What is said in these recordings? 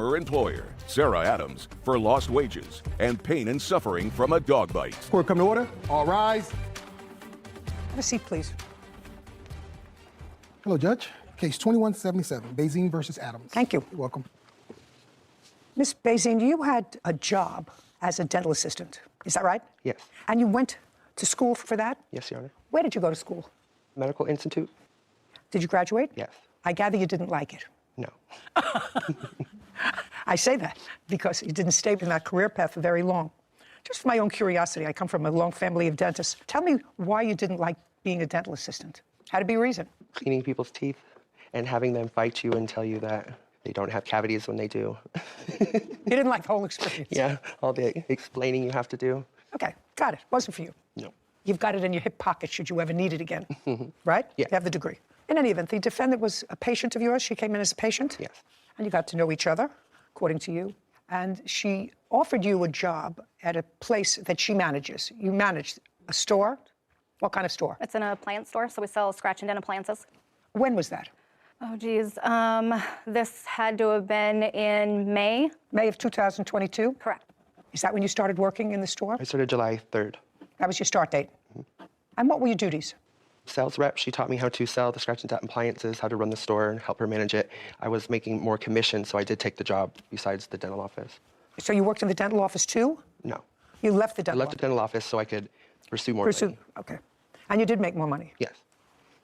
Her employer, Sarah Adams, for lost wages and pain and suffering from a dog bite. Court come to order. All rise. Have a seat, please. Hello, Judge. Case 2177, Bazine versus Adams. Thank you. You're welcome. Miss Bazine, you had a job as a dental assistant. Is that right? Yes. And you went to school for that? Yes, Your Honor. Where did you go to school? Medical Institute? Did you graduate? Yes. I gather you didn't like it. No. I say that because you didn't stay in that career path for very long. Just for my own curiosity, I come from a long family of dentists. Tell me why you didn't like being a dental assistant. Had to be a reason. Cleaning people's teeth and having them fight you and tell you that they don't have cavities when they do. You didn't like the whole experience. Yeah, all the explaining you have to do. Okay, got it. Wasn't for you. No. You've got it in your hip pocket should you ever need it again, right? Yeah. You have the degree. In any event, the defendant was a patient of yours. She came in as a patient? Yes. And you got to know each other, according to you. And she offered you a job at a place that she manages. You managed a store? What kind of store? It's an appliance store, so we sell scratch and dent appliances. When was that? Oh, geez. This had to have been in May. May of 2022? Correct. Is that when you started working in the store? I started July 3rd. That was your start date? And what were your duties? Sales rep, she taught me how to sell the scratch and dent appliances, how to run the store and help her manage it. I was making more commission, so I did take the job besides the dental office. So you worked in the dental office too? No. You left the I dental left the dental office so I could pursue more money. Okay. And you did make more money? Yes.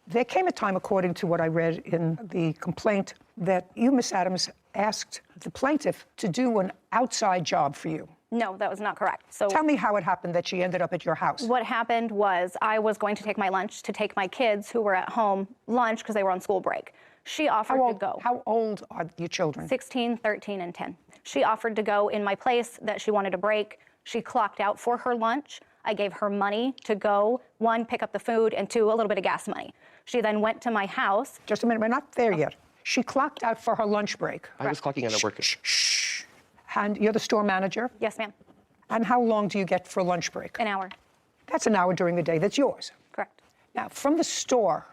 There came a time, according to what I read in the complaint, that you, Miss Adams, asked the plaintiff to do an outside job for you. No, that was not correct. So Tell me how it happened that she ended up at your house. what happened was I was going to take my lunch to take my kids who were at home lunch because they were on school break. She offered to go. How old are your children? 16, 13, and 10. She offered to go in my place that she wanted a break. She clocked out for her lunch. I gave her money to go, 1, pick up the food, and 2, a little bit of gas money. She then went to my house. Just a minute, we're not there yet. She clocked out for her lunch break. I was clocking out at work. Shh. And you're the store manager? Yes, ma'am. And how long do you get for a lunch break? An hour. That's an hour during the day. That's yours. Correct. Now, from the store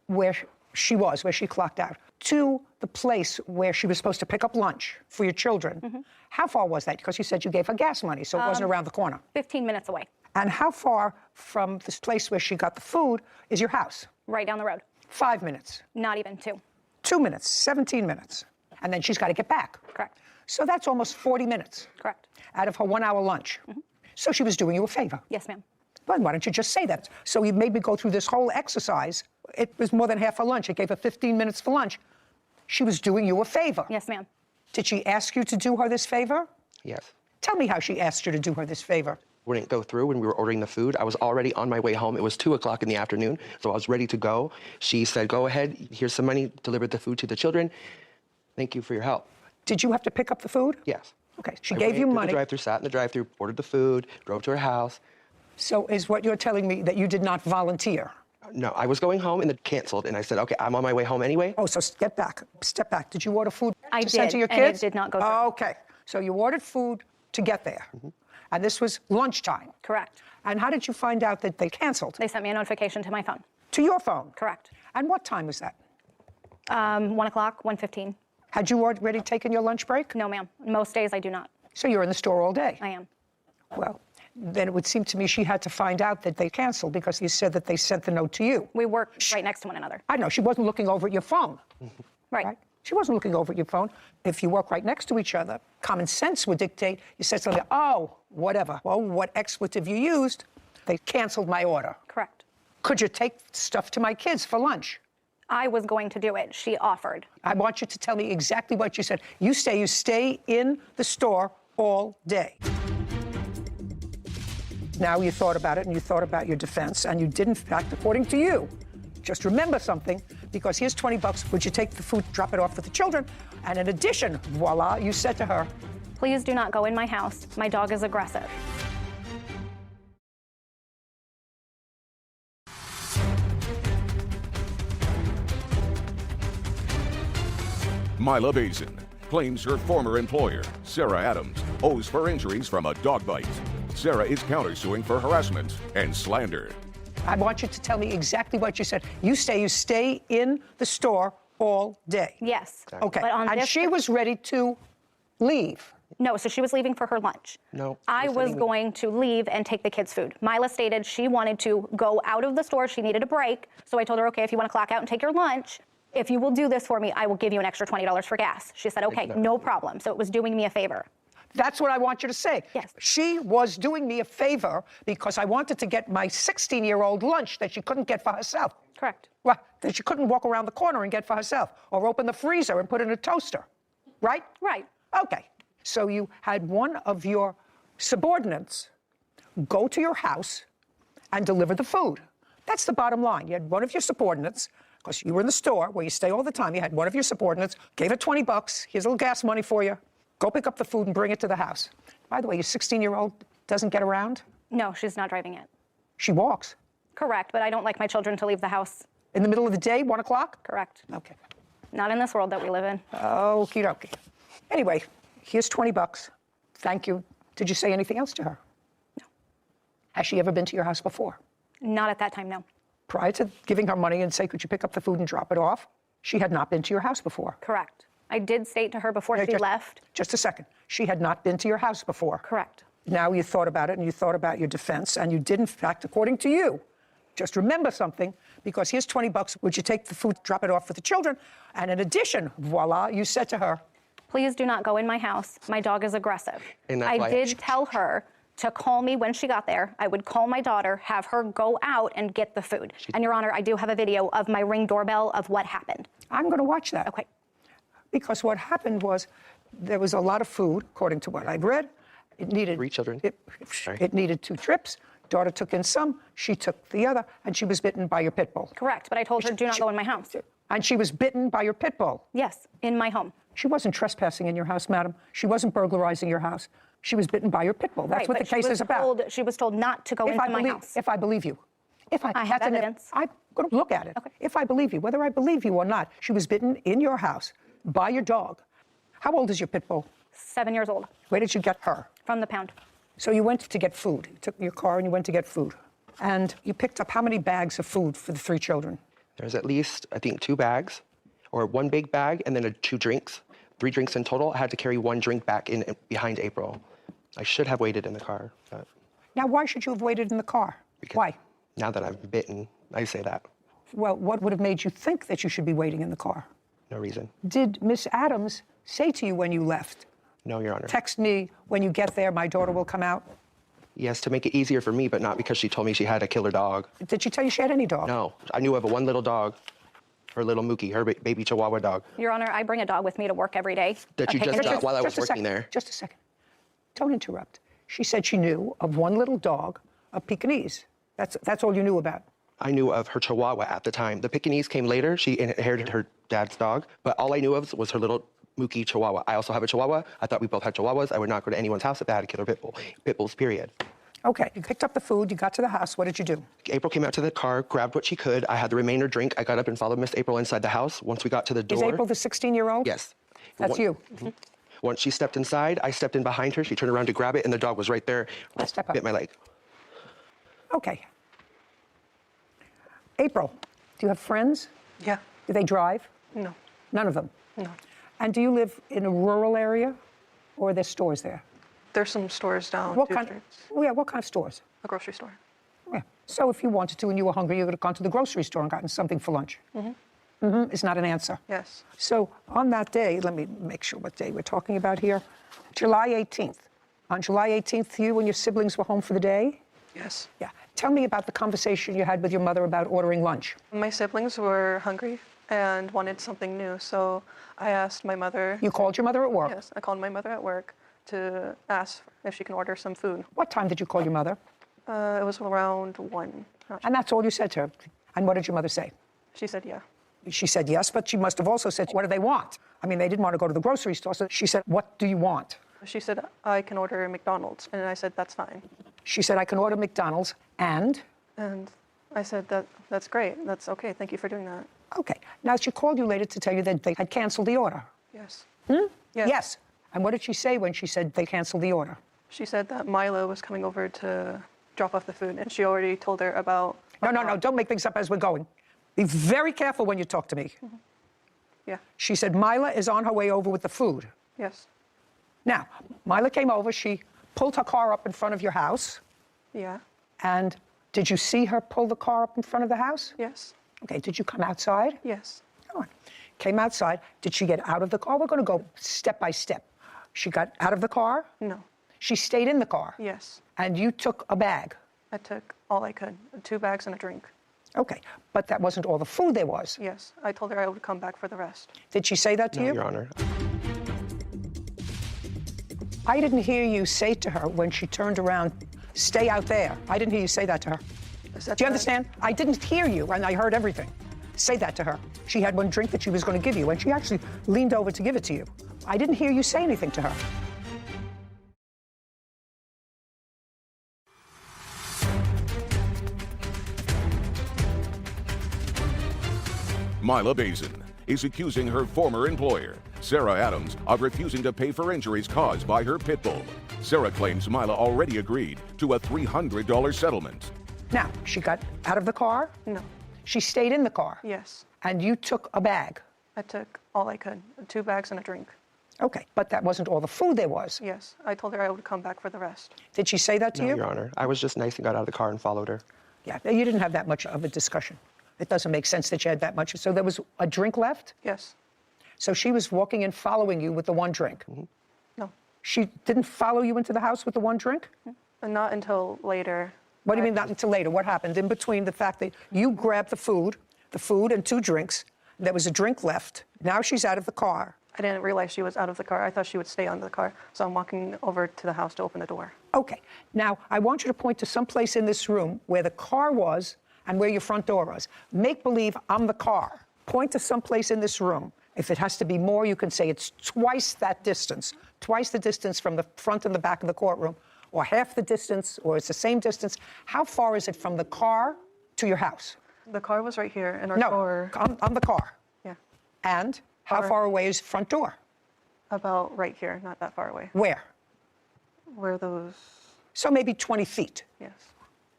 where she was, where she clocked out, to the place where she was supposed to pick up lunch for your children, how far was that? Because you said you gave her gas money, so it wasn't around the corner. 15 minutes away. And how far from this place where she got the food is your house? Right down the road. 5 minutes. Not even 2. 2 minutes, 17 minutes. And then she's got to get back. Correct. So that's almost 40 minutes Correct. out of her 1 hour lunch. So she was doing you a favor. Yes, ma'am. Well, why don't you just say that? So you made me go through this whole exercise. It was more than half her lunch. It gave her 15 minutes for lunch. She was doing you a favor. Yes, ma'am. Did she ask you to do her this favor? Yes. Tell me how she asked you to do her this favor. Wouldn't go through when we were ordering the food. I was already on my way home. It was 2 o'clock in the afternoon, so I was ready to go. She said, go ahead, here's some money, delivered the food to the children. Thank you for your help. Did you have to pick up the food? Yes. Okay, she I gave went you through money. The drive-thru, sat in the drive-thru, ordered the food, drove to her house. So is what you're telling me that you did not volunteer? No, I was going home and it canceled, and I said, okay, I'm on my way home anyway. Oh, so get back, step back. Did you order food I to send did, to your and it kids? did not go through. Okay, so you ordered food to get there. And this was lunchtime. Correct. And how did you find out that they canceled? They sent me a notification to my phone. To your phone? Correct. And what time was that? 1 o'clock, 1:15. Had you already taken your lunch break? No, ma'am. Most days I do not. So you're in the store all day? I am. Well, then it would seem to me she had to find out that they canceled because you said that they sent the note to you. We work right next to one another. I know, she wasn't looking over at your phone. Right. She wasn't looking over at your phone. If you work right next to each other, common sense would dictate you said something, oh, whatever. Well, what expletive you used, they canceled my order. Correct. Could you take stuff to my kids for lunch? I was going to do it. She offered. I want you to tell me exactly what you said. You stay in the store all day. Now you thought about it and you thought about your defense, and you did, in fact, according to you, just remember something, because here's 20 bucks. Would you take the food, drop it off with the children? And in addition, voila, you said to her, Please do not go in my house. My dog is aggressive. Mila Bazin claims her former employer, Sarah Adams, owes for injuries from a dog bite. Sarah is countersuing for harassment and slander. I want you to tell me exactly what you said. You stay in the store all day. Yes. Okay. But on And this she was ready to Leave. No, so she was leaving for her lunch. No, I you're was sending me- going to leave and take the kids' food. Mila stated she wanted to go out of the store. She needed a break. So I told her, okay, if you want to clock out and take your lunch, if you will do this for me, I will give you an extra $20 for gas. She said, okay, no problem. So it was doing me a favor. That's what I want you to say. Yes. She was doing me a favor because I wanted to get my 16-year-old lunch that she couldn't get for herself. Correct. Well, that she couldn't walk around the corner and get for herself, or open the freezer and put in a toaster, right? Right. Okay. So you had one of your subordinates go to your house and deliver the food. That's the bottom line. You had one of your subordinates, because you were in the store where you stay all the time, you had one of your subordinates, gave her $20, here's a little gas money for you, go pick up the food and bring it to the house. By the way, your 16-year-old doesn't get around? No, she's not driving it. She walks. Correct, but I don't like my children to leave the house. In the middle of the day, 1 o'clock? Correct. Okay. Not in this world that we live in. Okie dokie. Anyway, here's $20. Thank you. Did you say anything else to her? No. Has she ever been to your house before? Not at that time, no. Prior to giving her money and say, could you pick up the food and drop it off, she had not been to your house before. Correct. I did state to her before she left. Just a second. She had not been to your house before. Correct. Now you thought about it and you thought about your defense, and you did, in fact, according to you, just remember something, because here's $20. Would you take the food, drop it off for the children? And in addition, voila, you said to her, Please do not go in my house. My dog is aggressive. And that's I why- did tell her to call me when she got there. I would call my daughter, have her go out and get the food. And Your Honor, I do have a video of my Ring doorbell of what happened. I'm going to watch that. Okay. Because what happened was there was a lot of food, according to what I've read. It needed 3 children. It needed 2 trips. Daughter took in some, she took the other, and she was bitten by your pit bull. Correct, but I told her do not go in my house. And she was bitten by your pit bull. Yes, in my home. She wasn't trespassing in your house, madam. She wasn't burglarizing your house. She was bitten by your pit bull. That's Right, what the but she case was is about. told- She was told not to go into my house. If I believe you. I have evidence. I'm going to look at it. Okay. If I believe you, whether I believe you or not, she was bitten in your house by your dog. How old is your pit bull? 7 years old, Where did you get her? from the pound. So you went to get food. You took your car and you went to get food. And you picked up how many bags of food for the 3 children? There's at least, I think, 2 bags, or 1 big bag, and then 2 drinks. 3 drinks in total. I had to carry 1 drink back in behind April. I should have waited in the car, but Now, why should you have waited in the car? Why? now that I'm bitten, I say that. Well, what would have made you think that you should be waiting in the car? No reason. Did Miss Adams say to you when you left, No, Your Honor. text me when you get there, my daughter will come out? Yes, to make it easier for me, but not because she told me she had a killer dog. Did she tell you she had any dog? No, I knew of one little dog, her little Mookie, her baby Chihuahua dog. Your Honor, I bring a dog with me to work every day. That you Okay, just and got while I was Just a working second, there. Just a second. Don't interrupt. She said she knew of one little dog, a Pekingese. That's all you knew about. I knew of her Chihuahua at the time. The Pekingese came later. She inherited her dad's dog, but all I knew of was her little Mookie Chihuahua. I also have a Chihuahua. I thought we both had Chihuahuas. I would not go to anyone's house if they had a killer pit bull. Pit bulls, period. Okay, you picked up the food, you got to the house. What did you do? April came out to the car, grabbed what she could. I had the remainder drink. I got up and followed Miss April inside the house. Once we got to the door. Is April the 16-year-old? Yes. That's you. Once she stepped inside, I stepped in behind her. She turned around to grab it, and the dog was right there. Step up. Bit my leg. Okay. April, do you have friends? Yeah. Do they drive? No. None of them? No. And do you live in a rural area, or are there stores there? There's some stores down What 2 kind? streets. Oh, yeah, what kind of stores? A grocery store. Yeah. So if you wanted to and you were hungry, you could have gone to the grocery store and gotten something for lunch. Is not an answer. Yes. So on that day, let me make sure what day we're talking about here. July 18th. On July 18th, you and your siblings were home for the day? Yes. Yeah. Tell me about the conversation you had with your mother about ordering lunch. My siblings were hungry and wanted something new, so I asked my mother. You called your mother at work? Yes, I called my mother at work to ask if she can order some food. What time did you call your mother? It was around 1. And that's all you said to her. And what did your mother say? She said, yeah. She said yes, but she must have also said, what do they want? I mean, they didn't want to go to the grocery store, so she said, what do you want? She said, I can order McDonald's. And I said, that's fine. She said, I can order McDonald's, and? And I said, that's great. That's okay. Thank you for doing that. Okay. Now, she called you later to tell you that they had canceled the order. Yes. Yes. And what did she say when she said they canceled the order? She said that Milo was coming over to drop off the food, and she already told her about... No, don't make things up as we're going. Be very careful when you talk to me. Yeah. She said Mila is on her way over with the food. Yes. Now, Mila came over. She pulled her car up in front of your house. Yeah. And did you see her pull the car up in front of the house? Yes. Okay, did you come outside? Yes. Come on. Came outside. Did she get out of the car? We're going to go step by step. She got out of the car? No. She stayed in the car? Yes. And you took a bag? I took all I could, 2 bags and a drink. Okay, but that wasn't all the food there was. Yes. I told her I would come back for the rest. Did she say that to No, you? Your Honor. I didn't hear you say to her when she turned around, stay out there. I didn't hear you say that to her. Is that Do you the- understand? I didn't hear you, and I heard everything. Say that to her. She had one drink that she was going to give you, and she actually leaned over to give it to you. I didn't hear you say anything to her. Mila Bazin is accusing her former employer, Sarah Adams, of refusing to pay for injuries caused by her pit bull. Sarah claims Mila already agreed to a $300 settlement. Now, she got out of the car? No. She stayed in the car? Yes. And you took a bag? I took all I could, 2 bags and a drink. Okay, but that wasn't all the food there was. Yes. I told her I would come back for the rest. Did she say that to No, you? Your Honor. I was just nice and got out of the car and followed her. Yeah, you didn't have that much of a discussion. It doesn't make sense that you had that much. So there was a drink left? Yes. So she was walking in following you with the one drink? No. She didn't follow you into the house with the one drink? And not until later. What do you mean not until later? What happened in between the fact that you grabbed the food and 2 drinks, there was a drink left, now she's out of the car. I didn't realize she was out of the car. I thought she would stay on the car. So I'm walking over to the house to open the door. Okay, now I want you to point to some place in this room where the car was and where your front door was. Make believe I'm the car. Point to some place in this room. If it has to be more, you can say it's twice that distance, twice the distance from the front and the back of the courtroom, or half the distance, or it's the same distance. How far is it from the car to your house? The car was right here, and our No, door. I'm the car. Yeah. And how far away is front door? About right here, not that far away. Where? Where those. So maybe 20 feet. Yes.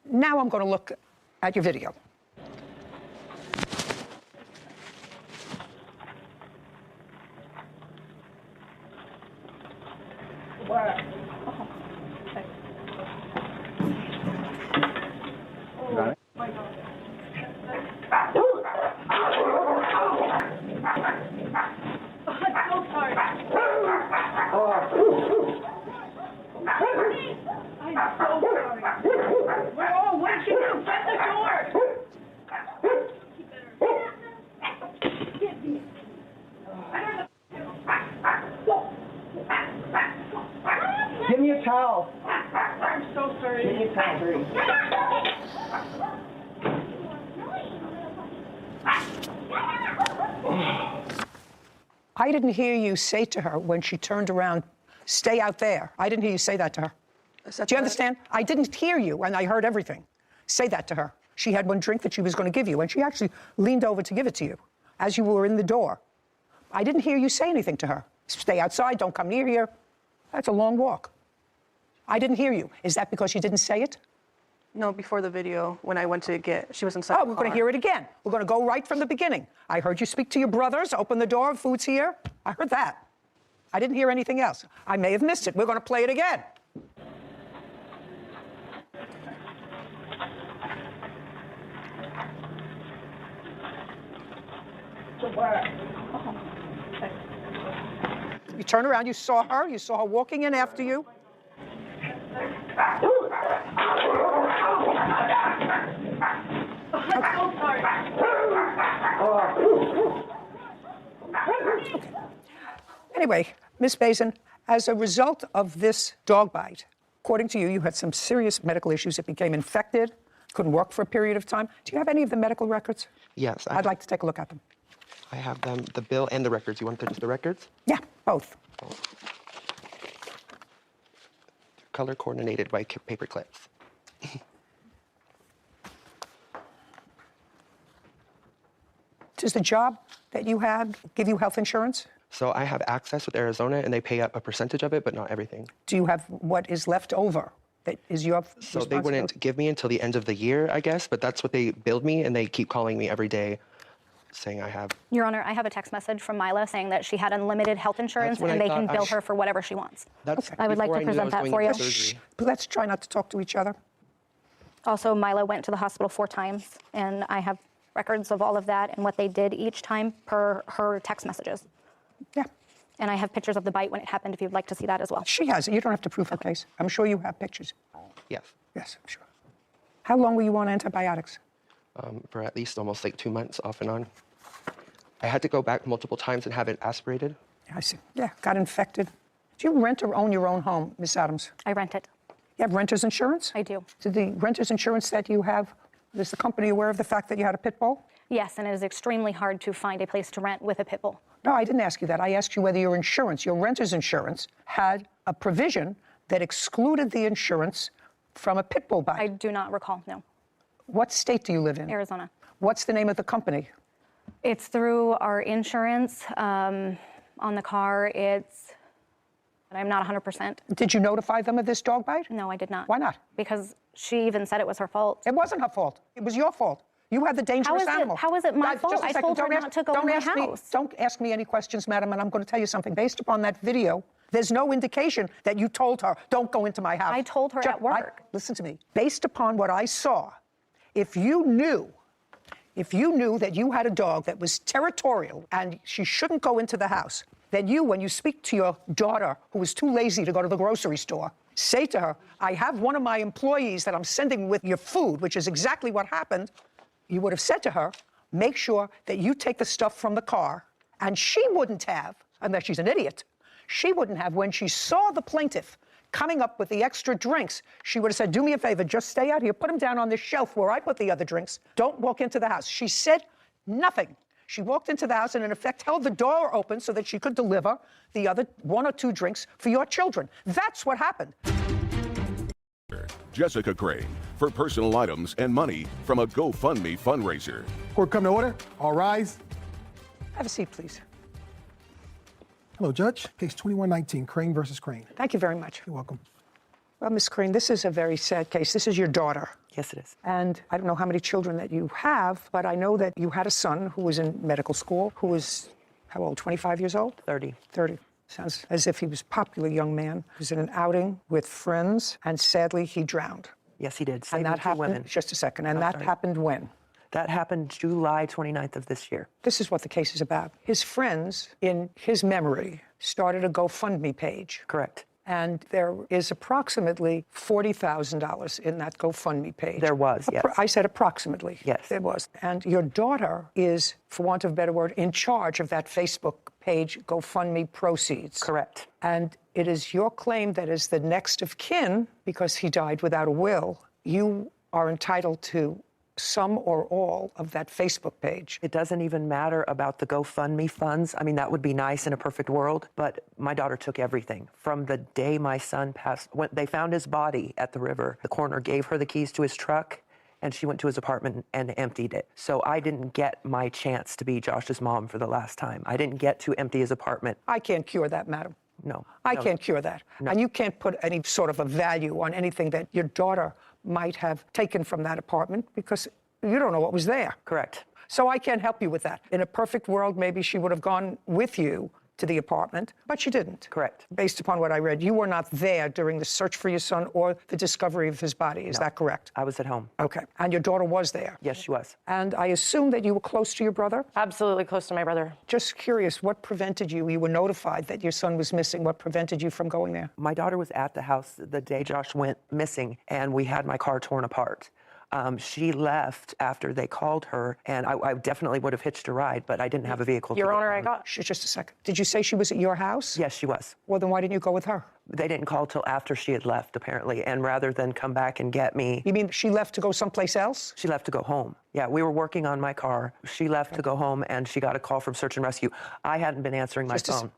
Now I'm going to look at your video. Give me a towel. I'm so sorry. Give me a towel, hurry. I didn't hear you say to her when she turned around, stay out there. I didn't hear you say that to her. Is that Do you the- understand? I didn't hear you, and I heard everything. Say that to her. She had one drink that she was going to give you, and she actually leaned over to give it to you as you were in the door. I didn't hear you say anything to her. Stay outside, don't come near here. That's a long walk. I didn't hear you. Is that because you didn't say it? No, before the video, when I went to get, she was inside. Oh, we're going to hear it again. We're going to go right from the beginning. I heard you speak to your brothers, open the door, food's here. I heard that. I didn't hear anything else. I may have missed it. We're going to play it again. You turn around, you saw her walking in after you. Anyway, Miss Bazin, as a result of this dog bite, according to you, you had some serious medical issues. It became infected, couldn't work for a period of time. Do you have any of the medical records? Yes. I'd like to take a look at them. I have them, the bill and the records. You want just the records? Yeah, both. Color coordinated by paper clips. Does the job that you had give you health insurance? So I have access with Arizona, and they pay up a percentage of it, but not everything. Do you have what is left over that is your So they responsibility? wouldn't give me until the end of the year, I guess, but that's what they billed me, and they keep calling me every day. saying I have. Your Honor, I have a text message from Mila saying that she had unlimited health insurance what and I they can thought. bill her for whatever she wants. That's I would like before to I knew I present was that going for into you. surgery. Let's try not to talk to each other. Also, Mila went to the hospital 4 times, and I have records of all of that and what they did each time per her text messages. Yeah. And I have pictures of the bite when it happened, if you'd like to see that as well. She has it. You don't have to prove her case. I'm sure you have pictures. Yes. Yes, I'm sure. How long were you on antibiotics? For at least almost like 2 months off and on. I had to go back multiple times and have it aspirated. I see. Yeah, got infected. Do you rent or own your own home, Miss Adams? I rent it. You have renter's insurance? I do. Did the renter's insurance that you have, is the company aware of the fact that you had a pit bull? Yes, and it is extremely hard to find a place to rent with a pit bull. No, I didn't ask you that. I asked you whether your insurance, your renter's insurance, had a provision that excluded the insurance from a pit bull bite. I do not recall, no. What state do you live in? Arizona. What's the name of the company? It's through our insurance on the car. I'm not 100%. Did you notify them of this dog bite? No, I did not. Why not? Because she even said it was her fault. It wasn't her fault. It was your fault. You had the dangerous animal. How is it my fault? Just a I second. told her Don't not to go in my house. Don't ask me any questions, madam, and I'm going to tell you something. Based upon that video, there's no indication that you told her, don't go into my house. I told her at work. Listen to me. Based upon what I saw, if you knew that you had a dog that was territorial and she shouldn't go into the house, then you, when you speak to your daughter who was too lazy to go to the grocery store, say to her, I have one of my employees that I'm sending with your food, which is exactly what happened. You would have said to her, make sure that you take the stuff from the car. And she wouldn't have, unless she's an idiot, she wouldn't have, when she saw the plaintiff coming up with the extra drinks, she would have said, do me a favor, just stay out here, put them down on this shelf where I put the other drinks. Don't walk into the house. She said nothing. She walked into the house and, in effect, held the door open so that she could deliver the other 1 or 2 drinks for your children. That's what happened. Jessica Crane for personal items and money from a GoFundMe fundraiser. Court come to order. All rise. Have a seat, please. Hello, Judge. Case 2119, Crane versus Crane. Thank you very much. You're welcome. Well, Ms. Crane, this is a very sad case. This is your daughter. Yes, it is. And I don't know how many children that you have, but I know that you had a son who was in medical school, who was, how old, 25 years old? 30. 30. Sounds as if he was a popular young man. He was in an outing with friends, and sadly, he drowned. Yes, he did. And Saving that 2 happened, women. just a second, and that sorry. happened when? That happened July 29th of this year. This is what the case is about. His friends, in his memory, started a GoFundMe page. Correct. And there is approximately $40,000 in that GoFundMe page. There was, yes. I said approximately. Yes. There was. And your daughter is, for want of a better word, in charge of that Facebook page GoFundMe proceeds. Correct. And it is your claim that as the next of kin, because he died without a will, you are entitled to some or all of that Facebook page. It doesn't even matter about the GoFundMe funds. I mean, that would be nice in a perfect world, but my daughter took everything. From the day my son passed, when they found his body at the river, the coroner gave her the keys to his truck, and she went to his apartment and emptied it. So I didn't get my chance to be Josh's mom for the last time. I didn't get to empty his apartment. I can't cure that, madam. No. I can't cure that. No. And you can't put any sort of a value on anything that your daughter might have taken from that apartment because you don't know what was there. Correct. So I can't help you with that. In a perfect world, maybe she would have gone with you to the apartment, but she didn't. Correct. Based upon what I read, you were not there during the search for your son or the discovery of his body. Is that correct? I was at home. Okay. And your daughter was there? Yes, she was. And I assume that you were close to your brother? Absolutely close to my brother. Just curious, what prevented you? You were notified that your son was missing. What prevented you from going there? My daughter was at the house the day Josh went missing, and we had my car torn apart. She left after they called her, and I definitely would have hitched a ride, but I didn't have a vehicle. Your to Honor, I got... Just a second. Did you say she was at your house? Yes, she was. Well, then why didn't you go with her? They didn't call till after she had left, apparently, and rather than come back and get me... You mean she left to go someplace else? She left to go home. Yeah, we were working on my car. She left to go home, and she got a call from Search and Rescue. I hadn't been answering my phone.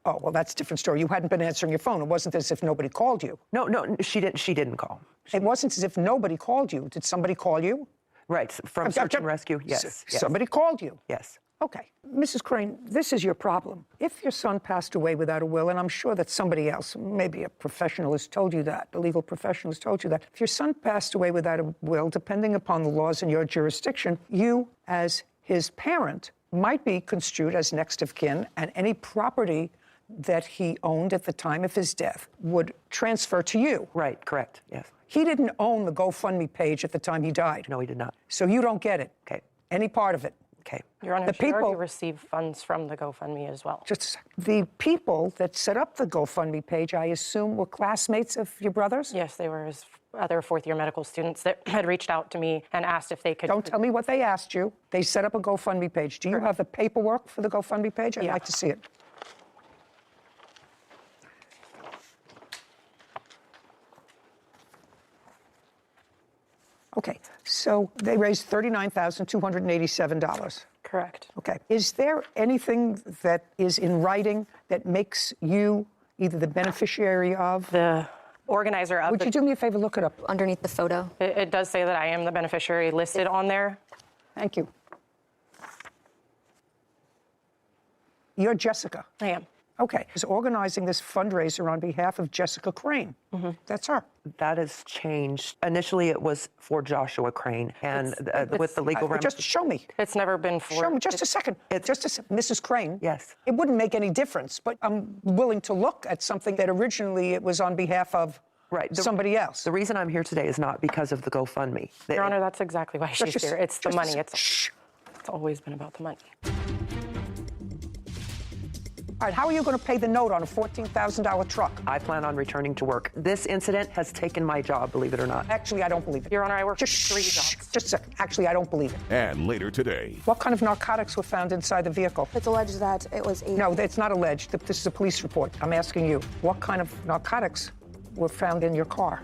Oh, well, that's a different story. You hadn't been answering your phone. It wasn't as if nobody called you. No, she didn't call. It wasn't as if nobody called you. Did somebody call you? Right, from Search and Rescue, yes. Somebody called you? Yes. Okay. Mrs. Crane, this is your problem. If your son passed away without a will, and I'm sure that somebody else, maybe a professional has told you that, a legal professional has told you that, if your son passed away without a will, depending upon the laws in your jurisdiction, you, as his parent, might be construed as next of kin, and any property that he owned at the time of his death would transfer to you. Right, correct, yes. He didn't own the GoFundMe page at the time he died. No, he did not. So you don't get it. Okay. Any part of it. Okay. Your Honor, The she already people- received funds from the GoFundMe as well. Just a second. The people that set up the GoFundMe page, I assume, were classmates of your brother's? Yes, they were his other fourth-year medical students that had reached out to me and asked if they could. Don't tell me what they asked you. They set up a GoFundMe page. Do you have the paperwork for the GoFundMe page? I'd Yeah. like to see it. Okay, so they raised $39,287. Correct. Okay. Is there anything that is in writing that makes you either the beneficiary of? The organizer of Would you do me a favor? Look it up. Underneath the photo. It does say that I am the beneficiary listed on there. Thank you. You're Jessica. I am. Okay. Is organizing this fundraiser on behalf of Jessica Crane. That's her. That has changed. Initially, it was for Joshua Crane, and with the legal Just show me. It's never been for. Show me. Just a second. Mrs. Crane. Yes. It wouldn't make any difference, but I'm willing to look at something that originally it was on behalf of somebody else. The reason I'm here today is not because of the GoFundMe. Your Honor, that's exactly why she's here. It's the money. Shh. It's always been about the money. All right, how are you going to pay the note on a $14,000 truck? I plan on returning to work. This incident has taken my job, believe it or not. Actually, I don't believe it. Your Honor, I work Just 3 jobs. Just a second. Actually, I don't believe it. And later today, What kind of narcotics were found inside the vehicle? It's alleged that it was a... No, it's not alleged. This is a police report. I'm asking you, what kind of narcotics were found in your car?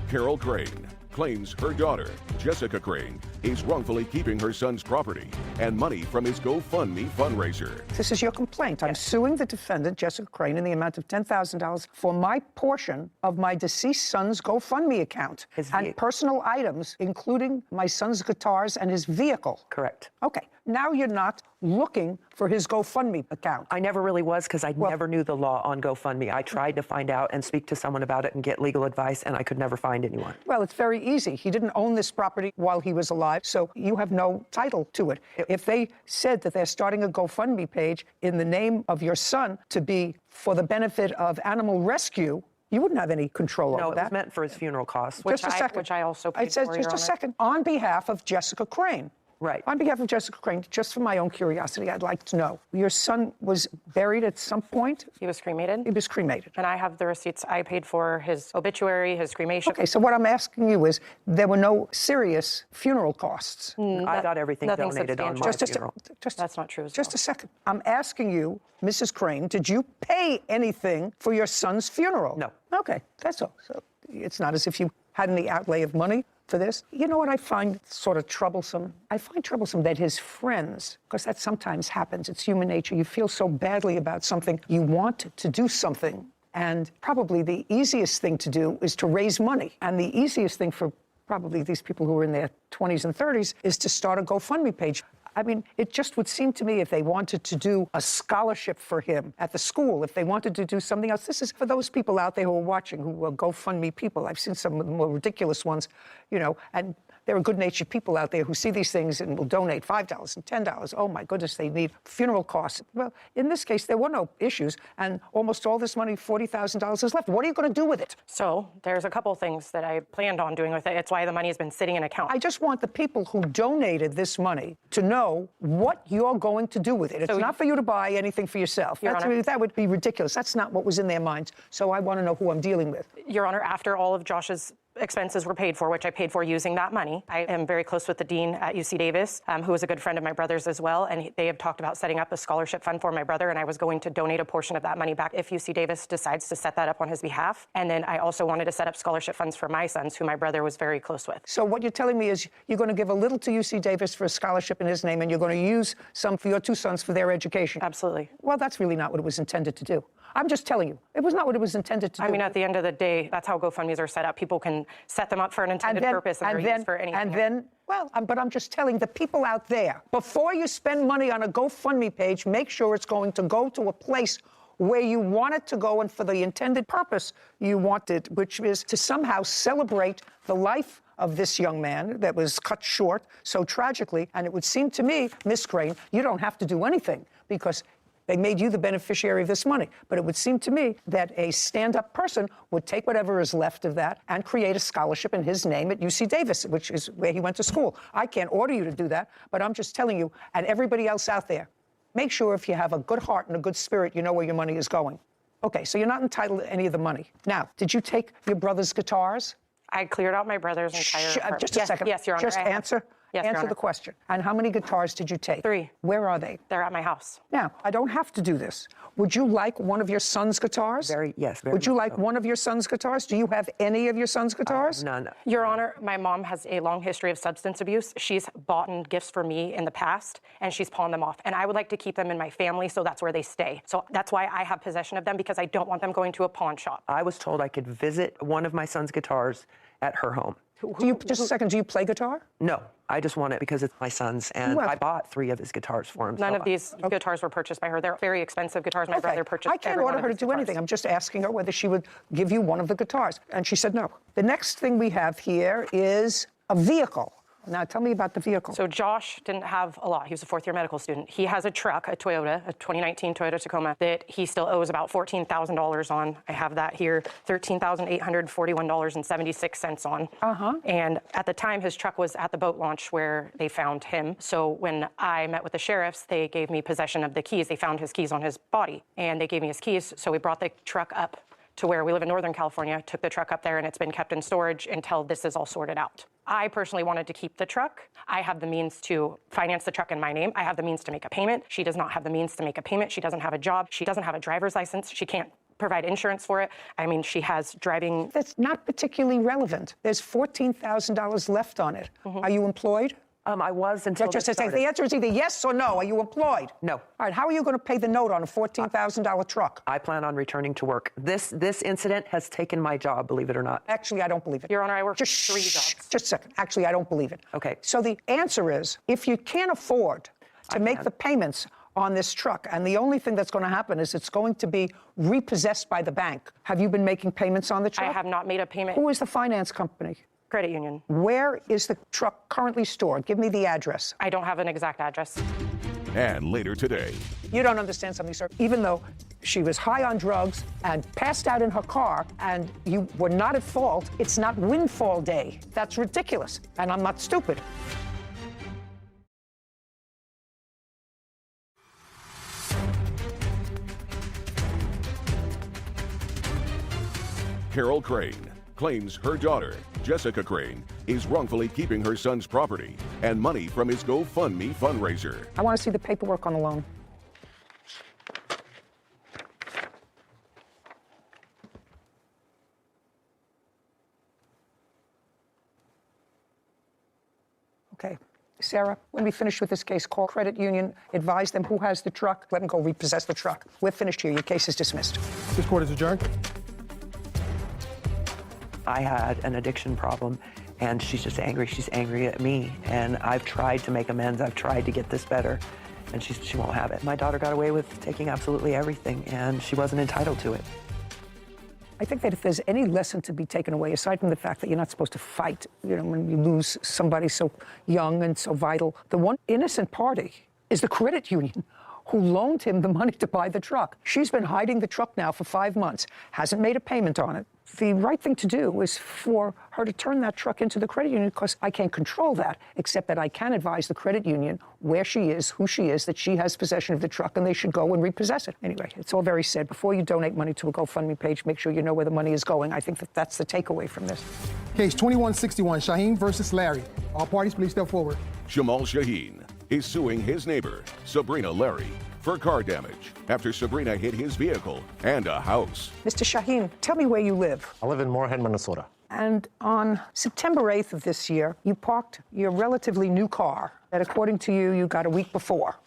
Carol Crane claims her daughter, Jessica Crane, is wrongfully keeping her son's property and money from his GoFundMe fundraiser. This is your complaint. I'm suing the defendant, Jessica Crane, in the amount of $10,000 for my portion of my deceased son's GoFundMe account and personal items, including my son's guitars and his vehicle. Correct. Okay. Now you're not looking for his GoFundMe account. I never really was because I never knew the law on GoFundMe. I tried to find out and speak to someone about it and get legal advice, and I could never find anyone. Well, it's very easy. He didn't own this property while he was alive, so you have no title to it. If they said that they're starting a GoFundMe page in the name of your son to be for the benefit of animal rescue, you wouldn't have any control over that. No, it was meant for his funeral costs. Which I also paid It says for, just Your a Honor. second. On behalf of Jessica Crane. Right. On behalf of Jessica Crane, just for my own curiosity, I'd like to know. Your son was buried at some point? He was cremated. He was cremated. And I have the receipts. I paid for his obituary, his cremation. Okay, so what I'm asking you is, there were no serious funeral costs. I got everything nothing donated on my substantial. funeral. That's not true as Just well. a second. I'm asking you, Mrs. Crane, did you pay anything for your son's funeral? No. Okay, that's all. So it's not as if you had any outlay of money for this. You know what I find sort of troublesome? I find troublesome that his friends, because that sometimes happens, it's human nature, you feel so badly about something, you want to do something, and probably the easiest thing to do is to raise money. And the easiest thing for probably these people who are in their 20s and 30s is to start a GoFundMe page. I mean, it just would seem to me if they wanted to do a scholarship for him at the school, if they wanted to do something else, this is for those people out there who are watching, who are GoFundMe people. I've seen some of the more ridiculous ones, you know, and there are good-natured people out there who see these things and will donate $5 and $10. Oh, my goodness, they need funeral costs. Well, in this case, there were no issues, and almost all this money, $40,000, is left. What are you going to do with it? So there's a couple things that I planned on doing with it. It's why the money has been sitting in account. I just want the people who donated this money to know what you're going to do with it. It's not for you to buy anything for yourself. Your Honor. That would be ridiculous. That's not what was in their minds. So I want to know who I'm dealing with. Your Honor, after all of Josh's expenses were paid for, which I paid for using that money, I am very close with the dean at UC Davis, who is a good friend of my brother's as well, and they have talked about setting up a scholarship fund for my brother, and I was going to donate a portion of that money back if UC Davis decides to set that up on his behalf. And then I also wanted to set up scholarship funds for my sons, who my brother was very close with. So what you're telling me is you're going to give a little to UC Davis for a scholarship in his name, and you're going to use some for your two sons for their education. Absolutely. Well, that's really not what it was intended to do. I'm just telling you, it was not what it was intended to do. I mean, at the end of the day, that's how GoFundMes are set up. People can set them up for an intended purpose and they're used for anything. But I'm just telling the people out there, before you spend money on a GoFundMe page, make sure it's going to go to a place where you want it to go and for the intended purpose you want it, which is to somehow celebrate the life of this young man that was cut short so tragically. And it would seem to me, Miss Crane, you don't have to do anything because they made you the beneficiary of this money. But it would seem to me that a stand-up person would take whatever is left of that and create a scholarship in his name at UC Davis, which is where he went to school. I can't order you to do that, but I'm just telling you, and everybody else out there, make sure if you have a good heart and a good spirit, you know where your money is going. Okay, so you're not entitled to any of the money. Now, did you take your brother's guitars? I cleared out my brother's entire... Just a second. Yes, Your Honor. Just answer. Yes, Your Answer Honor. the question. And how many guitars did you take? 3. Where are they? They're at my house. Now, I don't have to do this. Would you like one of your son's guitars? Yes. Would you like one of your son's guitars? Do you have any of your son's guitars? None. Your Honor, my mom has a long history of substance abuse. She's bought gifts for me in the past, and she's pawned them off. And I would like to keep them in my family, so that's where they stay. So that's why I have possession of them, because I don't want them going to a pawn shop. I was told I could visit one of my son's guitars at her home. Just a second, do you play guitar? No, I just want it because it's my son's, and Well- I bought 3 of his guitars for him. None so of these guitars were purchased by her. They're very expensive guitars. My brother purchased I can't every one order of her to his do guitars. anything. I'm just asking her whether she would give you one of the guitars. And she said no. The next thing we have here is a vehicle. Now, tell me about the vehicle. So Josh didn't have a lot. He was a 4th-year medical student. He has a truck, a Toyota, a 2019 Toyota Tacoma, that he still owes about $14,000 on. I have that here, $13,841.76 on. And at the time, his truck was at the boat launch where they found him. So when I met with the sheriffs, they gave me possession of the keys. They found his keys on his body, and they gave me his keys. So we brought the truck up to where we live in Northern California, took the truck up there, and it's been kept in storage until this is all sorted out. I personally wanted to keep the truck. I have the means to finance the truck in my name. I have the means to make a payment. She does not have the means to make a payment. She doesn't have a job. She doesn't have a driver's license. She can't provide insurance for it. I mean, she has driving... That's not particularly relevant. There's $14,000 left on it. Are you employed? I was until Just this say the started. answer is either yes or no. Are you employed? No. All right, how are you going to pay the note on a $14,000 truck? I plan on returning to work. This incident has taken my job, believe it or not. Actually, I don't believe it. Your Honor, I work Just 3 jobs. Just a second. Actually, I don't believe it. Okay. So the answer is, if you can't afford to make the payments on this truck, and the only thing that's going to happen is it's going to be repossessed by the bank. Have you been making payments on the truck? I have not made a payment. Who is the finance company? Credit union. Where is the truck currently stored? Give me the address. I don't have an exact address. And later today, You don't understand something, sir. Even though she was high on drugs and passed out in her car and you were not at fault, it's not windfall day. That's ridiculous. And I'm not stupid. Carol Crane claims her daughter, Jessica Crane, is wrongfully keeping her son's property and money from his GoFundMe fundraiser. I want to see the paperwork on the loan. Okay. Sarah, when we finish with this case, call credit union, advise them who has the truck, let them go repossess the truck. We're finished here. Your case is dismissed. This court is adjourned. I had an addiction problem, and she's just angry. She's angry at me, and I've tried to make amends. I've tried to get this better, and she won't have it. My daughter got away with taking absolutely everything, and she wasn't entitled to it. I think that if there's any lesson to be taken away, aside from the fact that you're not supposed to fight, when you lose somebody so young and so vital, the one innocent party is the credit union who loaned him the money to buy the truck. She's been hiding the truck now for 5 months, hasn't made a payment on it. The right thing to do is for her to turn that truck into the credit union, because I can't control that, except that I can advise the credit union where she is, who she is, that she has possession of the truck, and they should go and repossess it. Anyway, it's all very sad. Before you donate money to a GoFundMe page, make sure you know where the money is going. I think that that's the takeaway from this. Case 2161, Shaheen versus Larry. All parties, please step forward. Jamal Shaheen is suing his neighbor, Sabrina Larry, for car damage after Sabrina hit his vehicle and a house. Mr. Shaheen, tell me where you live. I live in Moorhead, Minnesota. And on September 8th of this year, you parked your relatively new car that, according to you, you got a week before.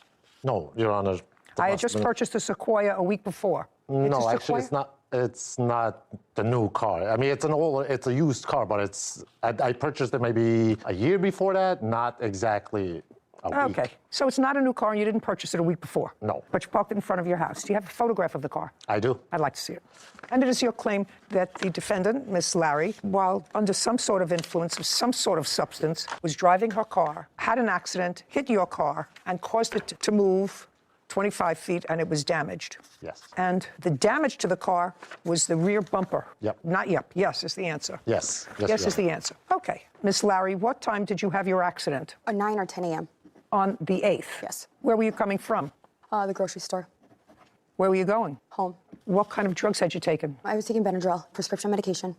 No, Your Honor. I had just purchased a Sequoia a week before. No, actually, it's not. It's not the new car. I mean, it's a used car, but I purchased it maybe a year before that. Not exactly a week. Okay. So it's not a new car and you didn't purchase it a week before? No. But you parked it in front of your house. Do you have a photograph of the car? I do. I'd like to see it. And it is your claim that the defendant, Miss Larry, while under some sort of influence of some sort of substance, was driving her car, had an accident, hit your car, and caused it to move 25 feet, and it was damaged. Yes. And the damage to the car was the rear bumper. Yep. Not yep. Yes is the answer. Yes. Yes is the answer. Okay. Miss Larry, what time did you have your accident? 9 or 10 a.m. On the 8th? Yes. Where were you coming from? The grocery store. Where were you going? Home. What kind of drugs had you taken? I was taking Benadryl, prescription medication.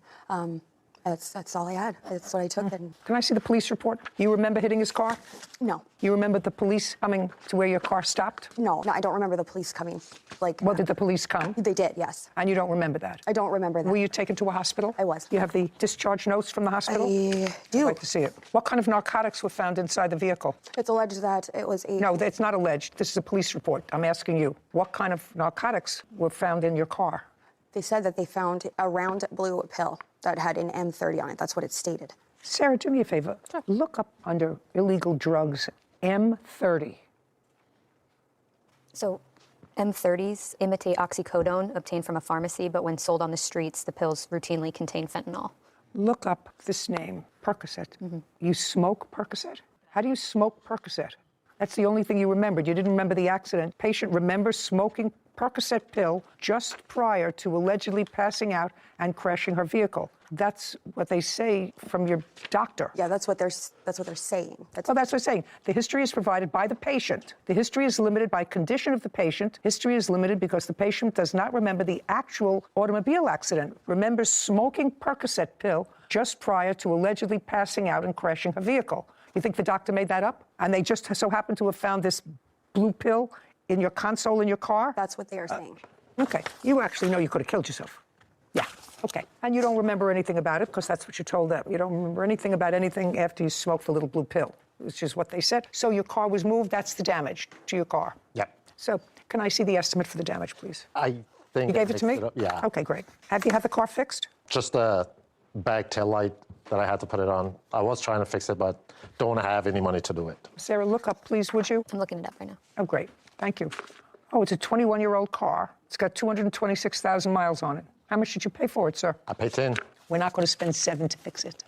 That's all I had. That's what I took. And Can I see the police report? You remember hitting his car? no, You remember the police coming to where your car stopped? no, I don't remember the police coming. Like, Well, did the police come? they did, yes. And you don't remember that? I don't remember that. Were you taken to a hospital? I was. You have the discharge notes from the hospital? I I'd do. like to see it. What kind of narcotics were found inside the vehicle? It's alleged that it was a. No, it's not alleged. This is a police report. I'm asking you. What kind of narcotics were found in your car? They said that they found a round blue pill that had an M30 on it. That's what it stated. Sarah, do me a favor. Look up under illegal drugs, M30. So M30s imitate oxycodone obtained from a pharmacy, but when sold on the streets, the pills routinely contain fentanyl. Look up this name, Percocet. You smoke Percocet? How do you smoke Percocet? That's the only thing you remembered. You didn't remember the accident. Patient remembers smoking Percocet pill just prior to allegedly passing out and crashing her vehicle. That's what they say from your doctor. Yeah, that's what they're saying. Well, that's what I'm saying. The history is provided by the patient. The history is limited by condition of the patient. History is limited because the patient does not remember the actual automobile accident. Remembers smoking Percocet pill just prior to allegedly passing out and crashing her vehicle. You think the doctor made that up? And they just so happened to have found this blue pill in your console in your car? That's what they are saying. Okay. You actually know you could have killed yourself. Yeah. Okay. And you don't remember anything about it because that's what you told them. You don't remember anything about anything after you smoked the little blue pill, which is what they said. So your car was moved. That's the damage to your car. Yeah. So can I see the estimate for the damage, please? I think You gave it to me? Yeah. Okay, great. Have you had the car fixed? Just a back tail light that I had to put it on. I was trying to fix it, but don't have any money to do it. Sarah, look up, please, would you? I'm looking it up right now. Oh, great. Thank you. Oh, it's a 21-year-old car. It's got 226,000 miles on it. How much did you pay for it, sir? I paid 10. We're not going to spend 7 to fix it.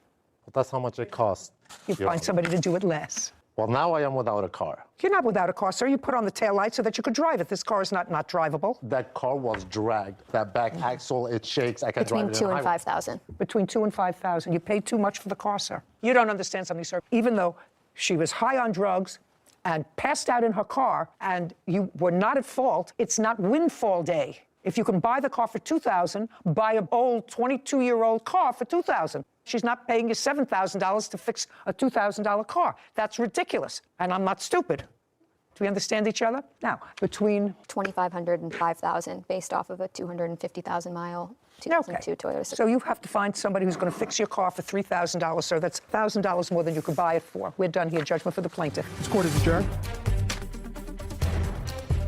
But that's how much it cost. You find somebody to do it less. Well, now I am without a car. You're not without a car, sir. You put on the taillight so that you could drive it. This car is not drivable. That car was dragged. That back axle, it shakes. I can Between drive it. 2 and 5,000. Between 2 and 5,000. You paid too much for the car, sir. You don't understand something, sir. Even though she was high on drugs and passed out in her car, and you were not at fault, it's not windfall day. If you can buy the car for $2,000, buy an old 22-year-old car for $2,000. She's not paying you $7,000 to fix a $2,000 car. That's ridiculous. And I'm not stupid. Do we understand each other? Now, between 2,500 and 5,000 based off of a 250,000 mile 2002 Toyota. So you have to find somebody who's going to fix your car for $3,000, sir. That's $1,000 more than you could buy it for. We're done here. Judgment for the plaintiff. This court is adjourned.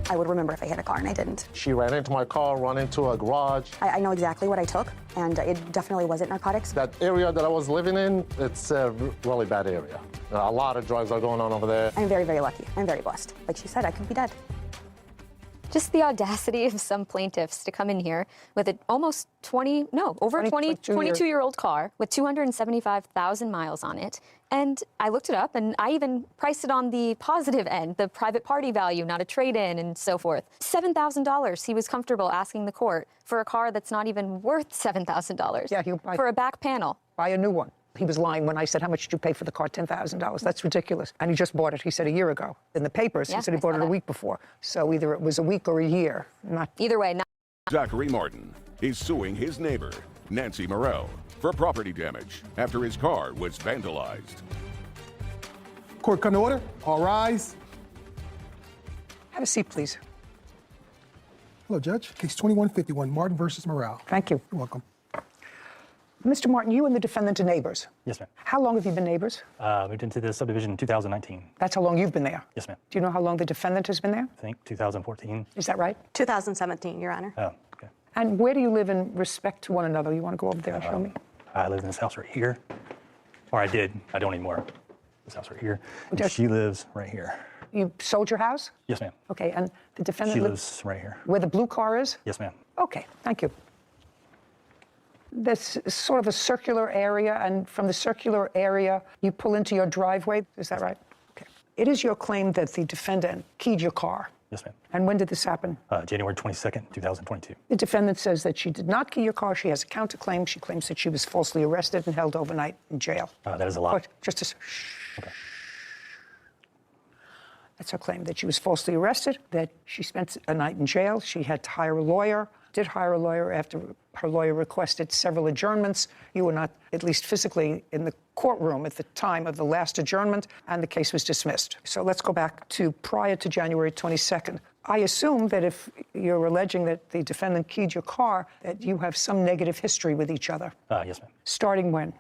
I would remember if I hit a car, and I didn't. She ran into my car, ran into a garage. I know exactly what I took, and it definitely wasn't narcotics. That area that I was living in, it's a really bad area. A lot of drugs are going on over there. I'm very, very lucky. I'm very blessed. Like she said, I could be dead. Just the audacity of some plaintiffs to come in here with an almost 22-year-old car with 275,000 miles on it. And I looked it up, and I even priced it on the positive end, the private party value, not a trade-in and so forth. $7,000 he was comfortable asking the court for a car that's not even worth $7,000. Yeah, he'll buy for a back panel. Buy a new one. He was lying when I said, how much did you pay for the car? $10,000. That's ridiculous. And he just bought it, he said, a year ago. In the papers, he said he bought it a week before. So either it was a week or a year. Either way, not. Zachary Martin is suing his neighbor, Nancy Morrell, for property damage after his car was vandalized. Court come to order. All rise. Have a seat, please. Hello, Judge. Case 2151, Martin versus Morrell. Thank you. You're welcome. Mr. Martin, you and the defendant are neighbors. Yes, ma'am. How long have you been neighbors? Moved into the subdivision in 2019. That's how long you've been there? Yes, ma'am. Do you know how long the defendant has been there? I think 2014. Is that right? 2017, Your Honor. Oh, okay. And where do you live in respect to one another? You want to go over there and show me? I live in this house right here. Or I did. I don't anymore. This house right here. And Does- she lives right here. You sold your house? Yes, ma'am. Okay, and the defendant She lives right here. where the blue car is? Yes, ma'am. Okay, thank you. This is sort of a circular area, and from the circular area, you pull into your driveway. Is that right? Okay. It is your claim that the defendant keyed your car. Yes, ma'am. And when did this happen? January 22nd, 2022. The defendant says that she did not key your car. She has a counterclaim. She claims that she was falsely arrested and held overnight in jail. That is a lie. But just a Okay. That's her claim, that she was falsely arrested, that she spent a night in jail. She had to hire a lawyer, did hire a lawyer after her lawyer requested several adjournments. You were not, at least physically, in the courtroom at the time of the last adjournment, and the case was dismissed. So let's go back to prior to January 22nd. I assume that if you're alleging that the defendant keyed your car, that you have some negative history with each other. Yes, ma'am. Starting when?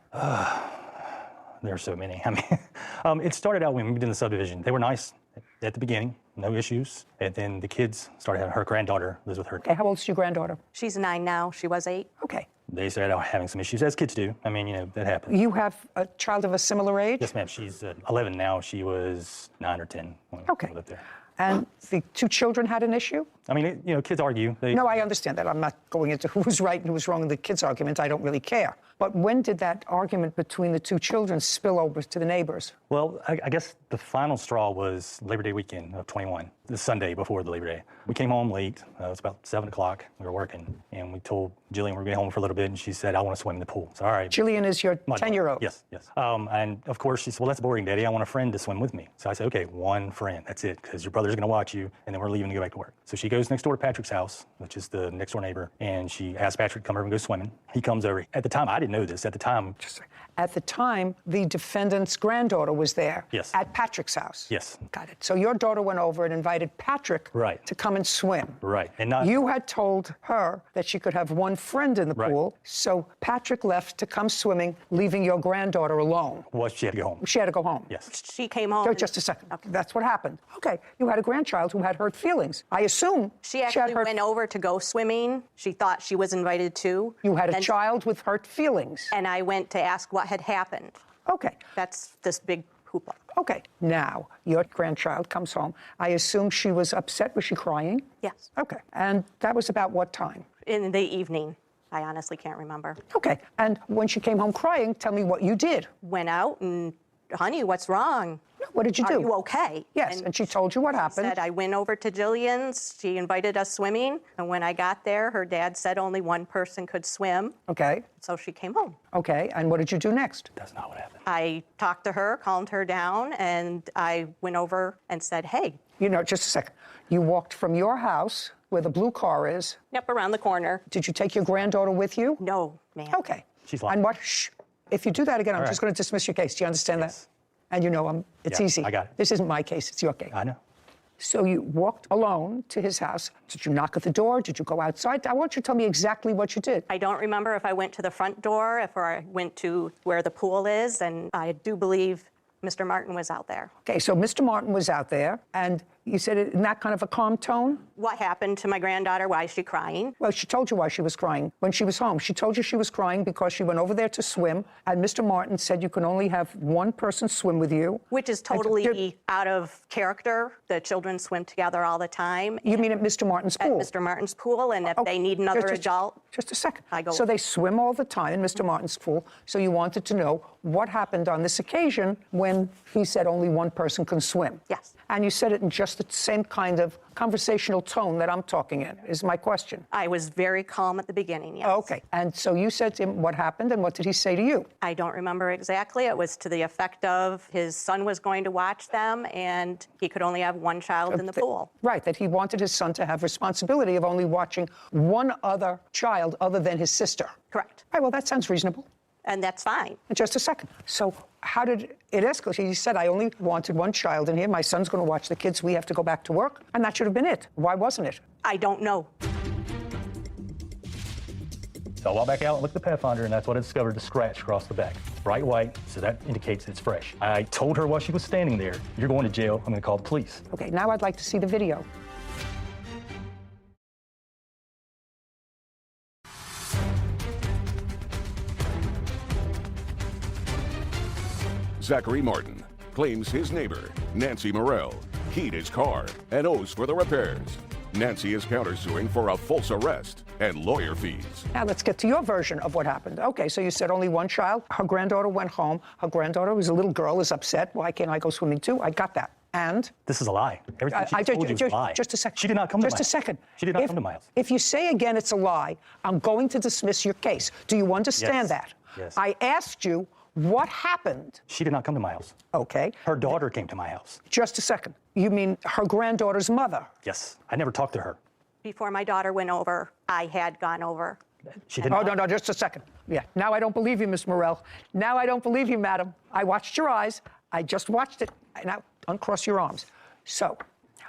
There are so many. I mean, it started out when we moved in the subdivision. They were nice at the beginning, no issues. And then the kids started having, her granddaughter lives with her. Okay, how old's your granddaughter? She's 9 now. She was 8. Okay. They started out having some issues, as kids do. I mean, you know, that happens. You have a child of a similar age? Yes, ma'am. She's 11 now. She was 9 or 10 when Okay. we lived there. And the two children had an issue? I mean, you know, kids argue. No, I understand that. I'm not going into who's right and who's wrong in the kids' argument. I don't really care. But when did that argument between the two children spill over to the neighbors? Well, I guess the final straw was Labor Day weekend of 21, the Sunday before the Labor Day. We came home late. It was about 7 o'clock. We were working, and we told Jillian we were going home for a little bit, and she said, I want to swim in the pool. So, all right. Jillian is your 10-year-old? Yes, yes. And of course, she said, well, that's boring, Daddy. I want a friend to swim with me. So I said, okay, one friend. That's it, because your brother's going to watch you, and then we're leaving to go back to work. So she goes next door to Patrick's house, which is the next door neighbor, and she asked Patrick to come over and go swimming. He comes over. At the time, I didn't know this. At the time, At the time, the defendant's granddaughter was there. Yes. At Patrick's house. Yes. Got it. So your daughter went over and invited Patrick Right. to come and swim. Right. And not You had told her that she could have one friend in the Right. pool, so Patrick left to come swimming, leaving your granddaughter alone. well, she had to go home. She had to go home. Yes. She came home. Oh, just a second. That's what happened. Okay, you had a grandchild who had hurt feelings. I assume She actually had hurt. went over to go swimming. She thought she was invited too. You had a And- child with hurt feelings. And I went to ask what had happened. Okay. That's this big hoopla. Okay. Now, your grandchild comes home. I assume she was upset. Was she crying? Yes. Okay. And that was about what time? In the evening. I honestly can't remember. Okay. And when she came home crying, tell me what you did. Went out and, honey, what's wrong? What did you do? Are you okay? Yes, and she told you what happened. Said I went over to Jillian's. She invited us swimming, and when I got there, her dad said only one person could swim. Okay. So she came home. Okay. And what did you do next? That's not what happened. I talked to her, calmed her down, and I went over and said, hey. You know, just a second. You walked from your house, where the blue car is. Yep, around the corner. Did you take your granddaughter with you? No, ma'am. Okay. She's lying. And what? Shh. If you do that again, I'm All just right. going to dismiss your case. Do you understand that? And you know, it's Yeah, easy. I got it. This isn't my case. It's your case. I know. So you walked alone to his house. Did you knock at the door? Did you go outside? I want you to tell me exactly what you did. I don't remember if I went to the front door, if I went to where the pool is, and I do believe Mr. Martin was out there. Okay, so Mr. Martin was out there, and you said it in that kind of a calm tone? What happened to my granddaughter? Why is she crying? Well, she told you why she was crying when she was home. She told you she was crying because she went over there to swim, and Mr. Martin said you can only have one person swim with you. Which is totally out of character. The children swim together all the time. You mean at Mr. Martin's pool? At Mr. Martin's pool, and if they need another adult. Just a second. I go. So they swim all the time in Mr. Martin's pool. So you wanted to know what happened on this occasion when he said only one person can swim. Yes. And you said it in just the same kind of conversational tone that I'm talking in, is my question. I was very calm at the beginning, yes. Okay. And so you said to him what happened, and what did he say to you? I don't remember exactly. It was to the effect of his son was going to watch them, and he could only have one child in the pool. Right, that he wanted his son to have responsibility of only watching one other child other than his sister. Correct. Right, well, that sounds reasonable. And that's fine. Just a second. So how did it escalate? He said, I only wanted one child in here. My son's going to watch the kids. We have to go back to work. And that should have been it. Why wasn't it? I don't know. So I walked back out and looked at the Pathfinder, and that's what I discovered, the scratch across the back. Bright white, so that indicates it's fresh. I told her while she was standing there, you're going to jail. I'm going to call the police. Okay, now I'd like to see the video. Zachary Martin, claims his neighbor, Nancy Morrell, keyed his car and owes for the repairs. Nancy is countersuing for a false arrest and lawyer fees. Now let's get to your version of what happened. Okay, so you said only one child. Her granddaughter went home. Her granddaughter, who's a little girl, is upset. Why can't I go swimming too? I got that. And? This is a lie. Everything she told you is a lie. Just a second. She did not come to my house. Just a second. She did not come to my house. If you say again it's a lie, I'm going to dismiss your case. Do you understand that? Yes. I asked you what happened. She did not come to my house. Okay. Her daughter came to my house. Just a second. You mean her granddaughter's mother? Yes. I never talked to her. Before my daughter went over, I had gone over. She didn't. Oh, no, just a second. Yeah. Now I don't believe you, Miss Morrell. Now I don't believe you, madam. I watched your eyes. I just watched it. Now uncross your arms. So,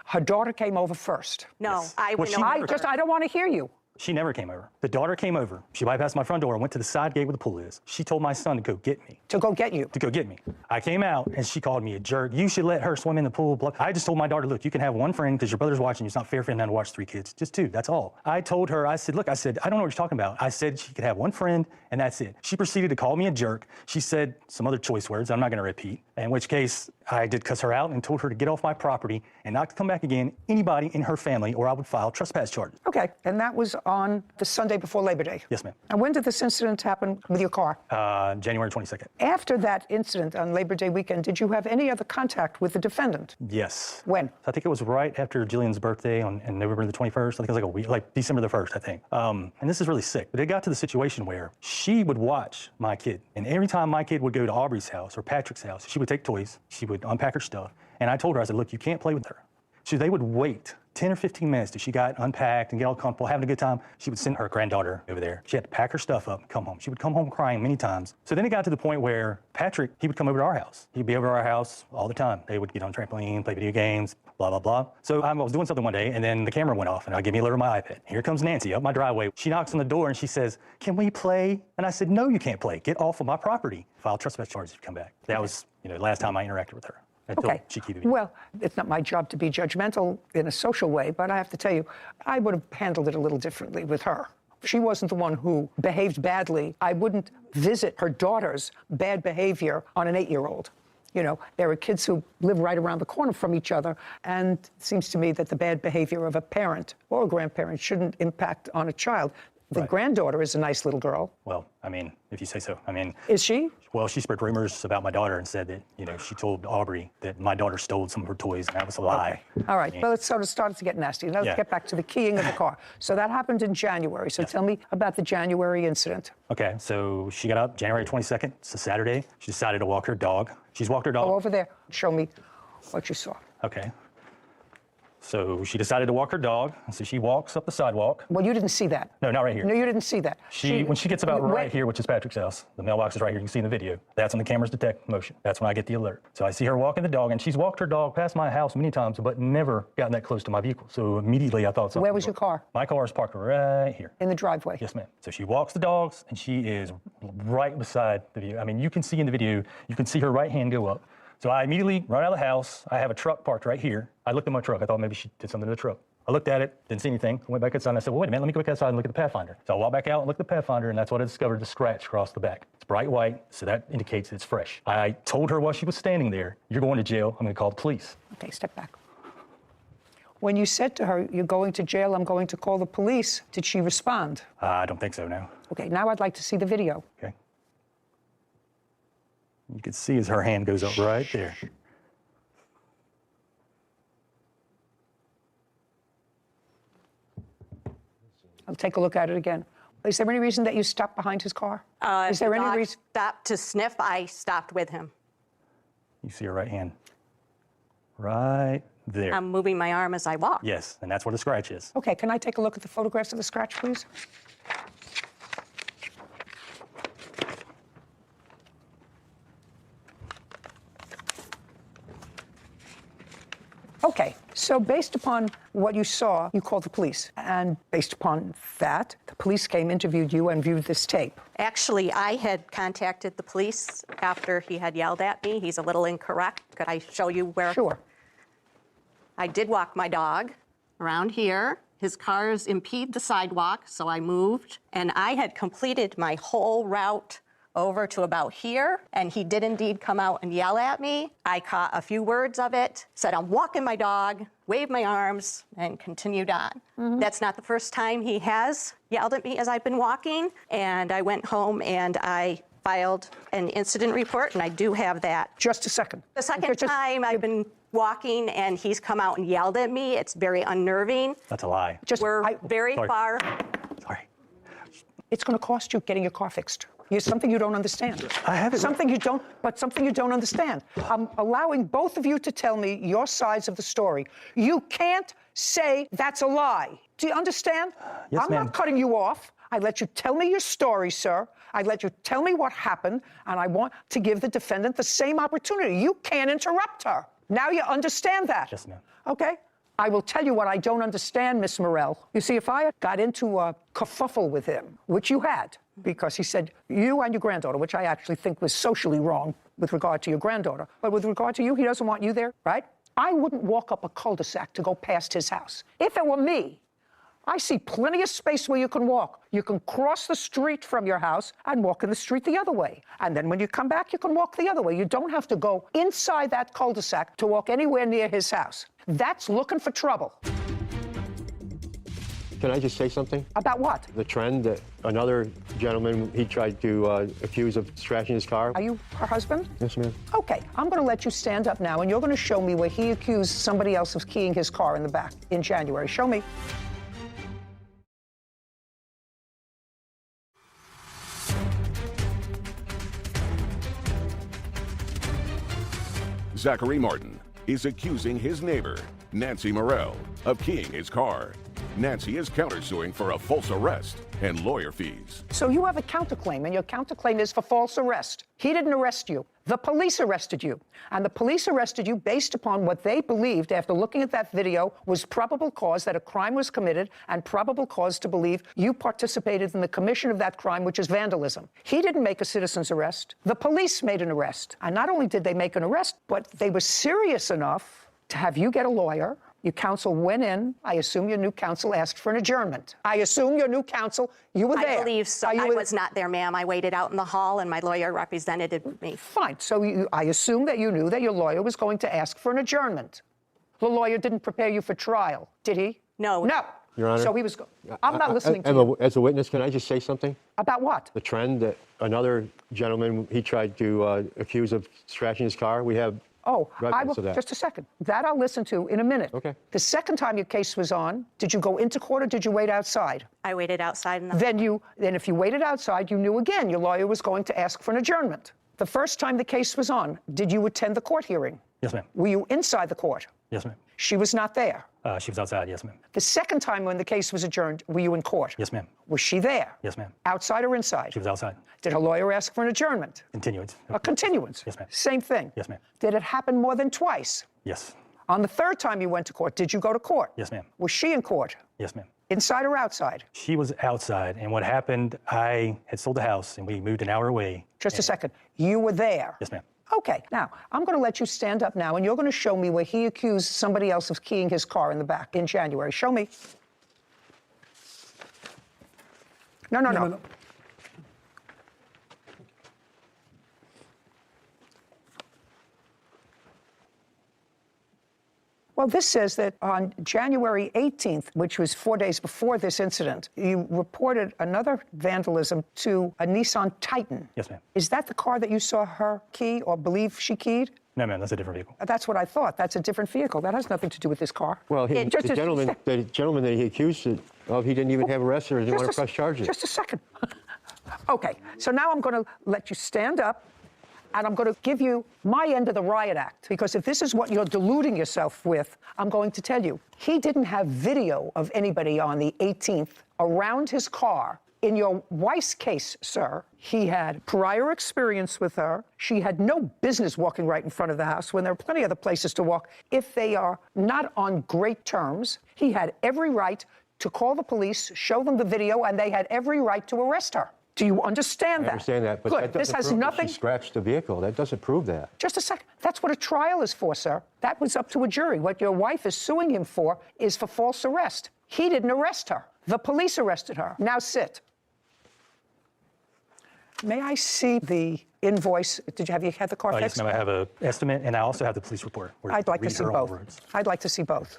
her daughter came over first. No, Yes. I went over. I don't want to hear you. She never came over. The daughter came over. She bypassed my front door and went to the side gate where the pool is. She told my son to go get me. To go get you? To go get me. I came out and she called me a jerk. You should let her swim in the pool. I just told my daughter, look, you can have one friend because your brother's watching you. It's not fair for him to watch 3 kids. Just 2, that's all. I told her, I said, look, I don't know what you're talking about. I said she could have one friend and that's it. She proceeded to call me a jerk. She said some other choice words I'm not going to repeat, in which case I did cuss her out and told her to get off my property and not to come back again, anybody in her family, or I would file trespass charges. Okay, and that was on the Sunday before Labor Day? Yes, ma'am. And when did this incident happen with your car? January 22nd. After that incident on Labor Day weekend, did you have any other contact with the defendant? Yes. When? I think it was right after Jillian's birthday on November the 21st. I think it was like a week, like December the 1st, I think. And this is really sick, but it got to the situation where she would watch my kid. And every time my kid would go to Aubrey's house or Patrick's house, she would take toys, she would unpack her stuff. And I told her, I said, look, you can't play with her. So they would wait 10 or 15 minutes till she got unpacked and get all comfortable, having a good time. She would send her granddaughter over there. She had to pack her stuff up and come home. She would come home crying many times. So then it got to the point where Patrick, he would come over to our house. He'd be over to our house all the time. They would get on trampoline, play video games, blah, blah, blah. So I was doing something one day and then the camera went off and I gave me a look at my iPad. Here comes Nancy up my driveway. She knocks on the door and she says, can we play? And I said, no, you can't play. Get off of my property. File trespass charges if you come back. That was, last time I interacted with her. Okay. Well, it's not my job to be judgmental in a social way, but I have to tell you, I would have handled it a little differently with her. She wasn't the one who behaved badly. I wouldn't visit her daughter's bad behavior on an 8-year-old. There are kids who live right around the corner from each other, and it seems to me that the bad behavior of a parent or a grandparent shouldn't impact on a child. The granddaughter is a nice little girl. Well, if you say so. Is she? Well, she spread rumors about my daughter and said that, she told Aubrey that my daughter stole some of her toys, and that was a lie. Okay. All right, well, it sort of started to get nasty. Now let's get back to the keying of the car. So that happened in January. So tell me about the January incident. Okay, so she got up January 22nd. It's a Saturday. She decided to walk her dog. She's walked her dog. Go over there. Show me what you saw. Okay. So she decided to walk her dog, and so she walks up the sidewalk. Well, you didn't see that. No, not right here. No, you didn't see that. When she gets about right here, which is Patrick's house, the mailbox is right here, you can see in the video. That's when the cameras detect motion. That's when I get the alert. So I see her walking the dog, and she's walked her dog past my house many times, but never gotten that close to my vehicle. So immediately I thought something. Where was your car? My car is parked right here. In the driveway? Yes, ma'am. So she walks the dogs, and she is right beside the video. You can see in the video, you can see her right hand go up. So I immediately run out of the house. I have a truck parked right here. I looked at my truck. I thought maybe she did something to the truck. I looked at it, didn't see anything. I went back inside and I said, well, wait a minute, let me go back outside and look at the Pathfinder. So I walked back out and looked at the Pathfinder, and that's what I discovered, the scratch across the back. It's bright white, so that indicates it's fresh. I told her while she was standing there, you're going to jail, I'm gonna call the police. Okay, step back. When you said to her, you're going to jail, I'm going to call the police, did she respond? I don't think so, no. Okay, now I'd like to see the video. Okay. You can see as her hand goes up right there. I'll take a look at it again. Is there any reason that you stopped behind his car? Is there any reason? Stopped to sniff. I stopped with him. You see her right hand right there. I'm moving my arm as I walk. Yes, and that's where the scratch is. Okay, can I take a look at the photographs of the scratch, please? Okay, so based upon what you saw, you called the police. And based upon that, the police came, interviewed you, and viewed this tape. Actually, I had contacted the police after he had yelled at me. He's a little incorrect. Could I show you where? Sure. I did walk my dog around here. His cars impede the sidewalk, so I moved. And I had completed my whole route over to about here, and he did indeed come out and yell at me. I caught a few words of it, said, "I'm walking my dog," waved my arms, and continued on. That's not the first time he has yelled at me as I've been walking, and I went home and I filed an incident report, and I do have that. Just a second. The second time I've been walking and he's come out and yelled at me, it's very unnerving. That's a lie. We're very far. Sorry. It's going to cost you getting your car fixed. It's something you don't understand. I have it. Something you don't understand. I'm allowing both of you to tell me your sides of the story. You can't say that's a lie. Do you understand? Yes, I'm ma'am. not cutting you off. I let you tell me your story, sir. I let you tell me what happened, and I want to give the defendant the same opportunity. You can't interrupt her. Now you understand that? Yes, ma'am. Okay. I will tell you what I don't understand, Miss Morell. You see, if I had got into a kerfuffle with him, which you had, because he said you and your granddaughter, which I actually think was socially wrong with regard to your granddaughter, but with regard to you, he doesn't want you there, right? I wouldn't walk up a cul-de-sac to go past his house. If it were me, I see plenty of space where you can walk. You can cross the street from your house and walk in the street the other way. And then when you come back, you can walk the other way. You don't have to go inside that cul-de-sac to walk anywhere near his house. That's looking for trouble. Can I just say something? About what? The trend that another gentleman, he tried to accuse of trashing his car. Are you her husband? Yes, ma'am. Okay, I'm going to let you stand up now, and you're going to show me where he accused somebody else of keying his car in the back in January. Show me. Zachary Martin is accusing his neighbor, Nancy Morell, of keying his car. Nancy is countersuing for a false arrest and lawyer fees. So you have a counterclaim, and your counterclaim is for false arrest. He didn't arrest you. The police arrested you. And the police arrested you based upon what they believed, after looking at that video, was probable cause that a crime was committed and probable cause to believe you participated in the commission of that crime, which is vandalism. He didn't make a citizen's arrest. The police made an arrest. And not only did they make an arrest, but they were serious enough to have you get a lawyer. Your counsel went in. I assume your new counsel asked for an adjournment. I assume your new counsel, you were there. I believe so. I was not there, ma'am. I waited out in the hall, and my lawyer represented me. Fine. So I assume that you knew that your lawyer was going to ask for an adjournment. The lawyer didn't prepare you for trial, did he? No. No. Your Honor. So he was. I'm not listening to you. As a witness, can I just say something? About what? The trend that another gentleman, he tried to accuse of trashing his car. We have I will, just a second. That I'll listen to in a minute. Okay. The second time your case was on, did you go into court or did you wait outside? I waited outside. Then if you waited outside, you knew again your lawyer was going to ask for an adjournment. The first time the case was on, did you attend the court hearing? Yes, ma'am. Were you inside the court? Yes, ma'am. She was not there. She was outside, yes, ma'am. The second time when the case was adjourned, were you in court? Yes, ma'am. Was she there? Yes, ma'am. Outside or inside? She was outside. Did her lawyer ask for an adjournment? Continuance. A continuance? Yes, ma'am. Same thing? Yes, ma'am. Did it happen more than twice? Yes. On the third time you went to court, did you go to court? Yes, ma'am. Was she in court? Yes, ma'am. Inside or outside? She was outside, and what happened, I had sold the house, and we moved an hour away. Just a second. You were there? Yes, ma'am. Okay. Now, I'm going to let you stand up now, and you're going to show me where he accused somebody else of keying his car in the back in January. Show me. No. Well, this says that on January 18th, which was 4 days before this incident, you reported another vandalism to a Nissan Titan. Yes, ma'am. Is that the car that you saw her key or believe she keyed? No, ma'am, that's a different vehicle. That's what I thought. That's a different vehicle. That has nothing to do with this car. Well, the gentleman that he accused of, he didn't even have arrested or didn't want to press charges. Just a second. Okay, so now I'm going to let you stand up, and I'm going to give you my end of the riot act, because if this is what you're deluding yourself with, I'm going to tell you. He didn't have video of anybody on the 18th around his car. In your wife's case, sir, he had prior experience with her. She had no business walking right in front of the house when there are plenty of other places to walk. If they are not on great terms, he had every right to call the police, show them the video, and they had every right to arrest her. Do you understand that? I understand that, but Good. that doesn't This has prove that nothing. she scratched the vehicle. That doesn't prove that. Just a second. That's what a trial is for, sir. That was up to a jury. What your wife is suing him for is for false arrest. He didn't arrest her. The police arrested her. Now sit. May I see the invoice? Have you had the car fixed? Yes, ma'am. I have an estimate, and I also have the police report. where I'd like to read see her own both. words. I'd like to see both.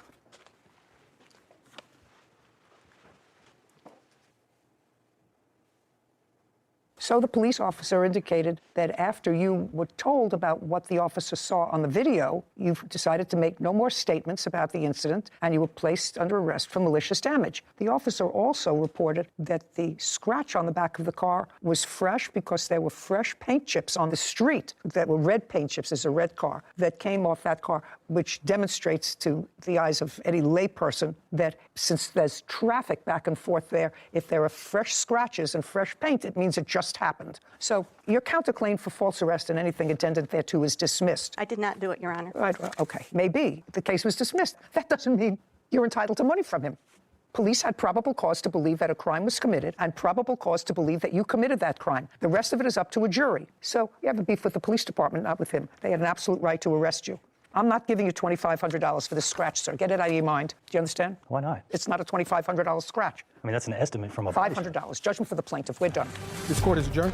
So the police officer indicated that after you were told about what the officer saw on the video, you decided to make no more statements about the incident, and you were placed under arrest for malicious damage. The officer also reported that the scratch on the back of the car was fresh because there were fresh paint chips on the street that were red paint chips. There's a red car that came off that car, which demonstrates to the eyes of any layperson that since there's traffic back and forth there, if there are fresh scratches and fresh paint, it means it just happened. So your counterclaim for false arrest and anything attendant thereto is dismissed. I did not do it, Your Honor. Right, well, okay, maybe the case was dismissed. That doesn't mean you're entitled to money from him. Police had probable cause to believe that a crime was committed and probable cause to believe that you committed that crime. The rest of it is up to a jury. So you have a beef with the police department, not with him. They had an absolute right to arrest you. I'm not giving you $2,500 for this scratch, sir. Get it out of your mind. Do you understand? Why not? It's not a $2,500 scratch. I mean, that's an estimate from a $500. Judgment for the plaintiff. We're done. This court is adjourned.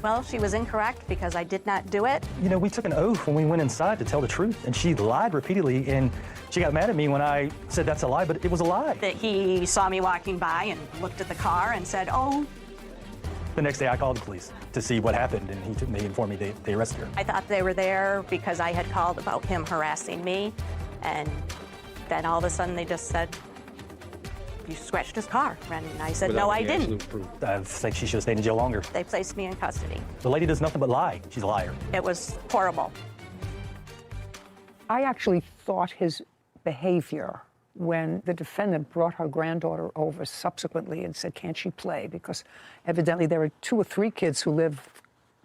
Well, she was incorrect because I did not do it. You know, we took an oath when we went inside to tell the truth, and she lied repeatedly, and she got mad at me when I said that's a lie, but it was a lie. That he saw me walking by and looked at the car and said, oh. The next day I called the police to see what happened, and they informed me they arrested her. I thought they were there because I had called about him harassing me, and then all of a sudden they just said, you scratched his car. And I said, no, I didn't. I think she should have stayed in jail longer. They placed me in custody. The lady does nothing but lie. She's a liar. It was horrible. I actually thought his behavior when the defendant brought her granddaughter over subsequently and said, can't she play? Because evidently there are 2 or 3 kids who live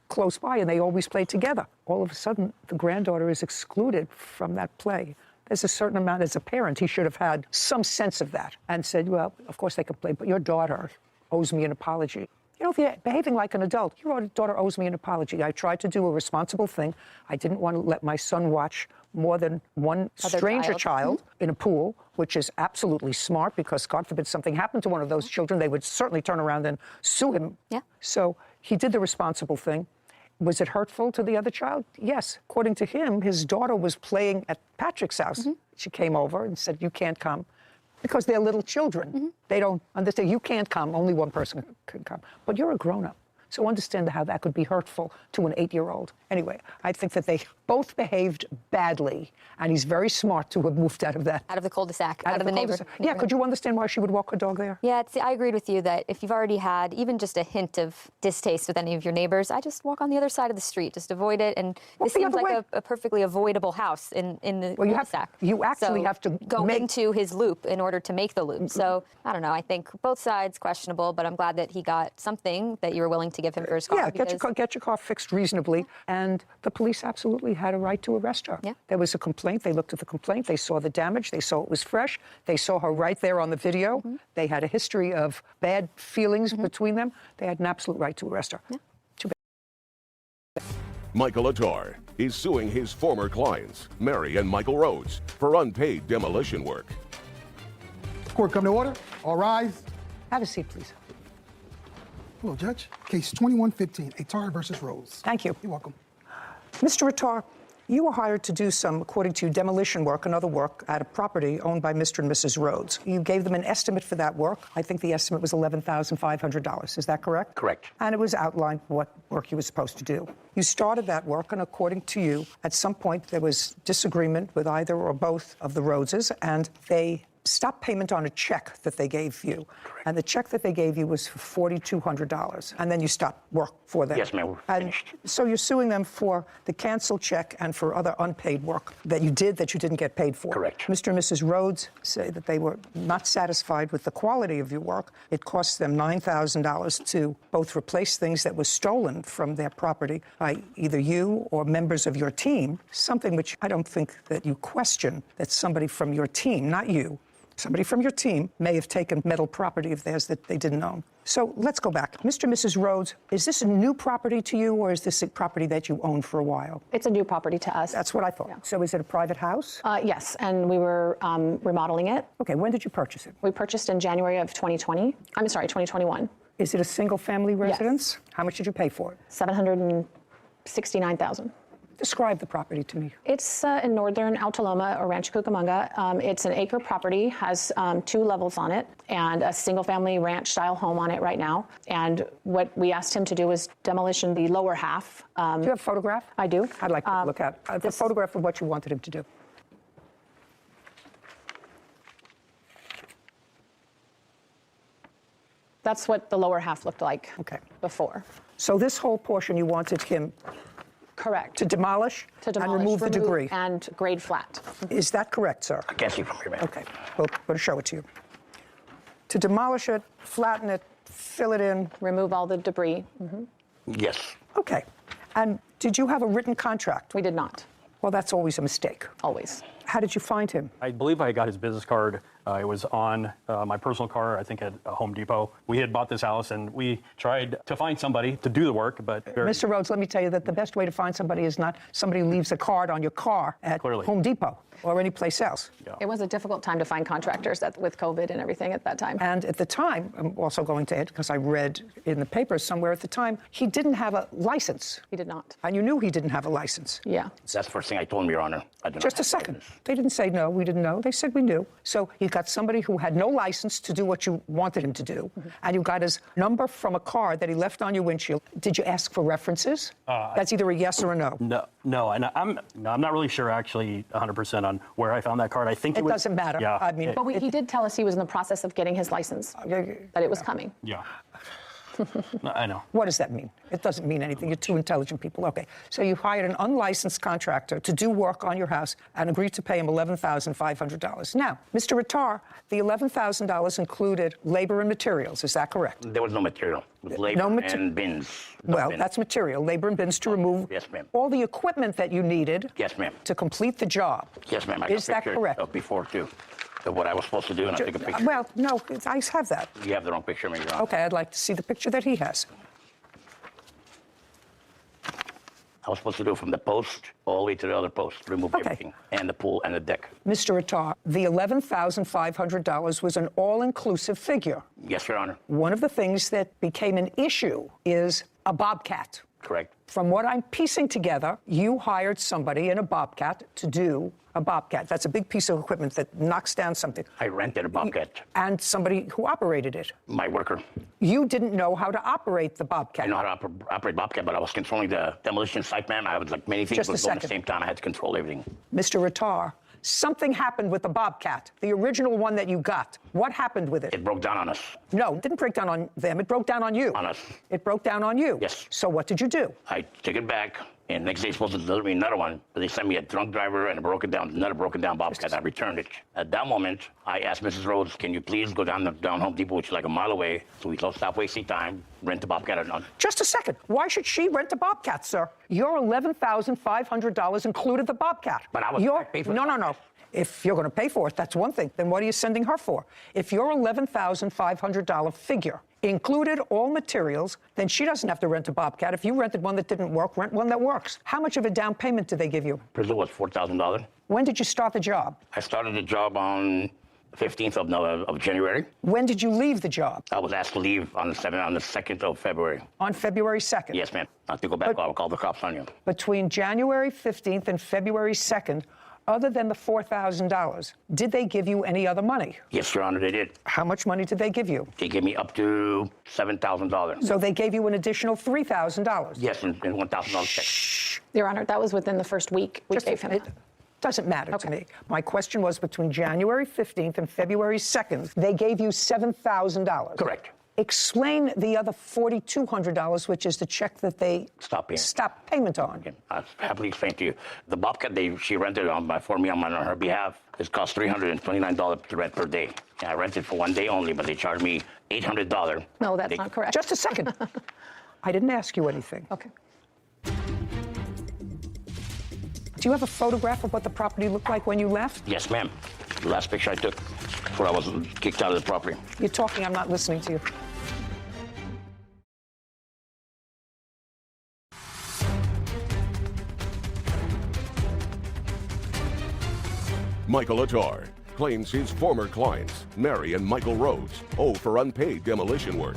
close by and they always play together. All of a sudden, the granddaughter is excluded from that play. There's a certain amount, as a parent, he should have had some sense of that and said, well, of course they can play, but your daughter owes me an apology. You know, if you're behaving like an adult, your daughter owes me an apology. I tried to do a responsible thing. I didn't want to let my son watch more than one stranger child in a pool, which is absolutely smart because, God forbid, something happened to one of those children, they would certainly turn around and sue him. Yeah. So he did the responsible thing. Was it hurtful to the other child? Yes. According to him, his daughter was playing at Patrick's house. She came over and said, you can't come. Because they're little children. They don't understand. You can't come. Only one person can come. But you're a grown-up. So understand how that could be hurtful to an 8-year-old. Anyway, I think that they both behaved badly, and he's very smart to have moved out of that. Out of the cul-de-sac, out of the neighborhood. Yeah, could you understand why she would walk her dog there? Yeah, I agreed with you that if you've already had even just a hint of distaste with any of your neighbors, I just walk on the other side of the street, just avoid it. And this seems like a perfectly avoidable house in the cul-de-sac. You actually have to go into his loop in order to make the loop. So, I don't know, I think both sides questionable, but I'm glad that he got something that you were willing to give him for his car. Yeah, get your car fixed reasonably. And the police absolutely had a right to arrest her. Yeah. There was a complaint. They looked at the complaint. They saw the damage. They saw it was fresh. They saw her right there on the video. They had a history of bad feelings between them. They had an absolute right to arrest her. Yeah. Too bad. Michael Attar is suing his former clients, Mary and Michael Rhodes, for unpaid demolition work. Court come to order. All rise. Have a seat, please. Hello, Judge. Case 2115, Attar versus Rhodes. Thank you. You're welcome. Mr. Attar, you were hired to do some, according to you, demolition work and other work at a property owned by Mr. and Mrs. Rhodes. You gave them an estimate for that work. I think the estimate was $11,500. Is that correct? Correct. And it was outlined what work you were supposed to do. You started that work, and according to you, at some point there was disagreement with either or both of the Rhodeses, and they stopped payment on a check that they gave you. Correct. And the check that they gave you was for $4,200. And then you stopped work for them. Yes, ma'am, we're finished. So you're suing them for the canceled check and for other unpaid work that you did that you didn't get paid for. Correct. Mr. and Mrs. Rhodes say that they were not satisfied with the quality of your work. It cost them $9,000 to both replace things that were stolen from their property by either you or members of your team, something which I don't think that you question that somebody from your team, not you, somebody from your team may have taken metal property of theirs that they didn't own. So let's go back. Mr. and Mrs. Rhodes, is this a new property to you, or is this a property that you owned for a while? It's a new property to us. That's what I thought. Yeah. So is it a private house? Yes, and we were remodeling it. Okay, when did you purchase it? We purchased in January of 2020. I'm sorry, 2021. Is it a single-family residence? Yes. How much did you pay for it? $769,000. Describe the property to me. It's in northern Altaloma or Rancho Cucamonga. It's an acre property, has 2 levels on it, and a single-family ranch-style home on it right now. And what we asked him to do was demolition the lower half. Do you have a photograph? I do. I'd like to look at the photograph of what you wanted him to do. That's what the lower half looked like before. So this whole portion you wanted him correct to demolish and remove the debris. And grade flat. Is that correct, sir? I can't see from here, ma'am. Okay, we'll show it to you. To demolish it, flatten it, fill it in. Remove all the debris. Yes. Okay. And did you have a written contract? We did not. Well, that's always a mistake. Always. How did you find him? I believe I got his business card. It was on my personal car, I think at Home Depot. We had bought this house and we tried to find somebody to do the work, but... Mr. Rhodes, let me tell you that the best way to find somebody is not somebody who leaves a card on your car at Home Depot or any place else. Yeah. It was a difficult time to find contractors with COVID and everything at that time. And at the time, I'm also going to add, because I read in the papers somewhere at the time, he didn't have a license. He did not. And you knew he didn't have a license. Yeah. That's the first thing I told him, Your Honor. Just a second. They didn't say no, we didn't know. They said we knew. So you got somebody who had no license to do what you wanted him to do, and you got his number from a card that he left on your windshield. Did you ask for references? That's either a yes or a no. No, and I'm not really sure actually 100% on where I found that card. I think it doesn't matter. Yeah. I mean, but he did tell us he was in the process of getting his license, that it was coming. Yeah. I know. What does that mean? It doesn't mean anything. You're two intelligent people. Okay. So you hired an unlicensed contractor to do work on your house and agreed to pay him $11,500. Now, Mr. Rattar, the $11,000 included labor and materials. Is that correct? There was no material. It was labor and bins. That's material. Labor and bins to remove all the equipment that you needed to complete the job. Yes, ma'am. Is that correct? Of before, too. Of what I was supposed to do, and I took a picture. Well, no, I have that. You have the wrong picture, Your Honor. Okay, I'd like to see the picture that he has. I was supposed to do it from the post all the way to the other post, remove everything, and the pool and the deck. Mr. Rattar, the $11,500 was an all-inclusive figure. Yes, Your Honor. One of the things that became an issue is a bobcat. Correct. From what I'm piecing together, you hired somebody in a bobcat to do a bobcat. That's a big piece of equipment that knocks down something. I rented a bobcat. And somebody who operated it. My worker. You didn't know how to operate the bobcat. I know how to operate bobcat, but I was controlling the demolition site, ma'am. I was like many things was going at the same time. I had to control everything. Mr. Rattar, something happened with the bobcat, the original one that you got. What happened with it? It broke down on us. No, it didn't break down on them. It broke down on you. On us. It broke down on you. Yes. So what did you do? I took it back, and next day supposed to deliver me another one, but they sent me a drunk driver and another broken down bobcat. I returned it. At that moment, I asked Mrs. Rhodes, can you please go down Home Depot, which is like a mile away, so we don't stop wasting time, rent a bobcat. Just a second. Why should she rent a bobcat, sir? Your $11,500 included the bobcat. But I was paid for No. If you're going to pay for it, that's one thing. Then what are you sending her for? If your $11,500 figure included all materials, then she doesn't have to rent a bobcat. If you rented one that didn't work, rent one that works. How much of a down payment did they give you? Presumably was $4,000. When did you start the job? I started the job on the 15th of January. When did you leave the job? I was asked to leave on the 2nd of February. On February 2nd? Yes, ma'am. Not to go back, I'll call the cops on you. Between January 15th and February 2nd, other than the $4,000, did they give you any other money? Yes, Your Honor, they did. How much money did they give you? They gave me up to $7,000. So they gave you an additional $3,000? Yes, and $1,000 check. Your Honor, that was within the first week we gave him. It doesn't matter to me. My question was between January 15th and February 2nd, they gave you $7,000. Correct. Explain the other $4,200, which is the check that they stopped payment on. Okay. I'll happily explain to you. The bobcat she rented for me on her behalf, it cost $329 to rent per day. And I rented for 1 day only, but they charged me $800. No, that's not correct. Just a second. I didn't ask you anything. Okay. Do you have a photograph of what the property looked like when you left? Yes, ma'am. The last picture I took before I was kicked out of the property. You're talking, I'm not listening to you. Michael Attar claims his former clients, Mary and Michael Rhodes, owe for unpaid demolition work.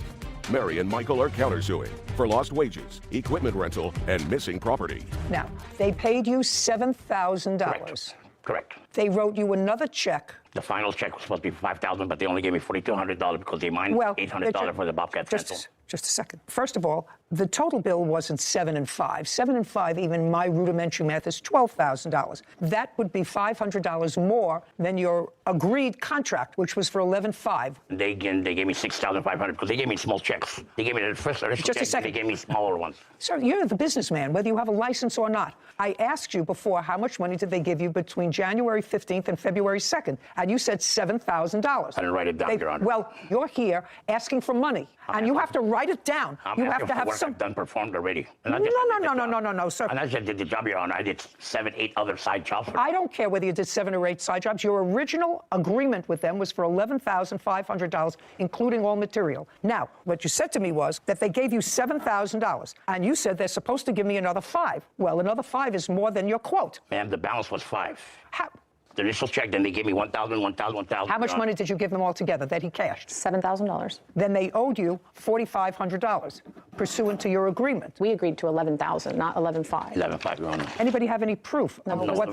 Mary and Michael are countersuing for lost wages, equipment rental, and missing property. Now, they paid you $7,000. Correct. They wrote you another check. The final check was supposed to be $5,000, but they only gave me $4,200 because they mined $800 for the Bobcat rental. Just a second. First of all, the total bill wasn't 7 and 5. 7 and 5, even my rudimentary math, is $12,000. That would be $500 more than your agreed contract, which was for 11,500. They gave me $6,500 because they gave me small checks. They gave me the first initial Just a check, second. they gave me smaller ones. Sir, you're the businessman, whether you have a license or not. I asked you before how much money did they give you between January 15th and February 2nd, and you said $7,000. I didn't write it down, Your Honor. Well, you're here asking for money, and you have to write it down. You have to have work some. I've done performed already. And No, sir. And I just did the job, Your Honor. I did 7, 8 other side jobs. I don't care whether you did 7 or 8 side jobs. Your original agreement with them was for $11,500, including all material. Now, what you said to me was that they gave you $7,000, and you said they're supposed to give me another 5. Well, another 5 is more than your quote. Ma'am, the balance was 5. How? The initial check, then they gave me $1,000. How much money did you give them all together that he cashed? $7,000. Then they owed you $4,500 pursuant to your agreement. We agreed to $11,000, not $11,500. $11,500, Your Honor. Anybody have any proof of what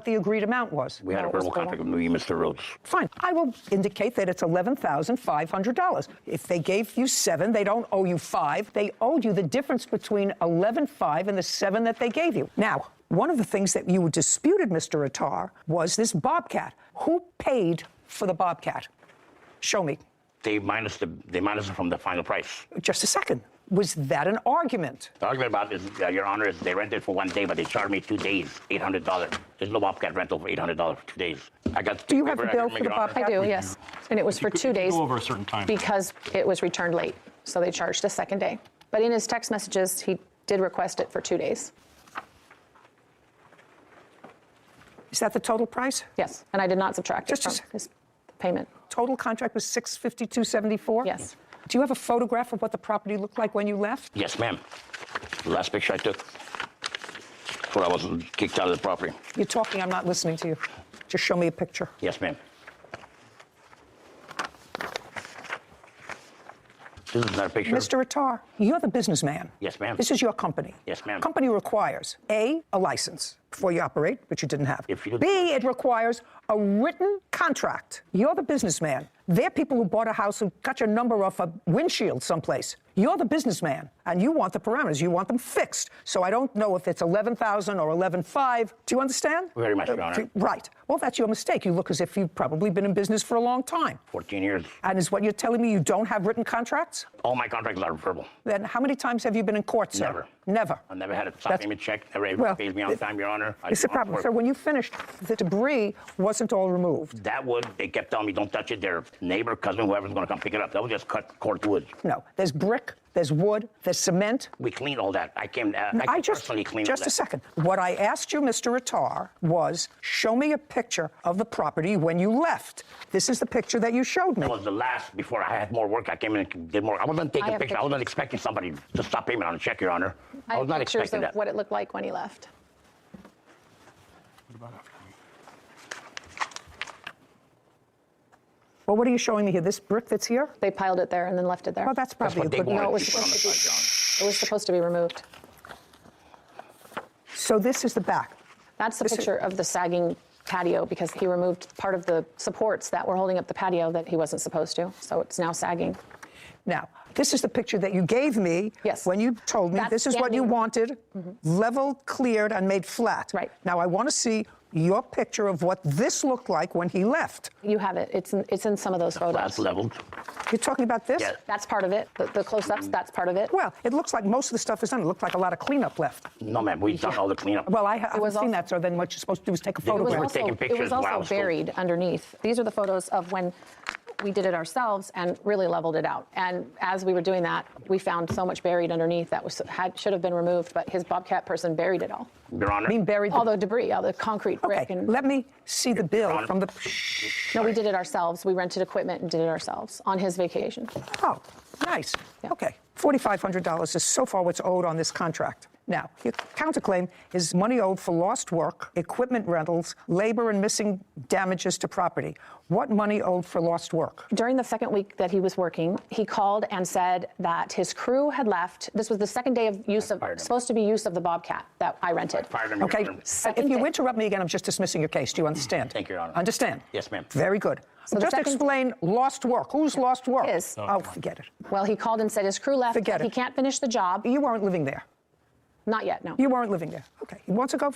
the agreed amount was? We had a verbal contract with me, Mr. Rhodes. Fine. I will indicate that it's $11,500. If they gave you 7, they don't owe you 5. They owed you the difference between $11,500 and the 7 that they gave you. Now, one of the things that you disputed, Mr. Attar, was this Bobcat. Who paid for the Bobcat? Show me. They minus it from the final price. Just a second. Was that an argument? The argument about is, Your Honor, is they rented for 1 day, but they charged me 2 days, $800. There's no Bobcat rental for $800 for 2 days. Do you have the bill for the Bobcat? I do, yes. And it was for 2 days. Go over a certain time. Because it was returned late. So they charged a second day. But in his text messages, he did request it for 2 days. Is that the total price? Yes, and I did not subtract it from his payment. Total contract was $652.74? Yes. Do you have a photograph of what the property looked like when you left? Yes, ma'am. The last picture I took before I was kicked out of the property. You're talking, I'm not listening to you. Just show me a picture. Yes, ma'am. This is not a picture. Mr. Attar, you're the businessman. Yes, ma'am. This is your company. Yes, ma'am. Company requires, A, a license before you operate, which you didn't have. If you B, it requires a written contract. You're the businessman. They're people who bought a house and got your number off a windshield someplace. You're the businessman, and you want the parameters. You want them fixed. So I don't know if it's 11,000 or 11,500. Do you understand? Very much, Your Honor. Right. Well, that's your mistake. You look as if you've probably been in business for a long time. 14 years. And is what you're telling me you don't have written contracts? All my contracts are verbal. Then how many times have you been in court, sir? Never. Never. I never had a stop payment check. Never paid me on time, Your Honor. It's a problem. So when you finished, the debris wasn't all removed. That wood, they kept telling me, don't touch it. Their neighbor, cousin, whoever's going to come pick it up. That was just cut cord wood. No. There's brick, there's wood, there's cement. We cleaned all that. I personally cleaned all that. Just a second. What I asked you, Mr. Attar, was show me a picture of the property when you left. This is the picture that you showed me. That was the last, before I had more work, I came in and did more. I wasn't taking pictures. I wasn't expecting somebody to stop payment on a check, Your Honor. I was not expecting that. What it looked like when he left. Well, what are you showing me here? This brick that's here? They piled it there and then left it there. Well, that's probably a good one. No, it was supposed to be removed. So this is the back. That's the picture of the sagging patio because he removed part of the supports that were holding up the patio that he wasn't supposed to. So it's now sagging. Now, this is the picture that you gave me when you told me this is what you wanted, leveled, cleared, and made flat. Right. Now, I want to see your picture of what this looked like when he left. You have it. It's in some of those photos. That's leveled. You're talking about this? Yeah. That's part of it. The close-ups, that's part of it. Well, it looks like most of the stuff is done. It looked like a lot of cleanup left. No, ma'am, we've done all the cleanup. Well, I haven't seen that, so then what you're supposed to do is take a photograph. It was also buried underneath. These are the photos of when we did it ourselves and really leveled it out. And as we were doing that, we found so much buried underneath that should have been removed, but his Bobcat person buried it all. Your Honor. I mean, buried all the debris, all the concrete brick. Okay, let me see the bill from the... No, we did it ourselves. We rented equipment and did it ourselves on his vacation. Oh, nice. Yeah. Okay, $4,500 is so far what's owed on this contract. Now, your counterclaim is money owed for lost work, equipment rentals, labor and missing damages to property. What money owed for lost work? During the second week that he was working, he called and said that his crew had left. This was the second day of use of, supposed to be use of the Bobcat that I rented. Okay, if you interrupt me again, I'm just dismissing your case. Do you understand? Thank you, Your Honor. Understand? Yes, ma'am. Very good. So just explain lost work. Who's lost work? His. Oh, forget it. Well, he called and said his crew left. Forget it. He can't finish the job. You weren't living there. Not yet, no. You weren't living there. Okay. He wants to go.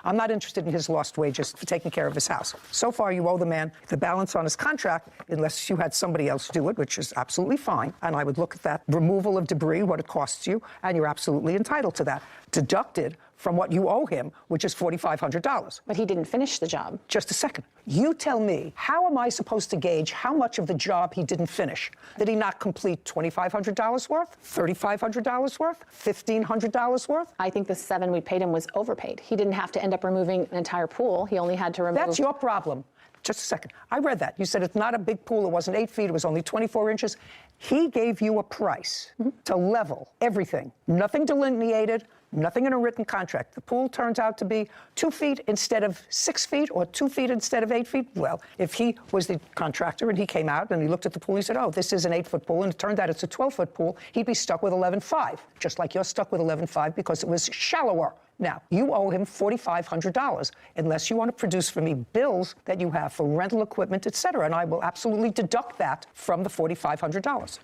I'm not interested in his lost wages for taking care of his house. So far, you owe the man the balance on his contract, unless you had somebody else do it, which is absolutely fine. And I would look at that removal of debris, what it costs you, and you're absolutely entitled to that. Deducted from what you owe him, which is $4,500. But he didn't finish the job. Just a second. You tell me, how am I supposed to gauge how much of the job he didn't finish? Did he not complete $2,500 worth, $3,500 worth, $1,500 worth? I think the $7,000 we paid him was overpaid. He didn't have to end up removing an entire pool. He only had to remove... That's your problem. Just a second. I read that. You said it's not a big pool. It wasn't 8 feet. It was only 24 inches. He gave you a price to level everything. Nothing delineated, nothing in a written contract. The pool turns out to be 2 feet instead of 6 feet or 2 feet instead of 8 feet. Well, if he was the contractor and he came out and he looked at the pool, he said, oh, this is an 8-foot pool, and it turned out it's a 12-foot pool, he'd be stuck with 11.5, just like you're stuck with 11.5 because it was shallower. Now, you owe him $4,500 unless you want to produce for me bills that you have for rental equipment, et cetera, and I will absolutely deduct that from the $4,500.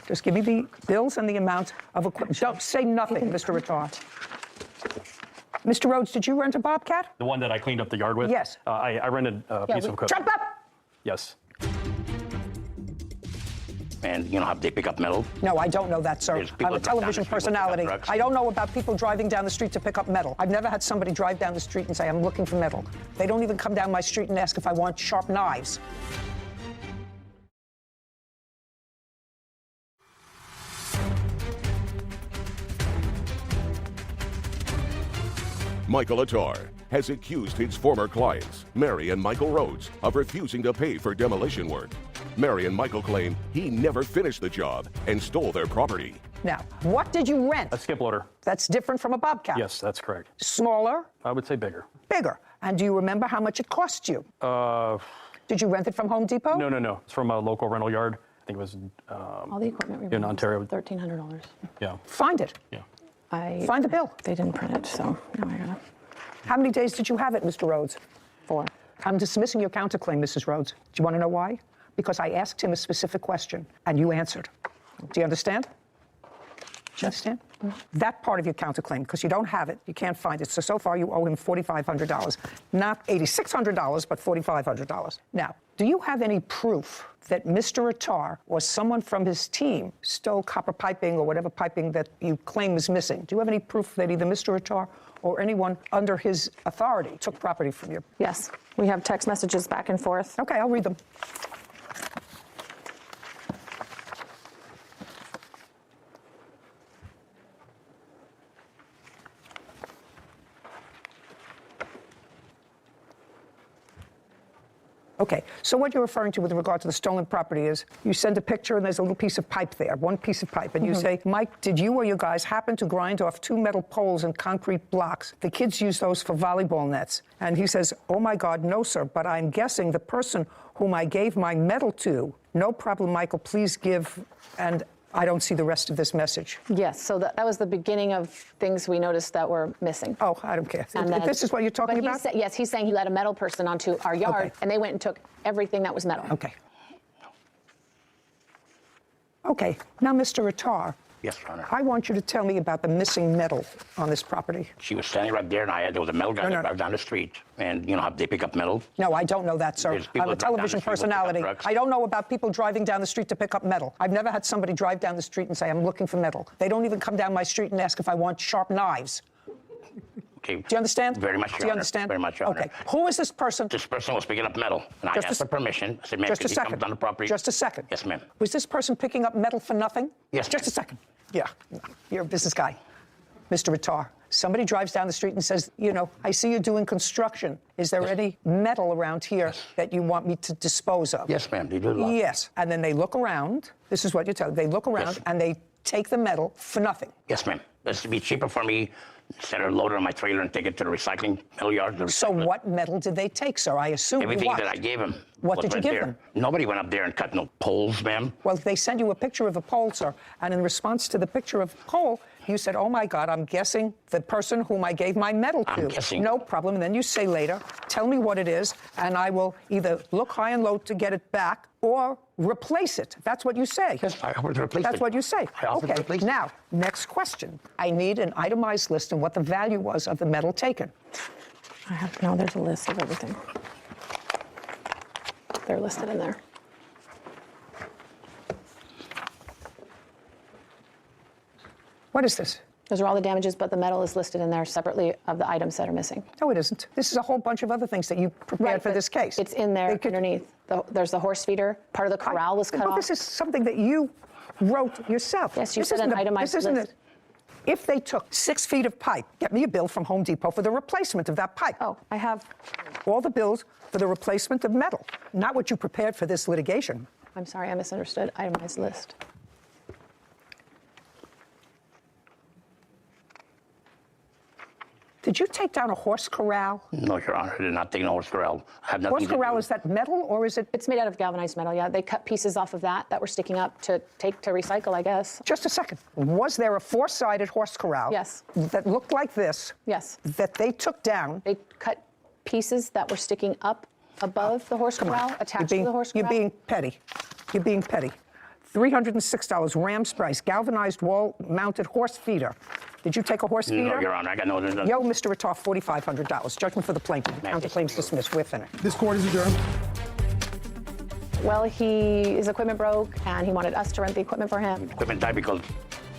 Just give me the bills and the amount of equipment. Don't say nothing, Mr. Retard. Mr. Rhodes, did you rent a Bobcat? The one that I cleaned up the yard with? Yes. I rented a piece of equipment. Jump up! Yes. And you know how they pick up metal? No, I don't know that, sir. I'm a television personality. I don't know about people driving down the street to pick up metal. I've never had somebody drive down the street and say, I'm looking for metal. They don't even come down my street and ask if I want sharp knives. Michael Attar has accused his former clients, Mary and Michael Rhodes, of refusing to pay for demolition work. Mary and Michael claim he never finished the job and stole their property. Now, what did you rent? A skip loader. That's different from a Bobcat. Yes, that's correct. Smaller? I would say bigger. Bigger. And do you remember how much it cost you? Did you rent it from Home Depot? No. It's from a local rental yard. I think it was all the equipment we in Ontario. $1,300. Yeah. Find it. Yeah. Find the bill. They didn't print it, so now I gotta. How many days did you have it, Mr. Rhodes? 4. I'm dismissing your counterclaim, Mrs. Rhodes. Do you want to know why? Because I asked him a specific question, and you answered. Do you understand? Do you understand? That part of your counterclaim, because you don't have it, you can't find it. So far, you owe him $4,500. Not $8,600, but $4,500. Now, do you have any proof that Mr. Attar or someone from his team stole copper piping or whatever piping that you claim is missing? Do you have any proof that either Mr. Attar or anyone under his authority took property from you? Yes. We have text messages back and forth. Okay, I'll read them. Okay, so what you're referring to with regard to the stolen property is you send a picture and there's a little piece of pipe there, one piece of pipe, and you say, Mike, did you or your guys happen to grind off 2 metal poles and concrete blocks? The kids use those for volleyball nets. And he says, oh my God, no, sir, but I'm guessing the person whom I gave my metal to, no problem, Michael, please give, and I don't see the rest of this message. Yes, so that was the beginning of things we noticed that were missing. Oh, I don't care. If this is what you're talking about? Yes, he's saying he let a metal person onto our yard, and they went and took everything that was metal. Okay. Okay, now, Mr. Attar. Yes, Your Honor. I want you to tell me about the missing metal on this property. She was standing right there, and there was a metal guy that drives down the street. And you know how they pick up metal? No, I don't know that, sir. I'm a television personality. I don't know about people driving down the street to pick up metal. I've never had somebody drive down the street and say, I'm looking for metal. They don't even come down my street and ask if I want sharp knives. Okay. Do you understand? Very much, Your Honor. Do you understand? Very much, Your Honor. Okay. Who is this person? This person was picking up metal, and I asked for permission. I said, ma'am, can you come down the property? Just a second. Yes, ma'am. Was this person picking up metal for nothing? Yes, Just a second. Yeah, you're a business guy. Mr. Attar, somebody drives down the street and says, you know, I see you're doing construction. Is there any metal around here that you want me to dispose of? Yes, ma'am, they do a lot. Yes, and then they look around. This is what you tell them. They look around and they take the metal for nothing. Yes, ma'am. This would be cheaper for me instead of load it on my trailer and take it to the recycling mill yard. So what metal did they take, sir? I assume Everything that I gave them. What did you give there. them? Nobody went up there and cut no poles, ma'am. Well, they sent you a picture of a pole, sir, and in response to the picture of the pole, you said, oh my God, I'm guessing the person whom I gave my medal to. I'm guessing. No problem. And then you say later, tell me what it is, and I will either look high and low to get it back or replace it. That's what you say. Yes, I offered to replace it. That's what you say. I offered to Okay, replace it. now, next question. I need an itemized list of what the value was of the metal taken. No, there's a list of everything. They're listed in there. What is this? Those are all the damages, but the metal is listed in there separately of the items that are missing. No, it isn't. This is a whole bunch of other things that you prepared for but this case. It's in there underneath. There's the horse feeder. Part of the corral was cut off. This is something that you wrote yourself. Yes, you This said isn't an itemized this isn't list. If they took 6 feet of pipe, get me a bill from Home Depot for the replacement of that pipe. Oh, I have all the bills for the replacement of metal, not what you prepared for this litigation. I'm sorry, I misunderstood. Itemized list. Did you take down a horse corral? No, Your Honor, I did not take no horse corral. I have nothing Horse to do corral, with is that metal or is it? It's made out of galvanized metal, yeah. They cut pieces off of that were sticking up to take to recycle, I guess. Just a second. Was there a 4-sided horse corral? Yes. That looked like this? Yes. That they took down? They cut pieces that were sticking up above the horse corral, attached to the horse corral. You're being petty. You're being petty. $306, Ram's price, galvanized wall-mounted horse feeder. Did you take a horse feeder? No, Your Honor, I got no... Yo, Mr. Ratar, $4,500. Judgment for the plaintiff. Counterclaims dismissed. We're finished. This court is adjourned. Well, his equipment broke, and he wanted us to rent the equipment for him. Equipment died because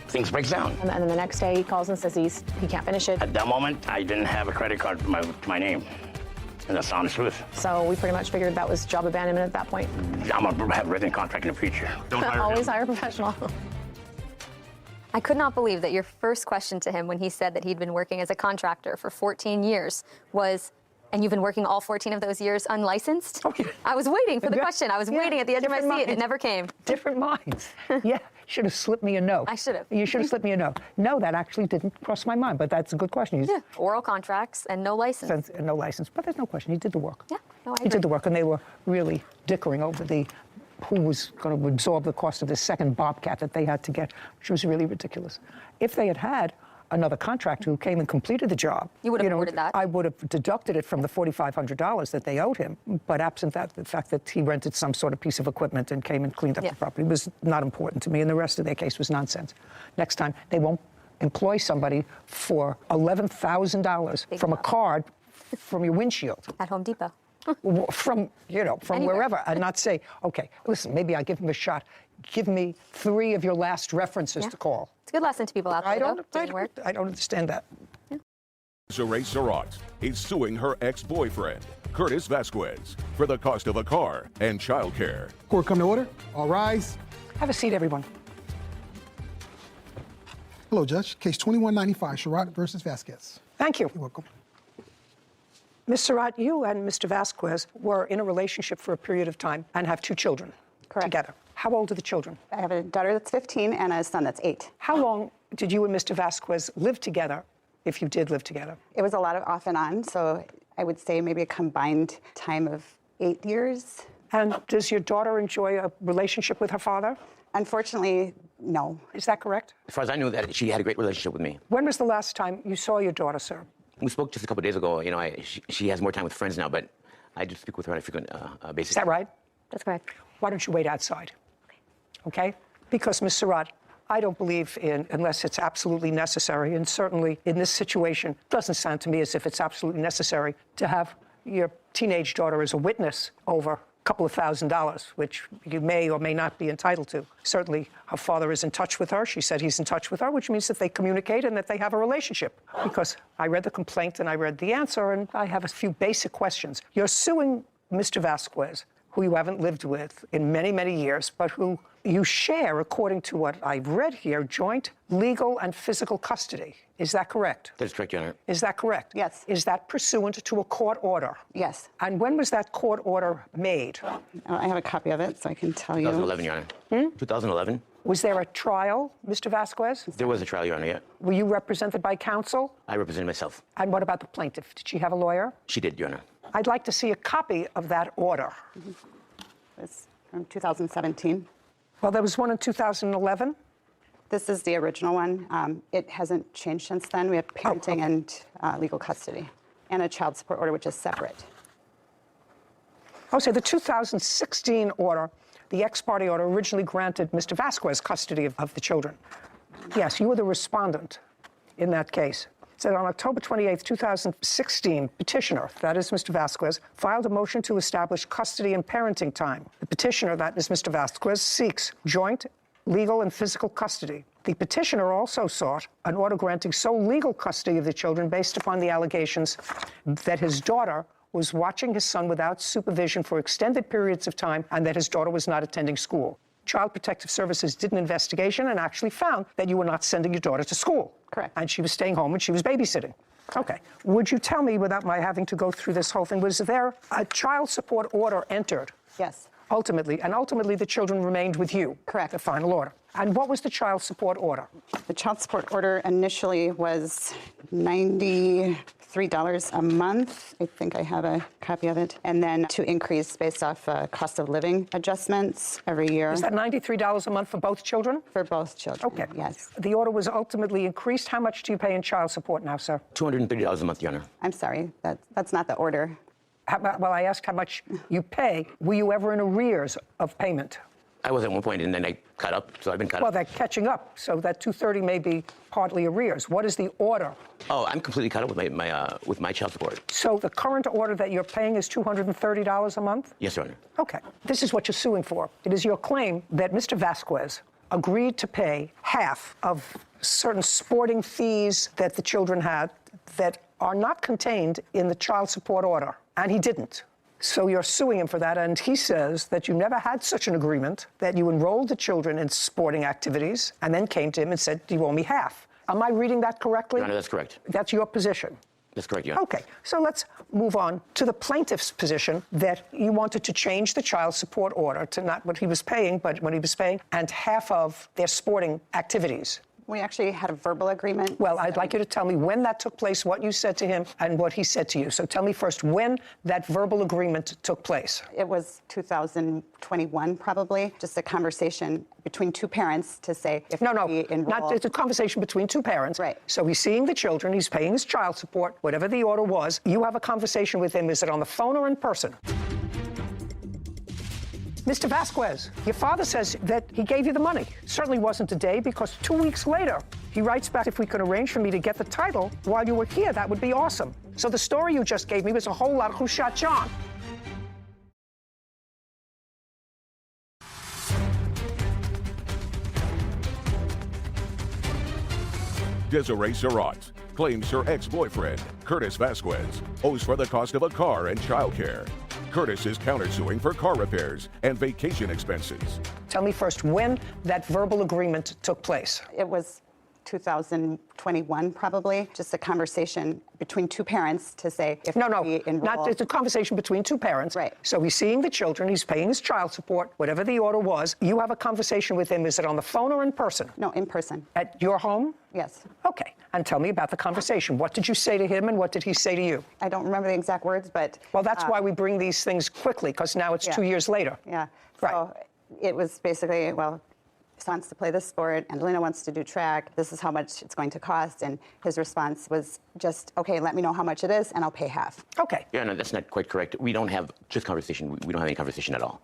things break down. And then the next day, he calls and says he can't finish it. At that moment, I didn't have a credit card to my name. And that's the honest truth. So we pretty much figured that was job abandonment at that point. I'm going to have a written contract in the future. Don't hire Always him. hire a professional. I could not believe that your first question to him when he said that he'd been working as a contractor for 14 years was, and you've been working all 14 of those years unlicensed? Okay. I was waiting for the question. I was waiting at the edge of my seat. It never came. Different minds. Yeah, should have slipped me a note. I should have. You should have slipped me a note. No, that actually didn't cross my mind, but that's a good question. Yeah, oral contracts and no license. No license, but there's no question. He did the work. Yeah, no, I He did the work, and they were really dickering over who was going to absorb the cost of the second Bobcat that they had to get, which was really ridiculous. If they had had another contractor who came and completed the job, you would have awarded that. I would have deducted it from the $4,500 that they owed him. But absent that, the fact that he rented some sort of piece of equipment and came and cleaned up the property was not important to me, and the rest of their case was nonsense. Next time, they won't employ somebody for $11,000 from a card from your windshield. At Home Depot. From Anywhere. wherever, and not say, okay, listen, maybe I give him a shot. Give me 3 of your last references to call. It's a good lesson to people out there, I don't understand that. Desiree Surratt is suing her ex-boyfriend, Curtis Vasquez, for the cost of a car and childcare. Court come to order. All rise. Have a seat, everyone. Hello, Judge. Case 2195, Surratt versus Vasquez. Thank you. You're welcome. Ms. Surratt, you and Mr. Vasquez were in a relationship for a period of time and have 2 children together. How old are the children? I have a daughter that's 15 and a son that's 8. How long did you and Mr. Vasquez live together, if you did live together? It was a lot of off and on, so I would say maybe a combined time of 8 years. And does your daughter enjoy a relationship with her father? Unfortunately, no. Is that correct? As far as I knew, that she had a great relationship with me. When was the last time you saw your daughter, sir? We spoke just a couple of days ago. You know, she has more time with friends now, but I do speak with her on a frequent basis. Is that right? That's correct. Why don't you wait outside? Okay? Because, Ms. Surratt, I don't believe in, unless it's absolutely necessary, and certainly in this situation, it doesn't sound to me as if it's absolutely necessary to have your teenage daughter as a witness over a couple of $1,000s, which you may or may not be entitled to. Certainly, her father is in touch with her. She said he's in touch with her, which means that they communicate and that they have a relationship. Because I read the complaint and I read the answer, and I have a few basic questions. You're suing Mr. Vasquez, who you haven't lived with in many, many years, but who you share, according to what I've read here, joint legal and physical custody. Is that correct? That is correct, Your Honor. Is that correct? Yes. Is that pursuant to a court order? Yes. And when was that court order made? I have a copy of it, so I can tell you. 2011, Your Honor. 2011. Was there a trial, Mr. Vasquez? There was a trial, Your Honor, yeah. Were you represented by counsel? I represented myself. And what about the plaintiff? Did she have a lawyer? She did, Your Honor. I'd like to see a copy of that order. It's from 2017. Well, there was one in 2011. This is the original one. It hasn't changed since then. We have parenting and legal custody, and a child support order, which is separate. Oh, so the 2016 order, the ex parte order, originally granted Mr. Vasquez custody of the children. Yes, you were the respondent in that case. It said on October 28, 2016, petitioner, that is Mr. Vasquez, filed a motion to establish custody and parenting time. The petitioner, that is Mr. Vasquez, seeks joint legal and physical custody. The petitioner also sought an order granting sole legal custody of the children based upon the allegations that his daughter was watching his son without supervision for extended periods of time and that his daughter was not attending school. Child Protective Services did an investigation and actually found that you were not sending your daughter to school. Correct. And she was staying home and she was babysitting. Okay. Would you tell me, without my having to go through this whole thing, was there a child support order entered? Yes. Ultimately the children remained with you? Correct. The final order. And what was the child support order? The child support order initially was $93 a month. I think I have a copy of it. And then to increase based off cost of living adjustments every year. Is that $93 a month for both children? For both children, okay. Yes. The order was ultimately increased. How much do you pay in child support now, sir? $230 a month, Your Honor. I'm sorry, that's not the order. Well, I asked how much you pay. Were you ever in arrears of payment? I was at one point, and then I caught up, so I've been caught up. Well, they're catching up, so that $230 may be partly arrears. What is the order? Oh, I'm completely caught up with my child support. So the current order that you're paying is $230 a month? Yes, Your Honor. Okay. This is what you're suing for. It is your claim that Mr. Vasquez agreed to pay half of certain sporting fees that the children had that are not contained in the child support order, and he didn't. So you're suing him for that, and he says that you never had such an agreement, that you enrolled the children in sporting activities, and then came to him and said, you owe me half. Am I reading that correctly? Your Honor, that's correct. That's your position? That's correct, Your Honor. Okay, so let's move on to the plaintiff's position that you wanted to change the child support order to not what he was paying, but what he was paying, and half of their sporting activities. We actually had a verbal agreement. Well, I'd like you to tell me when that took place, what you said to him, and what he said to you. So tell me first when that verbal agreement took place. It was 2021, probably. Just a conversation between two parents to say if we enroll. It's a conversation between two parents. Right. So he's seeing the children, he's paying his child support, whatever the order was. You have a conversation with him. Is it on the phone or in person? Mr. Vasquez, your father says that he gave you the money. Certainly wasn't today, because 2 weeks later, he writes back, if we could arrange for me to get the title while you were here, that would be awesome. So the story you just gave me was a whole lot of who shot John. Desiree Surratt claims her ex-boyfriend, Curtis Vasquez, owes for the cost of a car and childcare. Curtis is countersuing for car repairs and vacation expenses. Tell me first when that verbal agreement took place. It was 2021, probably. Just a conversation between two parents to say if we enroll. It's a conversation between two parents. Right. So he's seeing the children, he's paying his child support, whatever the order was. You have a conversation with him. Is it on the phone or in person? No, in person. At your home? Yes. Okay. And tell me about the conversation. What did you say to him and what did he say to you? I don't remember the exact words, but... Well, that's why we bring these things quickly, because now it's 2 years later. Yeah. Right. So it was basically, well, he wants to play this sport, Angelina wants to do track, this is how much it's going to cost, and his response was just, okay, let me know how much it is, and I'll pay half. Okay. Yeah, no, that's not quite correct. We don't have just conversation. We don't have any conversation at all.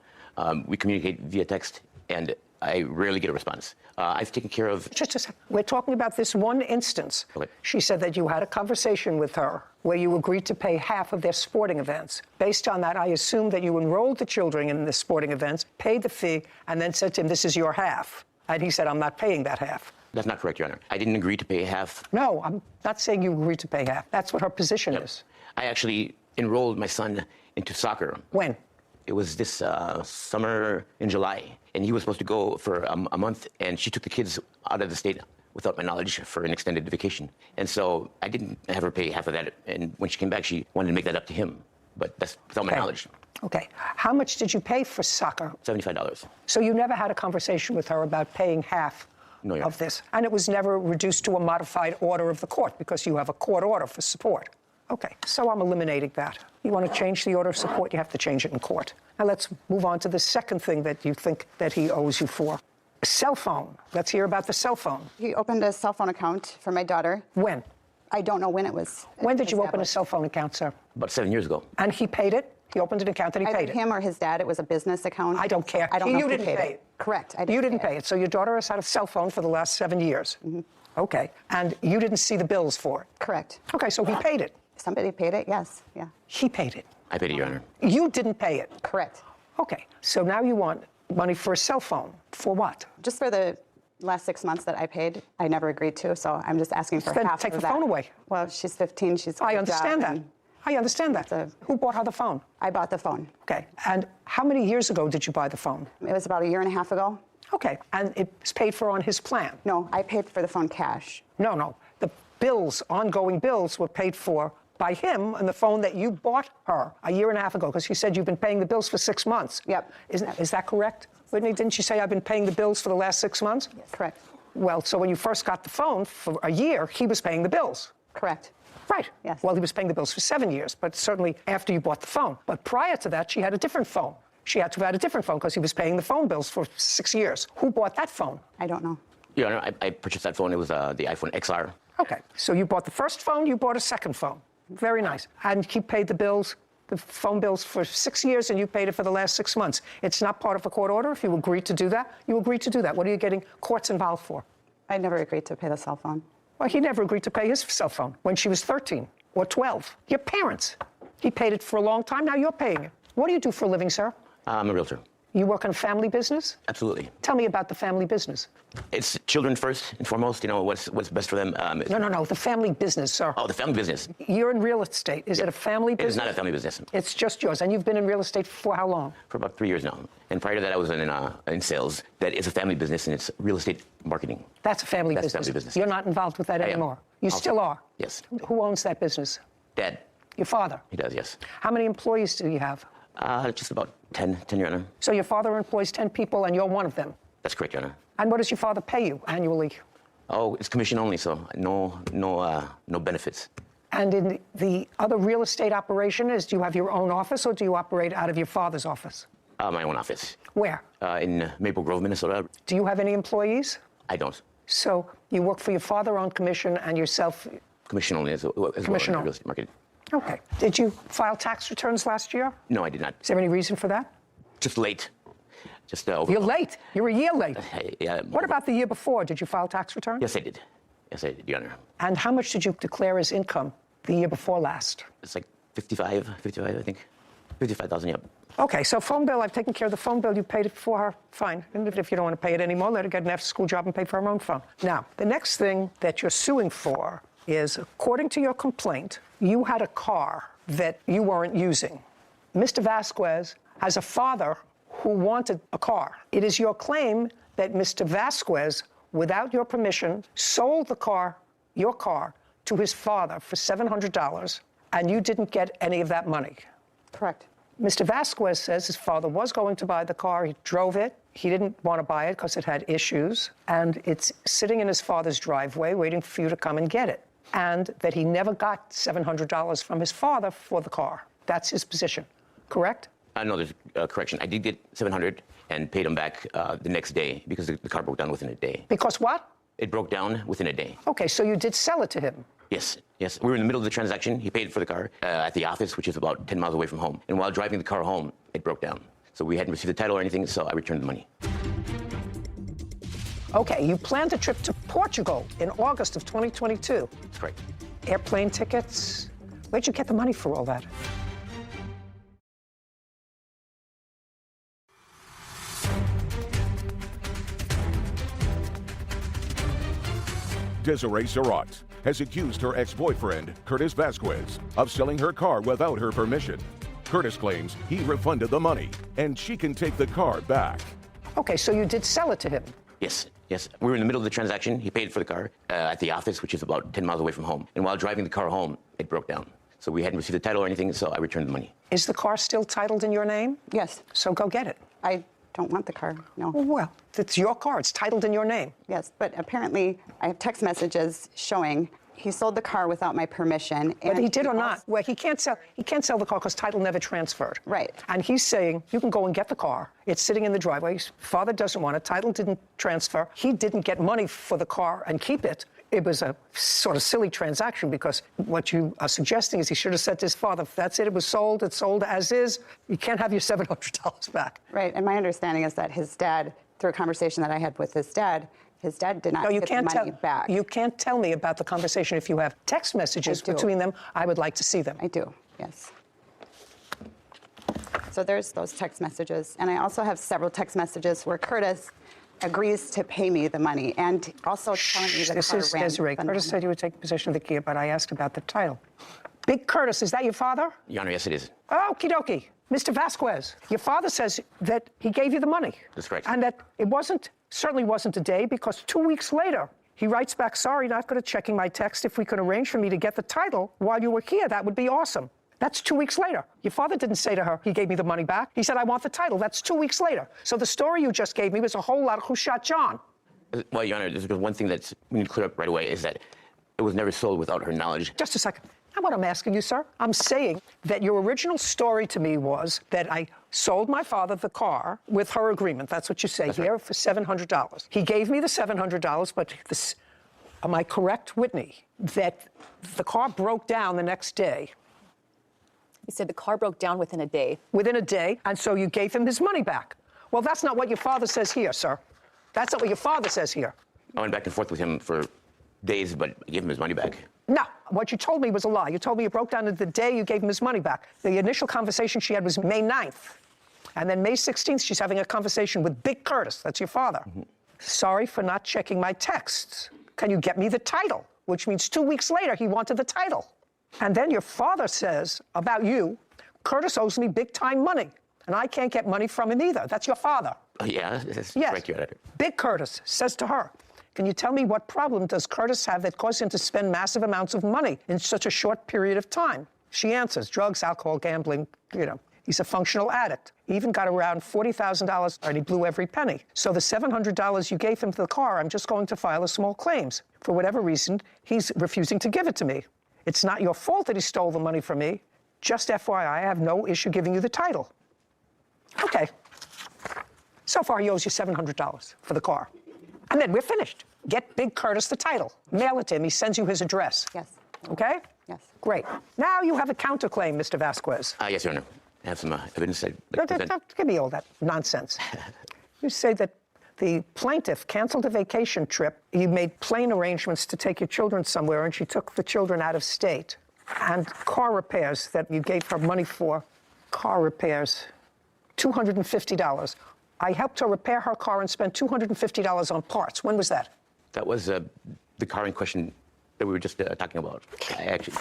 We communicate via text, and I rarely get a response. I've taken care of... Just a second. We're talking about this one instance. Okay. She said that you had a conversation with her where you agreed to pay half of their sporting events. Based on that, I assume that you enrolled the children in the sporting events, paid the fee, and then said to him, this is your half. And he said, I'm not paying that half. That's not correct, Your Honor. I didn't agree to pay half. No, I'm not saying you agreed to pay half. That's what her position is. I actually enrolled my son into soccer. When? It was this summer in July, and he was supposed to go for a month, and she took the kids out of the state without my knowledge for an extended vacation. And so I didn't have her pay half of that, and when she came back, she wanted to make that up to him, but that's without my knowledge. Okay. How much did you pay for soccer? $75. So you never had a conversation with her about paying half of this? And it was never reduced to a modified order of the court because you have a court order for support. Okay, so I'm eliminating that. You want to change the order of support, you have to change it in court. Now let's move on to the second thing that you think that he owes you for. A cell phone. Let's hear about the cell phone. He opened a cell phone account for my daughter. When? I don't know when it was. When did you open a cell phone account, sir? About 7 years ago. And he paid it? He opened an account and he paid Either it? him or his dad. It was a business account. I don't care. I don't know You if he didn't paid pay it. Correct. You didn't pay it. So your daughter has had a cell phone for the last 7 years. Okay. And you didn't see the bills for it? Correct. Okay, so he paid it. Somebody paid it, yes. Yeah. He paid it. I paid it, Your Honor. You didn't pay it? Correct. Okay. So now you want money for a cell phone. For what? Just for the last 6 months that I paid. I never agreed to, so I'm just asking for Then half take of the that. phone away. Well, she's 15. She's got I a understand job, that. and I understand that. Who bought her the phone? I bought the phone. Okay. And how many years ago did you buy the phone? It was about 1.5 years ago. Okay. And it's paid for on his plan? No, I paid for the phone cash. No. The bills, ongoing bills, were paid for by him on the phone that you bought her 1.5 years ago, because you said you've been paying the bills for 6 months. Yep. Is that correct? Whitney, didn't you say I've been paying the bills for the last 6 months? Yes. Correct. Well, so when you first got the phone for a year, he was paying the bills. Correct. Right. Yes. Well, he was paying the bills for 7 years, but certainly after you bought the phone. But prior to that, she had a different phone. She had to have had a different phone because he was paying the phone bills for 6 years. Who bought that phone? I don't know. Your Honor, I purchased that phone. It was the iPhone XR. Okay. So you bought the first phone, you bought a second phone. Very nice. And he paid the bills, the phone bills for 6 years, and you paid it for the last 6 months. It's not part of a court order. If you agreed to do that, you agreed to do that. What are you getting courts involved for? I never agreed to pay the cell phone. Well, he never agreed to pay his cell phone when she was 13 or 12. Your parents. He paid it for a long time. Now you're paying it. What do you do for a living, sir? I'm a realtor. You work in a family business? Absolutely. Tell me about the family business. It's children first and foremost. You know, what's best for them. No. The family business, sir. Oh, the family business. You're in real estate. Is it a family business? It is not a family business. It's just yours. And you've been in real estate for how long? For about 3 years now. And prior to that, I was in sales. That is a family business, and it's real estate marketing. That's a family business. Family business. You're not involved with that anymore. You still are? Yes. Who owns that business? Dad. Your father? He does, yes. How many employees do you have? Just about 10, Your Honor. So your father employs 10 people and you're one of them? That's correct, Your Honor. And what does your father pay you annually? Oh, it's commission only, so no benefits. And in the other real estate operation, do you have your own office or do you operate out of your father's office? My own office. Where? In Maple Grove, Minnesota. Do you have any employees? I don't. So you work for your father on commission and yourself? Commission only as Commission well only. real estate market. Okay. Did you file tax returns last year? No, I did not. Is there any reason for that? Just late. Just over. You're late. You're a year late. Yeah. What about the year before? Did you file tax returns? Yes, I did. Yes, I did, Your Honor. And how much did you declare as income the year before last? It's like 55, I think. 55,000, yep. Okay, so phone bill, I've taken care of the phone bill. You paid it for her, fine. And if you don't want to pay it anymore, let her get an after-school job and pay for her own phone. Now, the next thing that you're suing for is, according to your complaint, you had a car that you weren't using. Mr. Vasquez has a father who wanted a car. It is your claim that Mr. Vasquez, without your permission, sold the car, your car, to his father for $700, and you didn't get any of that money. Correct. Mr. Vasquez says his father was going to buy the car. He drove it. He didn't want to buy it because it had issues, and it's sitting in his father's driveway waiting for you to come and get it, and that he never got $700 from his father for the car. That's his position, correct? No, there's a correction. I did get $700 and paid him back the next day because the car broke down within a day. Because what? It broke down within a day. Okay, so you did sell it to him. Yes. We were in the middle of the transaction. He paid for the car at the office, which is about 10 miles away from home. And while driving the car home, it broke down. So we hadn't received the title or anything, so I returned the money. Okay, you planned a trip to Portugal in August of 2022. That's correct. Airplane tickets. Where'd you get the money for all that? Desiree Surratt has accused her ex-boyfriend, Curtis Vasquez, of selling her car without her permission. Curtis claims he refunded the money, and she can take the car back. Okay, so you did sell it to him? Yes. We were in the middle of the transaction. He paid for the car at the office, which is about 10 miles away from home. And while driving the car home, it broke down. So we hadn't received the title or anything, so I returned the money. Is the car still titled in your name? Yes. So go get it. I don't want the car, no. Well, it's your car. It's titled in your name. Yes, but apparently I have text messages showing he sold the car without my permission. Whether he did or not, well, he can't sell the car because title never transferred. Right. And he's saying you can go and get the car. It's sitting in the driveway. His father doesn't want it. Title didn't transfer. He didn't get money for the car and keep it. It was a sort of silly transaction because what you are suggesting is he should have said to his father, that's it, it was sold, it's sold as is. You can't have your $700 back. Right, and my understanding is that his dad, through a conversation that I had with his dad did not get the money back. You can't tell me about the conversation. If you have text messages between them, I would like to see them. I do, yes. So there's those text messages. And I also have several text messages where Curtis agrees to pay me the money and also telling me the This car is ran Desiree. phenomenal. Curtis said he would take possession of the Kia, but I asked about the title. Big Curtis, is that your father? Your Honor, yes, it is. Okie dokie. Mr. Vasquez, your father says that he gave you the money. That's correct. And that it certainly wasn't a day, because 2 weeks later, he writes back, sorry, not good at checking my text. If we could arrange for me to get the title while you were here, that would be awesome. That's 2 weeks later. Your father didn't say to her, he gave me the money back. He said, I want the title. That's 2 weeks later. So the story you just gave me was a whole lot of who shot John. Well, Your Honor, there's one thing that we need to clear up right away is that it was never sold without her knowledge. Just a second. Now what I'm asking you, sir, I'm saying that your original story to me was that I sold my father the car with her agreement. That's what you say here, for $700. He gave me the $700, but am I correct, Whitney, that the car broke down the next day? He said the car broke down within a day. Within a day, and so you gave him his money back. Well, that's not what your father says here, sir. That's not what your father says here. I went back and forth with him for days, but I gave him his money back. No, what you told me was a lie. You told me it broke down the day you gave him his money back. The initial conversation she had was May 9th. And then May 16th, she's having a conversation with Big Curtis. That's your father. Mm-hmm. Sorry for not checking my texts. Can you get me the title? Which means 2 weeks later, he wanted the title. And then your father says about you, Curtis owes me big time money. And I can't get money from him either. That's your father. Yeah, that's yes. correct, Your Honor. Big Curtis says to her, can you tell me what problem does Curtis have that caused him to spend massive amounts of money in such a short period of time? She answers, drugs, alcohol, gambling, he's a functional addict. He even got around $40,000 and he blew every penny. So the $700 you gave him for the car, I'm just going to file a small claims. For whatever reason, he's refusing to give it to me. It's not your fault that he stole the money from me. Just FYI, I have no issue giving you the title. Okay. So far, he owes you $700 for the car. And then we're finished. Get Big Curtis the title. Mail it to him. He sends you his address. Yes. Okay? Yes. Great. Now you have a counterclaim, Mr. Vasquez. Yes, Your Honor. I have some evidence. Don't give me all that nonsense. You say that the plaintiff canceled a vacation trip. You made plane arrangements to take your children somewhere, and she took the children out of state. And car repairs that you gave her money for, car repairs, $250. I helped her repair her car and spent $250 on parts. When was that? That was the car in question that we were just talking about. I actually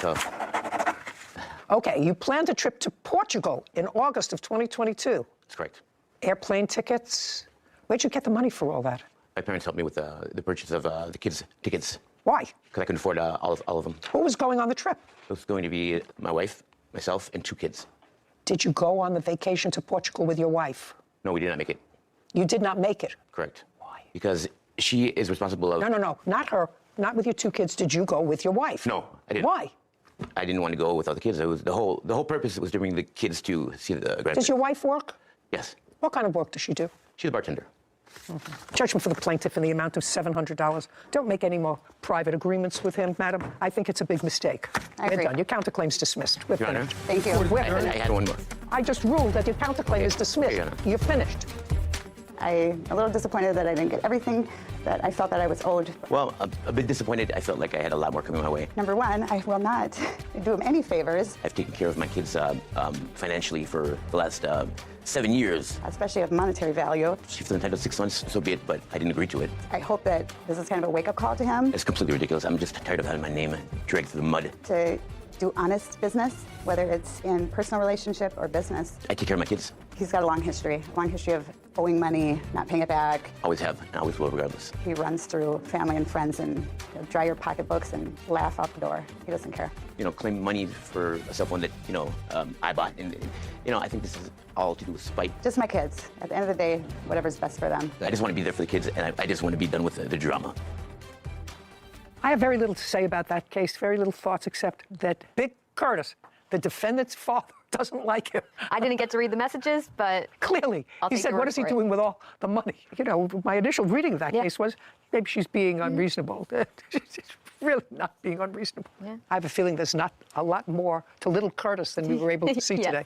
Okay, you planned a trip to Portugal in August of 2022. That's correct. Airplane tickets. Where'd you get the money for all that? My parents helped me with the purchase of the kids' tickets. Why? Because I couldn't afford all of them. Who was going on the trip? It was going to be my wife, myself, and 2 kids. Did you go on the vacation to Portugal with your wife? No, we did not make it. You did not make it? Correct. Why? Because she is responsible of... No, not her. Not with your 2 kids. Did you go with your wife? No, I didn't. Why? I didn't want to go with all the kids. It was the whole purpose was to bring the kids to see the grandparents. Does your wife work? Yes. What kind of work does she do? She's a bartender. Judgment for the plaintiff in the amount of $700. Don't make any more private agreements with him, madam. I think it's a big mistake. I agree. We're done. Your counterclaim's dismissed. We're Your Honor. finished. Thank you. I had one more. I just ruled that your counterclaim is dismissed. You're finished. I'm a little disappointed that I didn't get everything that I felt that I was owed. Well, a bit disappointed. I felt like I had a lot more coming my way. Number one, I will not do him any favors. I've taken care of my kids financially for the last 7 years. Especially of monetary value. She feels entitled to 6 months, so be it, but I didn't agree to it. I hope that this is kind of a wake-up call to him. It's completely ridiculous. I'm just tired of having my name dragged through the mud. To do honest business, whether it's in personal relationship or business. I take care of my kids. He's got a long history of owing money, not paying it back. Always have, and always will, regardless. He runs through family and friends and dry your pocketbooks and laugh out the door. He doesn't care. Claim money for a cell phone that, I bought. And I think this is all to do with spite. Just my kids. At the end of the day, whatever's best for them. I just want to be there for the kids, and I just want to be done with the drama. I have very little to say about that case, very little thoughts, except that Big Curtis, the defendant's father, doesn't like him. I didn't get to read the messages, but clearly, he said, what is he doing with all the money? My initial reading of that case was, maybe she's being unreasonable. She's really not being unreasonable. Yeah. I have a feeling there's not a lot more to little Curtis than we were able to see today.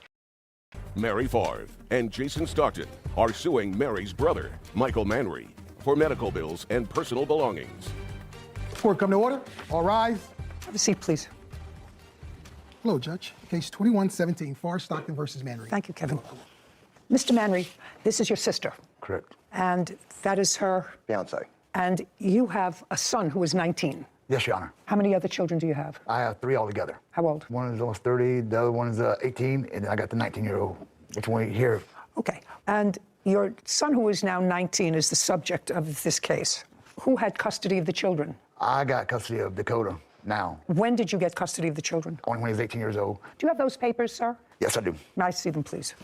Mary Favre and Jason Stockton are suing Mary's brother, Michael Manry, for medical bills and personal belongings. Court come to order. All rise. Have a seat, please. Hello, Judge. Case 2117, Favre Stockton versus Manry. Thank you, Kevin. Mr. Manry, this is your sister. Correct. And that is her. Fiance. And you have a son who is 19. Yes, Your Honor. How many other children do you have? I have 3 altogether. How old? One is almost 30, the other one is 18, and then I got the 19-year-old, which one here. Okay. And your son who is now 19 is the subject of this case. Who had custody of the children? I got custody of Dakota now. When did you get custody of the children? Only when he was 18 years old. Do you have those papers, sir? Yes, I do. May I see them, please?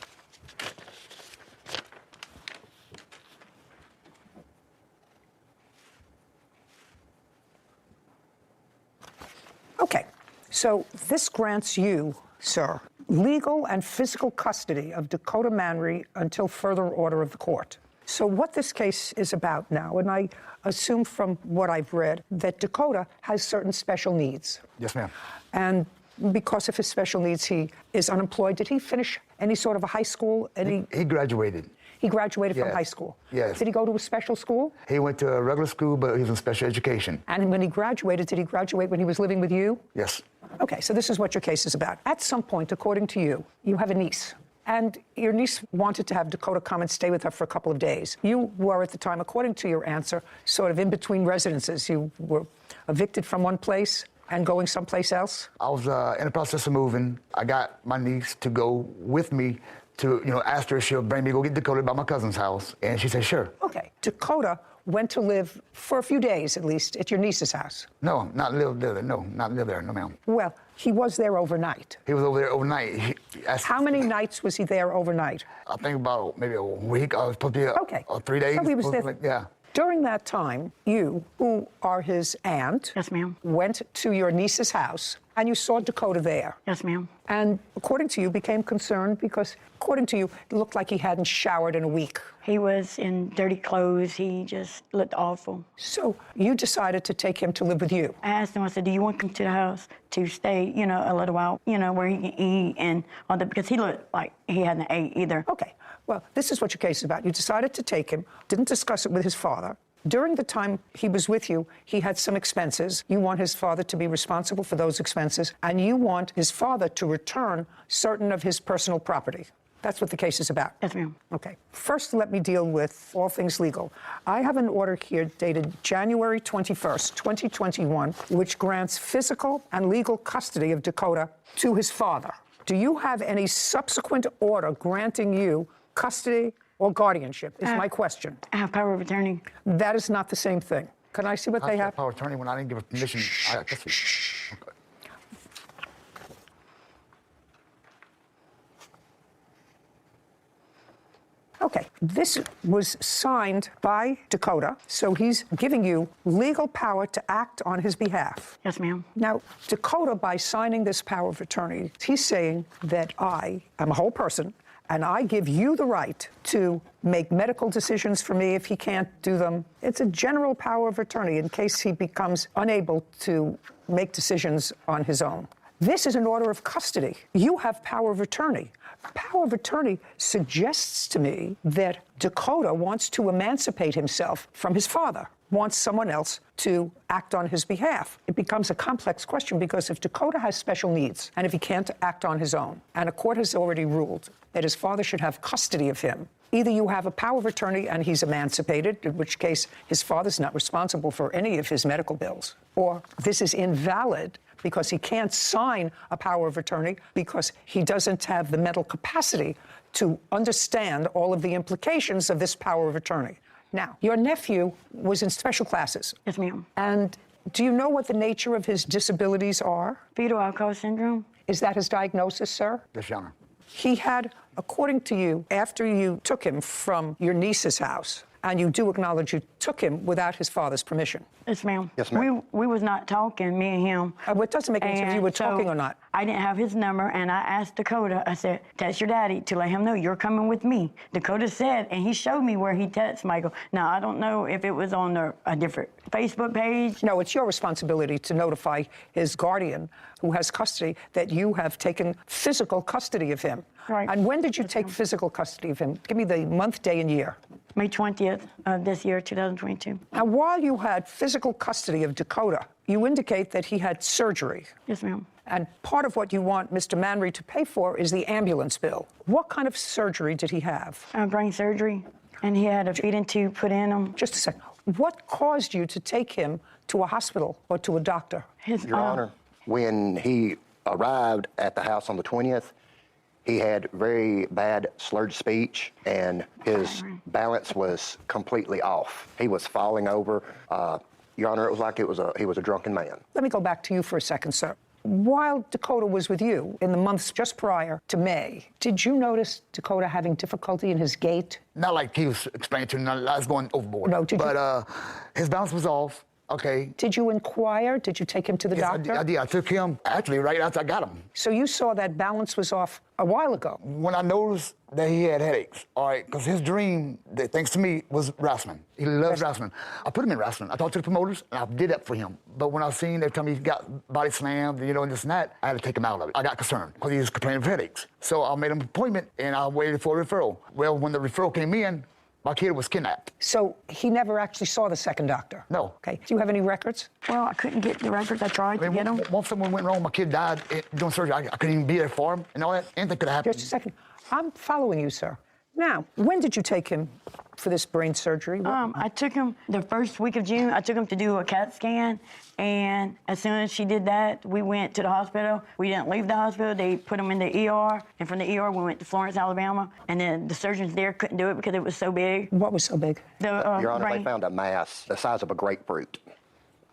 Okay, so this grants you, sir, legal and physical custody of Dakota Manry until further order of the court. So what this case is about now, and I assume from what I've read, that Dakota has certain special needs. Yes, ma'am. And because of his special needs, he is unemployed. Did he finish any sort of a high school? He graduated. He graduated from high school? Yes. Did he go to a special school? He went to a regular school, but he was in special education. And when he graduated, did he graduate when he was living with you? Yes. Okay, so this is what your case is about. At some point, according to you, you have a niece. And your niece wanted to have Dakota come and stay with her for a couple of days. You were at the time, according to your answer, sort of in between residences. You were evicted from one place and going someplace else? I was in the process of moving. I got my niece to go with me to, ask her if she'll bring me to go get Dakota by my cousin's house. And she said, sure. Okay. Dakota went to live for a few days, at least, at your niece's house. No, not live there. No, not live there. No, ma'am. Well, he was there overnight. He was over there overnight. How many nights was he there overnight? I think about maybe a week. I was supposed to be 3 days. So he was there. Yeah. During that time, you, who are his aunt, yes, ma'am, went to your niece's house and you saw Dakota there. Yes, ma'am. And according to you, became concerned because, according to you, it looked like he hadn't showered in a week. He was in dirty clothes. He just looked awful. So you decided to take him to live with you. I asked him, I said, do you want him to the house to stay, a little while, where he can eat and all that, because he looked like he hadn't ate either. Okay. Well, this is what your case is about. You decided to take him, didn't discuss it with his father. During the time he was with you, he had some expenses. You want his father to be responsible for those expenses, and you want his father to return certain of his personal property. That's what the case is about. Yes, ma'am. Okay. First, let me deal with all things legal. I have an order here dated January 21st, 2021, which grants physical and legal custody of Dakota to his father. Do you have any subsequent order granting you custody or guardianship, is my question. I have power of attorney. That is not the same thing. Can I see what they have? Power of attorney when I didn't give permission. Okay. Okay, this was signed by Dakota, so he's giving you legal power to act on his behalf. Yes, ma'am. Now, Dakota, by signing this power of attorney, he's saying that I am a whole person, and I give you the right to make medical decisions for me if he can't do them. It's a general power of attorney in case he becomes unable to make decisions on his own. This is an order of custody. You have power of attorney. Power of attorney suggests to me that Dakota wants to emancipate himself from his father, wants someone else to act on his behalf. It becomes a complex question because if Dakota has special needs and if he can't act on his own, and a court has already ruled that his father should have custody of him, either you have a power of attorney and he's emancipated, in which case his father's not responsible for any of his medical bills, or this is invalid because he can't sign a power of attorney because he doesn't have the mental capacity to understand all of the implications of this power of attorney. Now, your nephew was in special classes. Yes, ma'am. And do you know what the nature of his disabilities are? Fetal alcohol syndrome. Is that his diagnosis, sir? Yes, Your Honor. He had, according to you, after you took him from your niece's house, and you do acknowledge you took him without his father's permission. Yes, ma'am. Yes, ma'am. We was not talking, me and him. It doesn't make any difference if you were talking or not. I didn't have his number, and I asked Dakota, I said, text your daddy to let him know you're coming with me. Dakota said, and he showed me where he texted Michael. Now, I don't know if it was on a different Facebook page. No, it's your responsibility to notify his guardian, who has custody, that you have taken physical custody of him. Right. And when did you take physical custody of him? Give me the month, day, and year. May 20th of this year, 2022. Now, while you had physical custody of Dakota, you indicate that he had surgery. Yes, ma'am. And part of what you want Mr. Manry to pay for is the ambulance bill. What kind of surgery did he have? Brain surgery, and he had a feeding tube put in him. Just a second. What caused you to take him to a hospital or to a doctor? Your Honor, when he arrived at the house on the 20th, he had very bad slurred speech, and his balance was completely off. He was falling over. Your Honor, it was like he was a drunken man. Let me go back to you for a second, sir. While Dakota was with you in the months just prior to May, did you notice Dakota having difficulty in his gait? Not like he was explaining to me. I was going overboard. No, did you? But his balance was off. Okay. Did you inquire? Did you take him to the doctor? I did. I took him actually right after I got him. So you saw that balance was off a while ago? When I noticed that he had headaches, all right, because his dream, thanks to me, was wrestling. He loves wrestling. I put him in wrestling. I talked to the promoters, and I did that for him. But when I seen every time he got body slammed, and this and that, I had to take him out of it. I got concerned because he was complaining of headaches. So I made him an appointment, and I waited for a referral. Well, when the referral came in, my kid was kidnapped. So he never actually saw the second doctor? No. Okay. Do you have any records? Well, I couldn't get the records. I tried to get them. Once something went wrong, my kid died doing surgery. I couldn't even be there for him and all that. Anything could have happened. Just a second. I'm following you, sir. Now, when did you take him for this brain surgery? I took him the first week of June. I took him to do a CAT scan, and as soon as she did that, we went to the hospital. We didn't leave the hospital. They put him in the ER, and from the ER, we went to Florence, Alabama, and then the surgeons there couldn't do it because it was so big. What was so big? Your Honor, they found a mass the size of a grapefruit.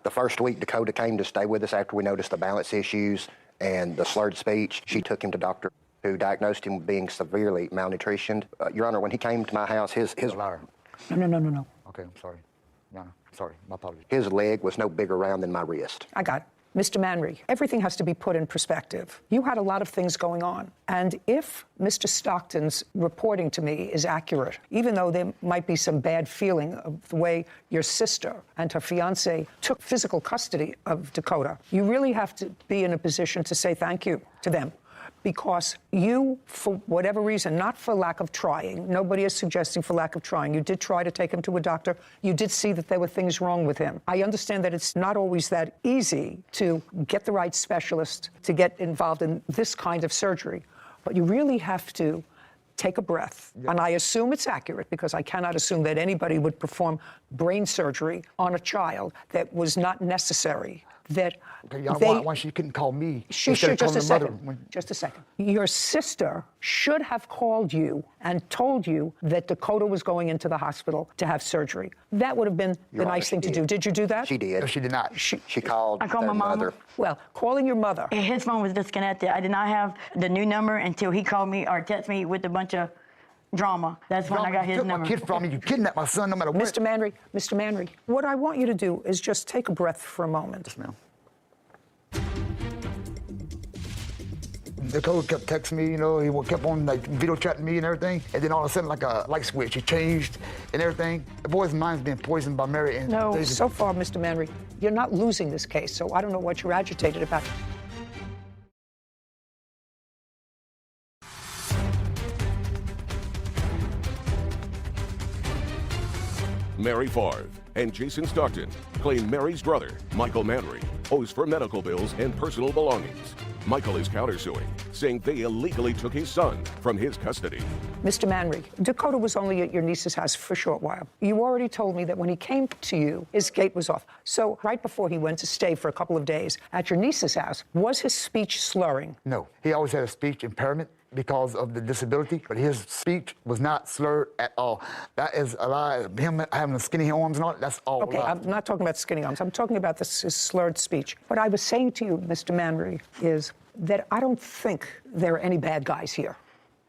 The first week, Dakota came to stay with us after we noticed the balance issues and the slurred speech. She took him to Dr. who diagnosed him with being severely malnutritioned. Your Honor, when he came to my house, his liar. No. Okay, I'm sorry. Your Honor, sorry. My apologies. His leg was no bigger round than my wrist. I got it. Mr. Manry, everything has to be put in perspective. You had a lot of things going on. And if Mr. Stockton's reporting to me is accurate, even though there might be some bad feeling of the way your sister and her fiancé took physical custody of Dakota, you really have to be in a position to say thank you to them. Because you, for whatever reason, not for lack of trying, nobody is suggesting for lack of trying, you did try to take him to a doctor, you did see that there were things wrong with him. I understand that it's not always that easy to get the right specialist to get involved in this kind of surgery, but you really have to take a breath. And I assume it's accurate because I cannot assume that anybody would perform brain surgery on a child that was not necessary. That why she couldn't call me? She should, just a second. Your sister should have called you and told you that Dakota was going into the hospital to have surgery. That would have been the nice thing to do. Did you do that? She did. No, she did not. She called. I called my mother. Well, calling your mother. His phone was disconnected. I did not have the new number until he called me or texted me with a bunch of drama. That's when I got his number. My kid from me. You kidnapped my son no matter what. Mr. Manry, what I want you to do is just take a breath for a moment. Yes, ma'am. Dakota kept texting me, he kept on video chatting me and everything. And then all of a sudden, like a light switch, he changed and everything. The boy's mind's being poisoned by Mary. And no, so far, Mr. Manry, you're not losing this case, so I don't know what you're agitated about. Mary Favre and Jason Stockton claim Mary's brother, Michael Manry, owes for medical bills and personal belongings. Michael is countersuing, saying they illegally took his son from his custody. Mr. Manry, Dakota was only at your niece's house for a short while. You already told me that when he came to you, his gate was off. So right before he went to stay for a couple of days at your niece's house, was his speech slurring? No, he always had a speech impairment because of the disability, but his speech was not slurred at all. That is a lie. Him having the skinny arms and all, that's all Okay, lie. I'm not talking about skinny arms. I'm talking about this his slurred speech. What I was saying to you, Mr. Manry, is that I don't think there are any bad guys here.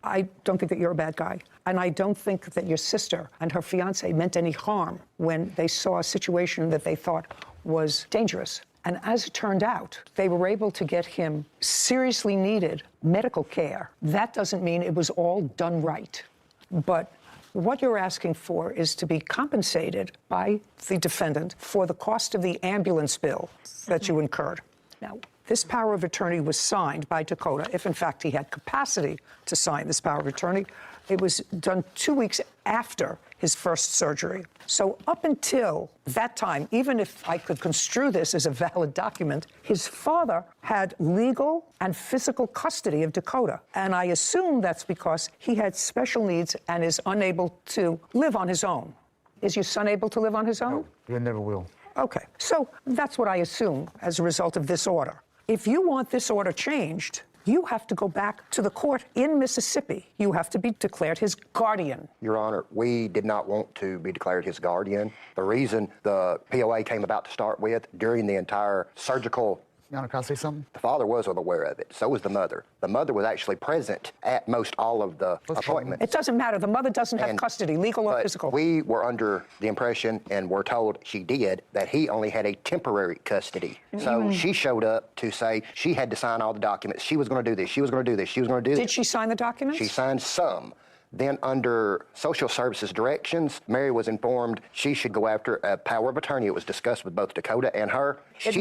I don't think that you're a bad guy. And I don't think that your sister and her fiancé meant any harm when they saw a situation that they thought was dangerous. And as it turned out, they were able to get him seriously needed medical care. That doesn't mean it was all done right. But what you're asking for is to be compensated by the defendant for the cost of the ambulance bill that you incurred. Now, this power of attorney was signed by Dakota, if in fact he had capacity to sign this power of attorney. It was done 2 weeks after his first surgery. So up until that time, even if I could construe this as a valid document, his father had legal and physical custody of Dakota. And I assume that's because he had special needs and is unable to live on his own. Is your son able to live on his own? No, he never will. Okay, so that's what I assume as a result of this order. If you want this order changed, you have to go back to the court in Mississippi. You have to be declared his guardian. Your Honor, we did not want to be declared his guardian. The reason the POA came about to start with, during the entire surgical... Your Honor, can I say something? The father was unaware of it. So was the mother. The mother was actually present at most all of the appointments. It doesn't matter. The mother doesn't have custody, legal or physical. We were under the impression, and were told she did, that he only had a temporary custody. So she showed up to say she had to sign all the documents. She was going to do this. She was going to do this. She was going to do this. Did she sign the documents? She signed some. Then under social services directions, Mary was informed she should go after a power of attorney. It was discussed with both Dakota and her. It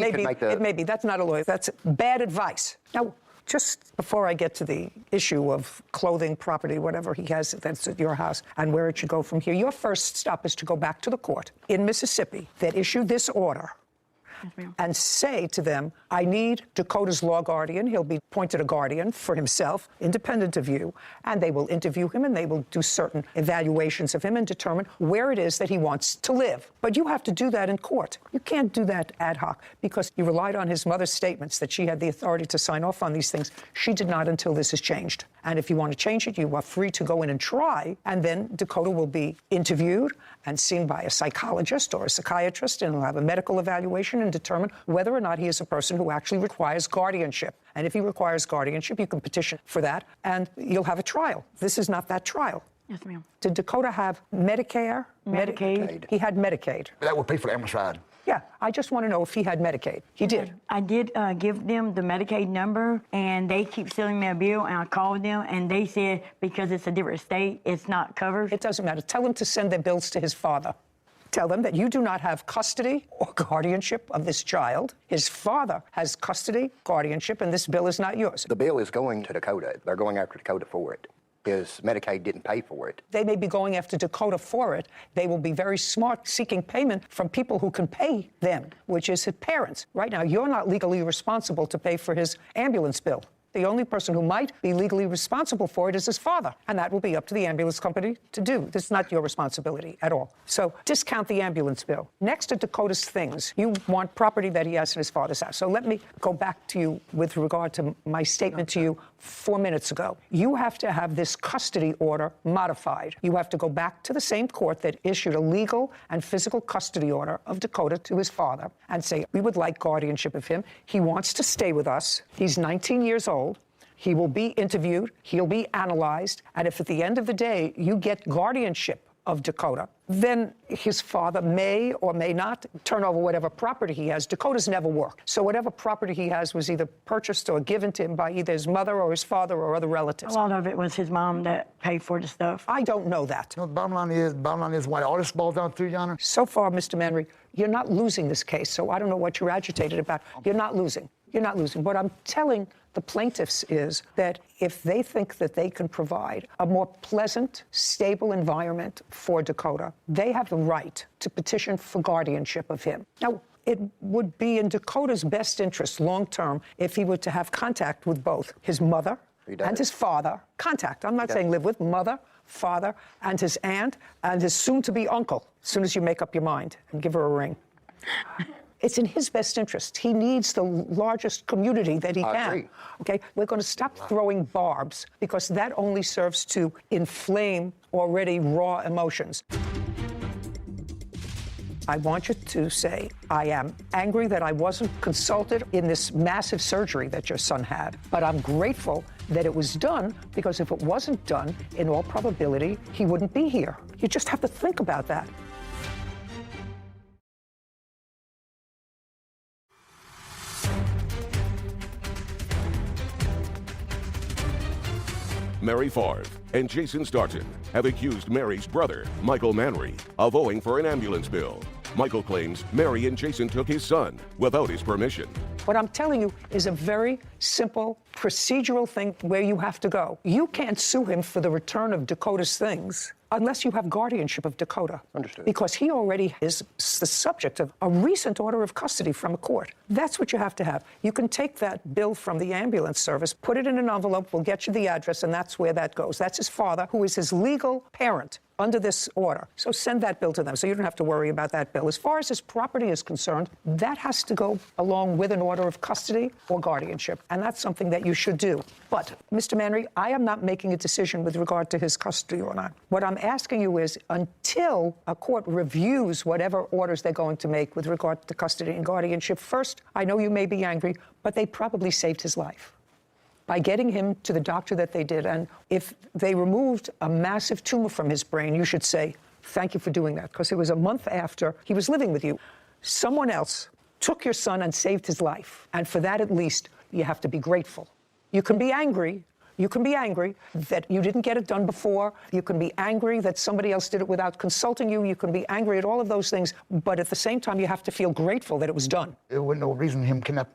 may be. That's not a lawyer. That's bad advice. Now, just before I get to the issue of clothing, property, whatever he has that's at your house, and where it should go from here, your first stop is to go back to the court in Mississippi that issued this order. And say to them, I need Dakota's law guardian. He'll be appointed a guardian for himself, independent of you, and they will interview him and they will do certain evaluations of him and determine where it is that he wants to live. But you have to do that in court. You can't do that ad hoc because you relied on his mother's statements that she had the authority to sign off on these things. She did not until this is changed. And if you want to change it, you are free to go in and try, and then Dakota will be interviewed and seen by a psychologist or a psychiatrist, and will have a medical evaluation and determine whether or not he is a person who actually requires guardianship. And if he requires guardianship, you can petition for that, and you'll have a trial. This is not that trial. Yes, ma'am. Did Dakota have Medicare? Medicaid. He had Medicaid. That would pay for the ambulance ride. Yeah, I just want to know if he had Medicaid. He did. I did give them the Medicaid number, and they keep sending me a bill, and I called them, and they said because it's a different state, it's not covered. It doesn't matter. Tell them to send their bills to his father. Tell them that you do not have custody or guardianship of this child. His father has custody, guardianship, and this bill is not yours. The bill is going to Dakota. They're going after Dakota for it. His Medicaid didn't pay for it. They may be going after Dakota for it. They will be very smart seeking payment from people who can pay them, which is his parents. Right now, you're not legally responsible to pay for his ambulance bill. The only person who might be legally responsible for it is his father, and that will be up to the ambulance company to do. This is not your responsibility at all. So discount the ambulance bill. Next to Dakota's things, you want property that he has in his father's house. So let me go back to you with regard to my statement to you 4 minutes ago. You have to have this custody order modified. You have to go back to the same court that issued a legal and physical custody order of Dakota to his father and say, we would like guardianship of him. He wants to stay with us. He's 19 years old. He will be interviewed, he'll be analyzed, and if at the end of the day you get guardianship of Dakota, then his father may or may not turn over whatever property he has. Dakota's never worked. So whatever property he has was either purchased or given to him by either his mother or his father or other relatives. A lot of it was his mom that paid for the stuff. I don't know that. You know, the bottom line is why all this balls down through, Your Honor. So far, Mr. Manry, you're not losing this case, so I don't know what you're agitated about. You're not losing. You're not losing. What I'm telling the plaintiffs is that if they think that they can provide a more pleasant, stable environment for Dakota, they have the right to petition for guardianship of him. Now, it would be in Dakota's best interest long term if he were to have contact with both his mother and his father. Contact. I'm not saying live with. Mother, father, and his aunt, and his soon-to-be uncle, as soon as you make up your mind and give her a ring. It's in his best interest. He needs the largest community that he can. Agree. Okay, we're going to stop throwing barbs because that only serves to inflame already raw emotions. I want you to say, I am angry that I wasn't consulted in this massive surgery that your son had, but I'm grateful that it was done, because if it wasn't done, in all probability, he wouldn't be here. You just have to think about that. Mary Favre and Jason Starton have accused Mary's brother, Michael Manry, of owing for an ambulance bill. Michael claims Mary and Jason took his son without his permission. What I'm telling you is a very simple procedural thing where you have to go. You can't sue him for the return of Dakota's things unless you have guardianship of Dakota. Understood. Because he already is the subject of a recent order of custody from a court. That's what you have to have. You can take that bill from the ambulance service, put it in an envelope, we'll get you the address, and that's where that goes. That's his father, who is his legal parent under this order. So send that bill to them so you don't have to worry about that bill. As far as his property is concerned, that has to go along with an order of custody or guardianship, and that's something that you should do. But, Mr. Manry, I am not making a decision with regard to his custody or not. What I'm asking you is, until a court reviews whatever orders they're going to make with regard to custody and guardianship, first, I know you may be angry, but they probably saved his life by getting him to the doctor that they did. And if they removed a massive tumor from his brain, you should say, thank you for doing that, because it was a month after he was living with you. Someone else took your son and saved his life. And for that, at least, you have to be grateful. You can be angry. You can be angry that you didn't get it done before. You can be angry that somebody else did it without consulting you. You can be angry at all of those things. But at the same time, you have to feel grateful that it was done. There wasn't no reason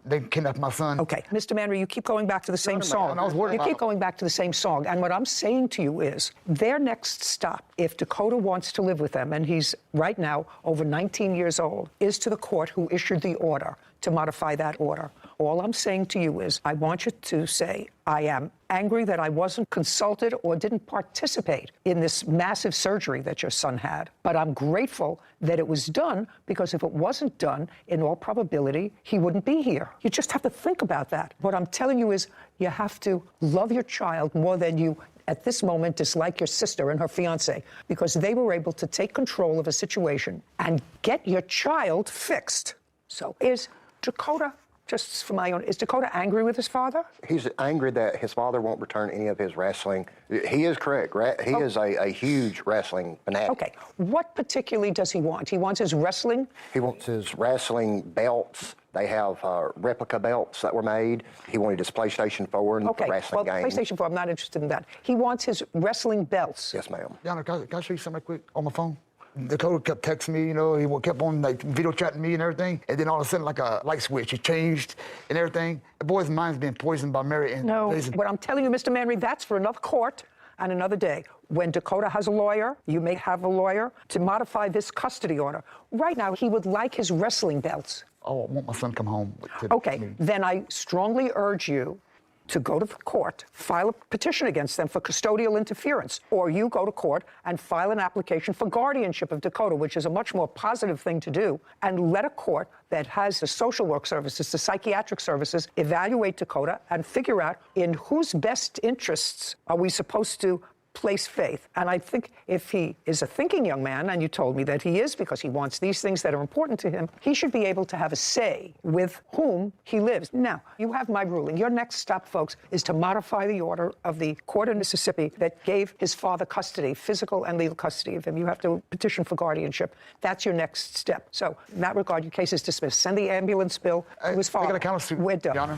they kidnapped my son. Okay. Mr. Manry, you keep going back to the same song. You keep going back to the same song. And what I'm saying to you is, their next stop, if Dakota wants to live with them, and he's right now over 19 years old, is to the court who issued the order to modify that order. All I'm saying to you is, I want you to say, I am angry that I wasn't consulted or didn't participate in this massive surgery that your son had, but I'm grateful that it was done, because if it wasn't done, in all probability, he wouldn't be here. You just have to think about that. What I'm telling you is, you have to love your child more than you at this moment dislike your sister and her fiance, because they were able to take control of a situation and get your child fixed. So is Dakota, just for my own, is Dakota angry with his father? He's angry that his father won't return any of his wrestling. He is correct. He is a huge wrestling fanatic. Okay. What particularly does he want? He wants his wrestling? He wants his wrestling belts. They have replica belts that were made. He wanted his PlayStation 4 and the wrestling game. PlayStation 4, I'm not interested in that. He wants his wrestling belts. Yes, ma'am. Yana, can I show you something quick on my phone? Dakota kept texting me, you know, he kept on like video chatting me and everything, and then all of a sudden, like a light switch, it changed and everything. The boy's mind's been poisoned by Mary. And no, what I'm telling you, Mr. Manry, that's for another court and another day. When Dakota has a lawyer, you may have a lawyer to modify this custody order. Right now, he would like his wrestling belts. Oh, I want my son to come home. Okay, then I strongly urge you to go to the court, file a petition against them for custodial interference, or you go to court and file an application for guardianship of Dakota, which is a much more positive thing to do, and let a court that has the social work services, the psychiatric services, evaluate Dakota and figure out in whose best interests are we supposed to place faith. And I think if he is a thinking young man, and you told me that he is because he wants these things that are important to him, he should be able to have a say with whom he lives. Now, you have my ruling. Your next stop, folks, is to modify the order of the court in Mississippi that gave his father custody, physical and legal custody of him. You have to petition for guardianship. That's your next step. So, in that regard, your case is dismissed. Send the ambulance bill to his father. I got a counter-suit. We're done. Your Honor.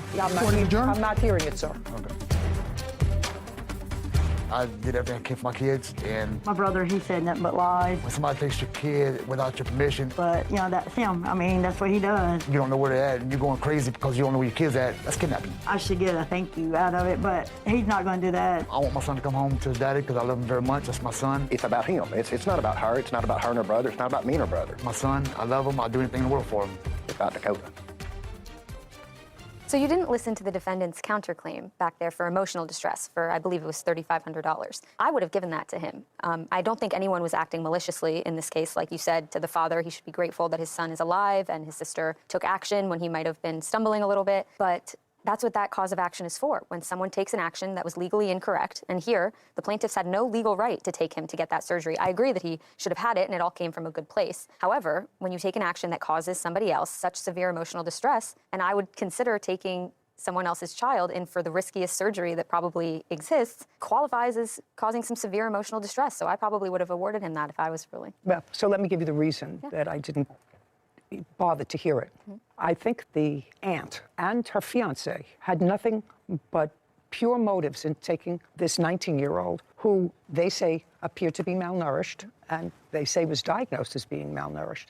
I'm not hearing it, sir. Okay. I did everything I could for my kids, and My brother, he said nothing but lies. when somebody takes your kid without your permission, But, you know, that's him. I mean, that's what he does. you don't know where they're at, and you're going crazy because you don't know where your kid's at, that's kidnapping. I should get a thank you out of it, but he's not going to do that. I want my son to come home to his daddy because I love him very much. That's my son. It's about him. It's not about her. It's not about her and her brother. It's not about me and her brother. My son, I love him. I'll do anything in the world for him. South Dakota. So you didn't listen to the defendant's counterclaim back there for emotional distress for, I believe it was $3,500. I would have given that to him. I don't think anyone was acting maliciously in this case. Like you said to the father, he should be grateful that his son is alive and his sister took action when he might have been stumbling a little bit. But that's what that cause of action is for, when someone takes an action that was legally incorrect. And here, the plaintiffs had no legal right to take him to get that surgery. I agree that he should have had it and it all came from a good place. However, when you take an action that causes somebody else such severe emotional distress, and I would consider taking someone else's child in for the riskiest surgery that probably exists, qualifies as causing some severe emotional distress. So I probably would have awarded him that if I was ruling. Well, so let me give you the reason that I didn't bother to hear it. I think the aunt and her fiance had nothing but pure motives in taking this 19-year-old who they say appeared to be malnourished and they say was diagnosed as being malnourished,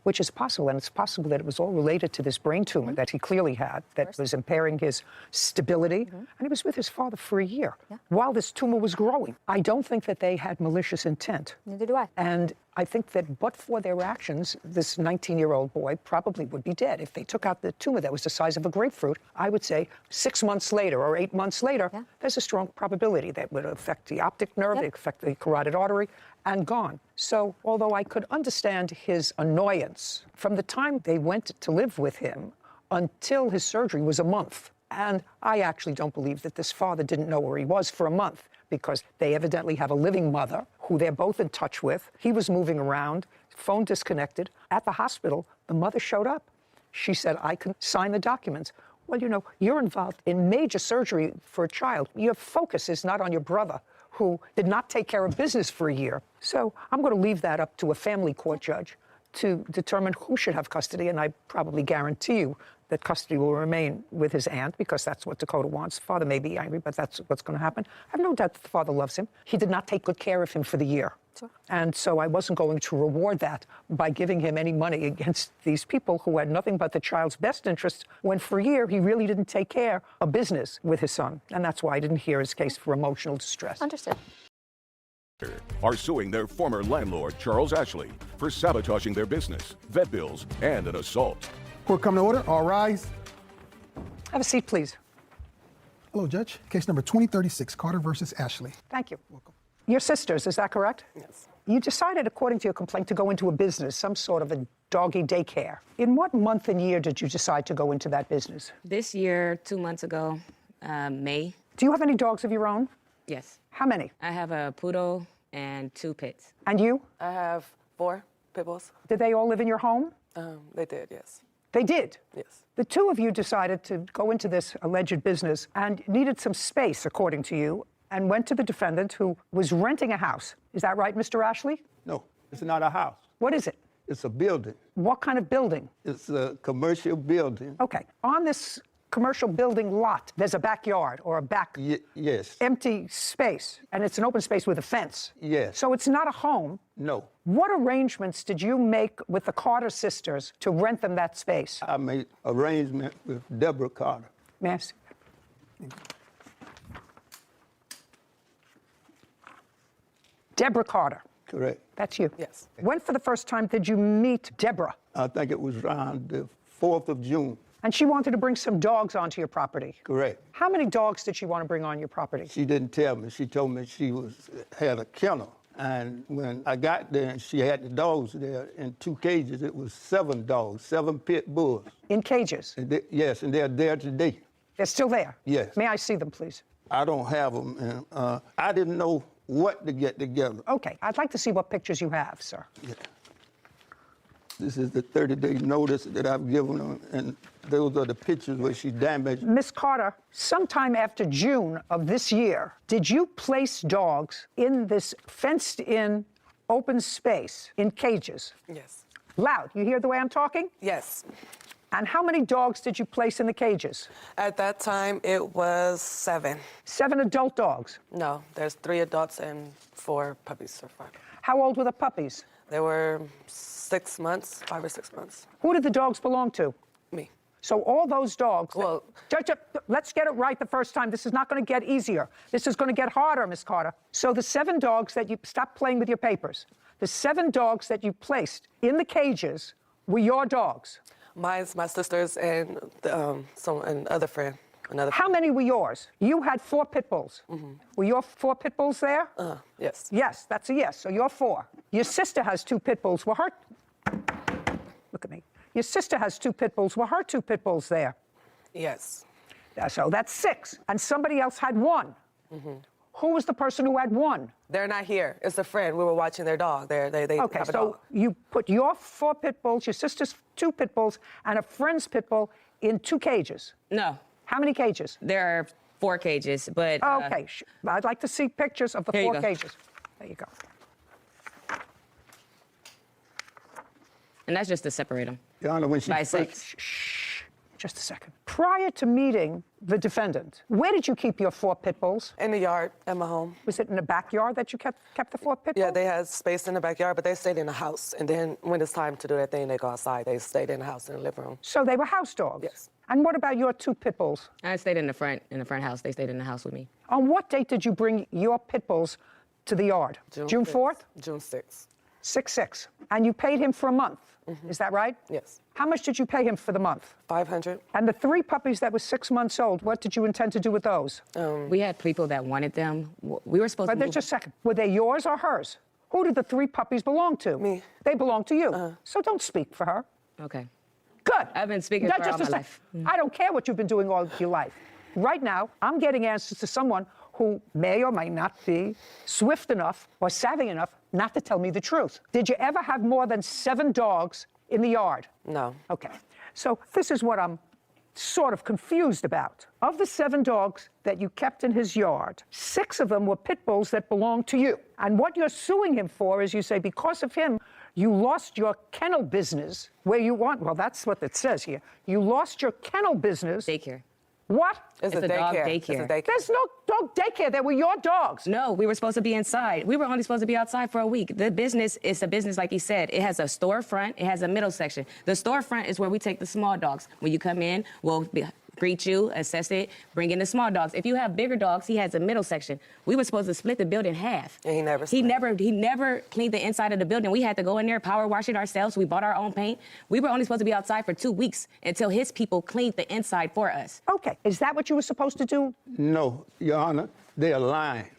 which is possible. And it's possible that it was all related to this brain tumor that he clearly had that was impairing his stability. And he was with his father for a year while this tumor was growing. I don't think that they had malicious intent. Neither do I. And I think that but for their actions, this 19-year-old boy probably would be dead. If they took out the tumor that was the size of a grapefruit, I would say 6 months later or 8 months later, there's a strong probability that would affect the optic nerve, it affect the carotid artery, and gone. So although I could understand his annoyance, from the time they went to live with him until his surgery was a month. And I actually don't believe that this father didn't know where he was for a month, because they evidently have a living mother who they're both in touch with. He was moving around, phone disconnected. At the hospital, the mother showed up. She said, I can sign the documents. Well, you know, you're involved in major surgery for a child. Your focus is not on your brother, who did not take care of business for a year. So I'm going to leave that up to a family court judge to determine who should have custody, and I probably guarantee you that custody will remain with his aunt, because that's what Dakota wants. Father may be angry, but that's what's going to happen. I have no doubt that the father loves him. He did not take good care of him for the year. Sure. And so I wasn't going to reward that by giving him any money against these people who had nothing but the child's best interests, when for a year he really didn't take care of business with his son. And that's why I didn't hear his case for emotional distress. Understood. Are suing their former landlord, Charles Ashley, for sabotaging their business, vet bills, and an assault. Court come to order. All rise. Have a seat, please. Hello, Judge. Case number 2036, Carter versus Ashley. Thank you. Welcome. Your sisters, is that correct? Yes. You decided, according to your complaint, to go into a business, some sort of a doggy daycare. In what month and year did you decide to go into that business? This year, 2 months ago, May. Do you have any dogs of your own? Yes. How many? I have a poodle and 2 pits. And you? I have 4 pit bulls. Did they all live in your home? They did, yes. They did? Yes. The two of you decided to go into this alleged business and needed some space, according to you, and went to the defendant, who was renting a house. Is that right, Mr. Ashley? No, it's not a house. What is it? It's a building. What kind of building? It's a commercial building. Okay. On this commercial building lot, there's a backyard or a back yes. empty space, and it's an open space with a fence. Yes. So it's not a home. No. What arrangements did you make with the Carter sisters to rent them that space? I made arrangement with Deborah Carter. May I see? Deborah Carter. Correct. That's you. Yes. When for the first time did you meet Deborah? I think it was around the 4th of June. And she wanted to bring some dogs onto your property. Correct. How many dogs did she want to bring on your property? She didn't tell me. She told me she had a kennel. And when I got there and she had the dogs there in 2 cages, it was 7 dogs, 7 pit bulls. In cages? And yes, and they're there today. They're still there? Yes. May I see them, please? I don't have them. And I didn't know what to get together. Okay. I'd like to see what pictures you have, sir. Yeah. This is the 30-day notice that I've given her, and those are the pictures where she damaged. Miss Carter, sometime after June of this year, did you place dogs in this fenced-in open space in cages? Yes. Loud. You hear the way I'm talking? Yes. And how many dogs did you place in the cages? At that time, it was 7. 7 adult dogs? No, there's 3 adults and 4 puppies so far. How old were the puppies? They were 6 months, 5 or 6 months. Who did the dogs belong to? Me. So all those dogs... Well... Judge, let's get it right the first time. This is not going to get easier. This is going to get harder, Miss Carter. So the 7 dogs that you... Stop playing with your papers. The 7 dogs that you placed in the cages were your dogs. Mine's my sister's and another friend. How many were yours? You had 4 pit bulls. Were your 4 pit bulls there? Yes. Yes, that's a yes. So you're 4. Your sister has 2 pit bulls. Were her... Look at me. Your sister has 2 pit bulls. Were her 2 pit bulls there? Yes. So that's 6. And somebody else had 1. Who was the person who had 1? They're not here. It's a friend. We were watching their dog. They okay, have a so dog. you put your 4 pit bulls, your sister's 2 pit bulls, and a friend's pit bull in 2 cages. No. How many cages? There are 4 cages, but... Okay, I'd like to see pictures of the 4 cages. There you go. And that's just to separate them. Your Honor, when she by first- 6. Shh, just a second. Prior to meeting the defendant, where did you keep your 4 pit bulls? In the yard at my home. Was it in the backyard that you kept the 4 pit bulls? Yeah, they had space in the backyard, but they stayed in the house. And then when it's time to do their thing, they go outside. They stayed in the house in the living room. So they were house dogs? Yes. And what about your 2 pit bulls? I stayed in the front house. They stayed in the house with me. On what date did you bring your pit bulls to the yard? June 4th? June 6th. 6/6. And you paid him for a month. Is that right? Yes. How much did you pay him for the month? $500. And the 3 puppies that were 6 months old, what did you intend to do with those? We had people that wanted them. We were supposed to But just a second. Were they yours or hers? Who did the 3 puppies belong to? Me. They belong to you. So don't speak for her. Okay. Good. I've been speaking for all my life. I don't care what you've been doing all your life. Right now, I'm getting answers to someone who may or may not be swift enough or savvy enough not to tell me the truth. Did you ever have more than 7 dogs in the yard? No. Okay. So this is what I'm sort of confused about. Of the 7 dogs that you kept in his yard, 6 of them were pit bulls that belonged to you. And what you're suing him for is you say, because of him, you lost your kennel business where you want, well, that's what it says here. You lost your kennel business. Daycare. What? It's a dog daycare. daycare. It's a daycare. There's no dog daycare. They were your dogs. No, we were supposed to be inside. We were only supposed to be outside for a week. The business is a business, like he said. It has a storefront. It has a middle section. The storefront is where we take the small dogs. When you come in, we'll greet you, assess it, bring in the small dogs. If you have bigger dogs, he has a middle section. We were supposed to split the building in half. And he never cleaned the inside of the building. We had to go in there, power wash it ourselves. We bought our own paint. We were only supposed to be outside for 2 weeks until his people cleaned the inside for us. Okay. Is that what you were supposed to do? No, Your Honor, they are lying.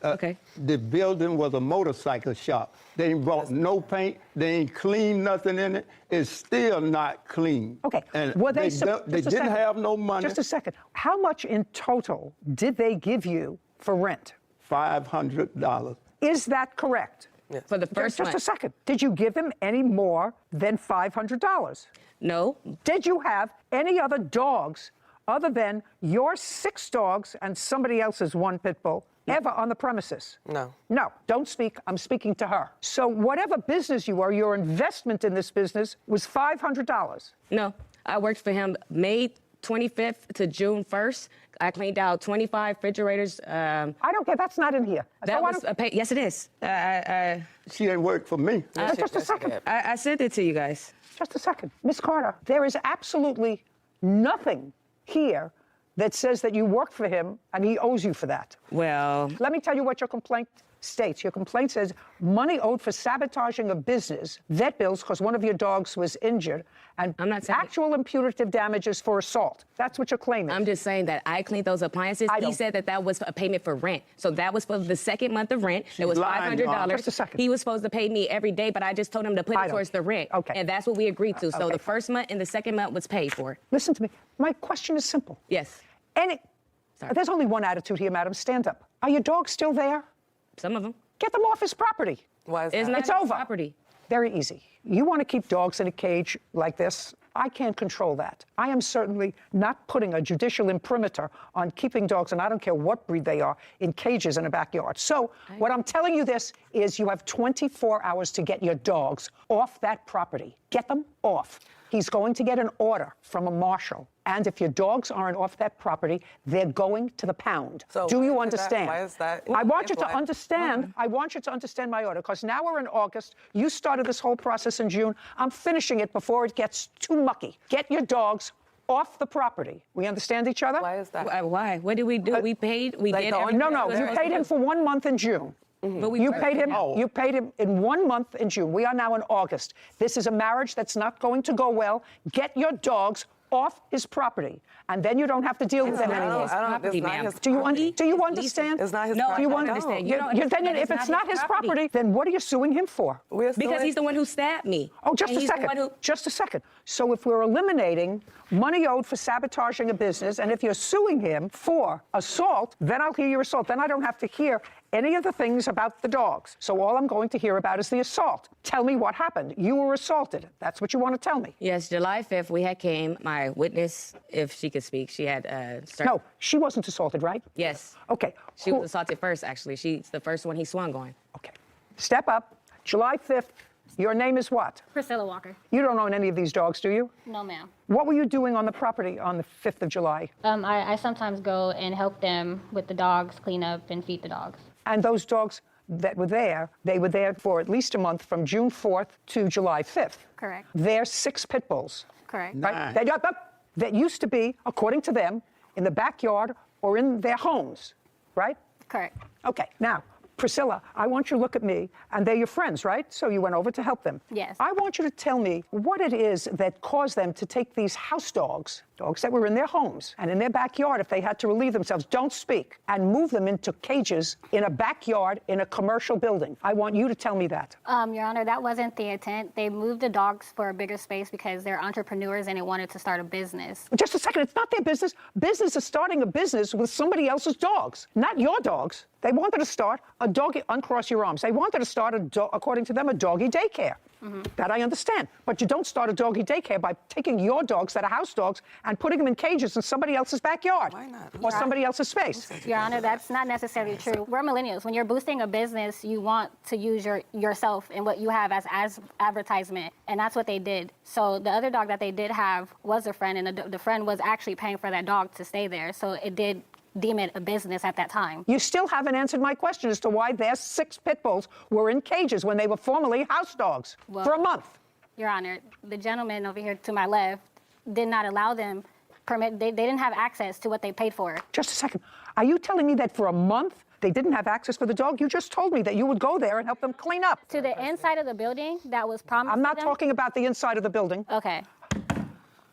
Okay. The building was a motorcycle shop. They ain't bought no paint. They ain't cleaned nothing in it. It's still not clean. Okay. And Were they they didn't have no money. Just a second. How much in total did they give you for rent? $500. Is that correct? Yes. For the first Just a month. second. Did you give him any more than $500? No. Did you have any other dogs other than your 6 dogs and somebody else's 1 pit bull ever on the premises? No. No, don't speak. I'm speaking to her. So whatever business you were, your investment in this business was $500. No. I worked for him May 25th to June 1st. I cleaned out 25 refrigerators. I don't care. That's not in here. That was a pay. Yes, it is. She ain't work for me. Just a second. I sent it to you guys. Just a second. Miss Carter, there is absolutely nothing here that says that you work for him and he owes you for that. Well, Let me tell you what your complaint states. Your complaint says money owed for sabotaging a business, vet bills because one of your dogs was injured, and actual and punitive damages for assault. That's what you're claiming. I'm just saying that I cleaned those appliances. He said that that was a payment for rent. So that was for the second month of rent. It was $500. Just a second. He was supposed to pay me every day, but I just told him to put it towards the rent. Okay. And that's what we agreed to. So Okay. the first month and the second month was paid for. Listen to me. My question is simple. Yes. There's only one attitude here, madam. Stand up. Are your dogs still there? Some of them. Get them off his property. Why is It's that? not It's his over. property. Very easy. You want to keep dogs in a cage like this? I can't control that. I am certainly not putting a judicial imprimatur on keeping dogs, and I don't care what breed they are, in cages in a backyard. So what I'm telling you this is you have 24 hours to get your dogs off that property. Get them off. He's going to get an order from a marshal. And if your dogs aren't off that property, they're going to the pound. So Do you why is that- understand? why is that I want you to implied? understand. I want you to understand my order, because now we're in August. You started this whole process in June. I'm finishing it before it gets too mucky. Get your dogs off the property. We understand each other? Why is that? Why? What did we do? We paid. We did everything. No, we were you supposed paid to him do. for 1 month in June. But You paid him. You paid him in 1 month in June. We are now in August. This is a marriage that's not going to go well. Get your dogs off his property, and then you don't have to deal with them anymore. Do you understand? It's not his No, property. I don't understand. You don't Then understand. if it's not his property, then what are you suing him for? Because he's the one who stabbed me. Oh, just And a he's the second. one who- Just a second. So if we're eliminating money owed for sabotaging a business, and if you're suing him for assault, then I'll hear your assault. Then I don't have to hear any of the things about the dogs. So all I'm going to hear about is the assault. Tell me what happened. You were assaulted. That's what you want to tell me. Yes, July 5th, we had came, my witness, if she could speak, she had started. No, she wasn't assaulted, right? Yes. Okay. She was assaulted first, actually. She's the first one he swung on. Okay. Step up. July 5th. Your name is what? Priscilla Walker. You don't own any of these dogs, do you? No, ma'am. What were you doing on the property on the 5th of July? I sometimes go and help them with the dogs, clean up and feed the dogs. And those dogs that were there, they were there for at least a month from June 4th to July 5th. Correct. They're 6 pit bulls. Correct. Right? That used to be, according to them, in the backyard or in their homes, right? Correct. Okay, now, Priscilla, I want you to look at me, and they're your friends, right? So you went over to help them. Yes. I want you to tell me what it is that caused them to take these house dogs, dogs that were in their homes and in their backyard if they had to relieve themselves, don't speak, and move them into cages in a backyard in a commercial building. I want you to tell me that. Your Honor, that wasn't the intent. They moved the dogs for a bigger space because they're entrepreneurs and they wanted to start a business. Just a second, it's not their business. Business is starting a business with somebody else's dogs, not your dogs. They wanted to start a doggy, uncross your arms. They wanted to start, according to them, a doggy daycare. That I understand. But you don't start a doggy daycare by taking your dogs that are house dogs and putting them in cages in somebody else's backyard. Why not? Or somebody else's space. Your Honor, that's not necessarily true. We're millennials. When you're boosting a business, you want to use yourself and what you have as advertisement, and that's what they did. So the other dog that they did have was a friend, and the friend was actually paying for that dog to stay there. So it did deem it a business at that time. You still haven't answered my question as to why their 6 pit bulls were in cages when they were formerly house dogs for a month. Your Honor, the gentleman over here to my left did not allow them permit. They didn't have access to what they paid for. Just a second. Are you telling me that for a month they didn't have access for the dog? You just told me that you would go there and help them clean up. To the inside of the building that was promised. I'm not talking about the inside of the building. Okay.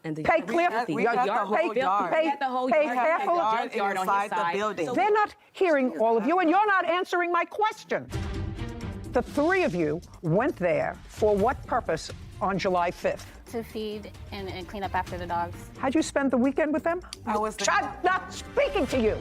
And Pay clear. We got the whole yard. Pay careful. Yard inside the building. They're not hearing all of you, and you're not answering my question. The 3 of you went there for what purpose on July 5th? To feed and clean up after the dogs. How'd you spend the weekend with them? I was there. I'm not speaking to you.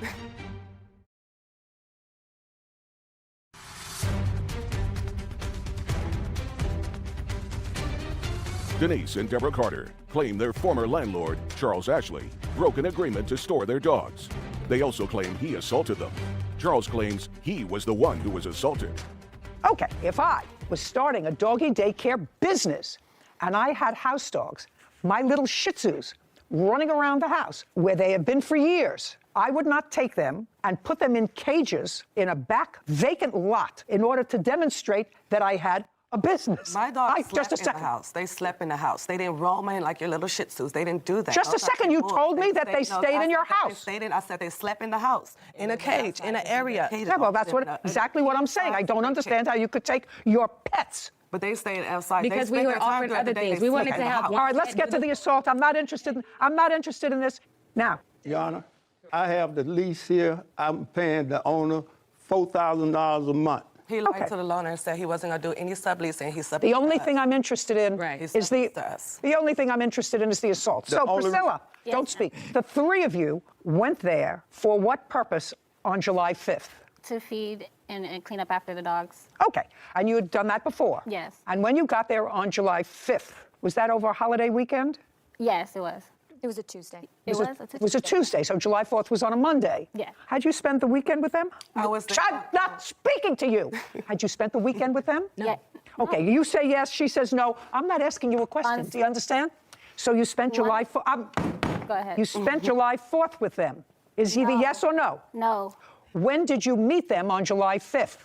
Denise and Deborah Carter claim their former landlord, Charles Ashley, broke an agreement to store their dogs. They also claim he assaulted them. Charles claims he was the one who was assaulted. Okay, if I was starting a doggy daycare business and I had house dogs, my little Shih Tzus, running around the house where they have been for years, I would not take them and put them in cages in a back vacant lot in order to demonstrate that I had a business. My dogs slept in the house. They slept in the house. They didn't roam in like your little Shih Tzus. They didn't do that. Just a second. You told me that they stayed in your house. I said they slept in the house, in a cage, in an area. Yeah, well, that's exactly what I'm saying. I don't understand how you could take your pets. But they stayed outside. Because we were offering other things. We wanted to have. All right, let's get to the assault. I'm not interested in this. Now. Your Honor, I have the lease here. I'm paying the owner $4,000 a month. He lied to the loaner and said he wasn't going to do any subleasing. He subleased The only thing I'm interested in is the only thing I'm interested in is the assault. So Priscilla, don't speak. The 3 of you went there for what purpose on July 5th? To feed and clean up after the dogs. Okay, and you had done that before? Yes. And when you got there on July 5th, was that over a holiday weekend? Yes, it was. It was a Tuesday. It was a Tuesday, so July 4th was on a Monday. Yeah. Had you spent the weekend with them? I was there. I'm not speaking to you. Had you spent the weekend with them? No. Yeah. Okay, you say yes, she says no. I'm not asking you a question. Do you understand? So you spent July 4th. Go ahead. You spent July 4th with them. Is either yes or no? No. When did you meet them on July 5th?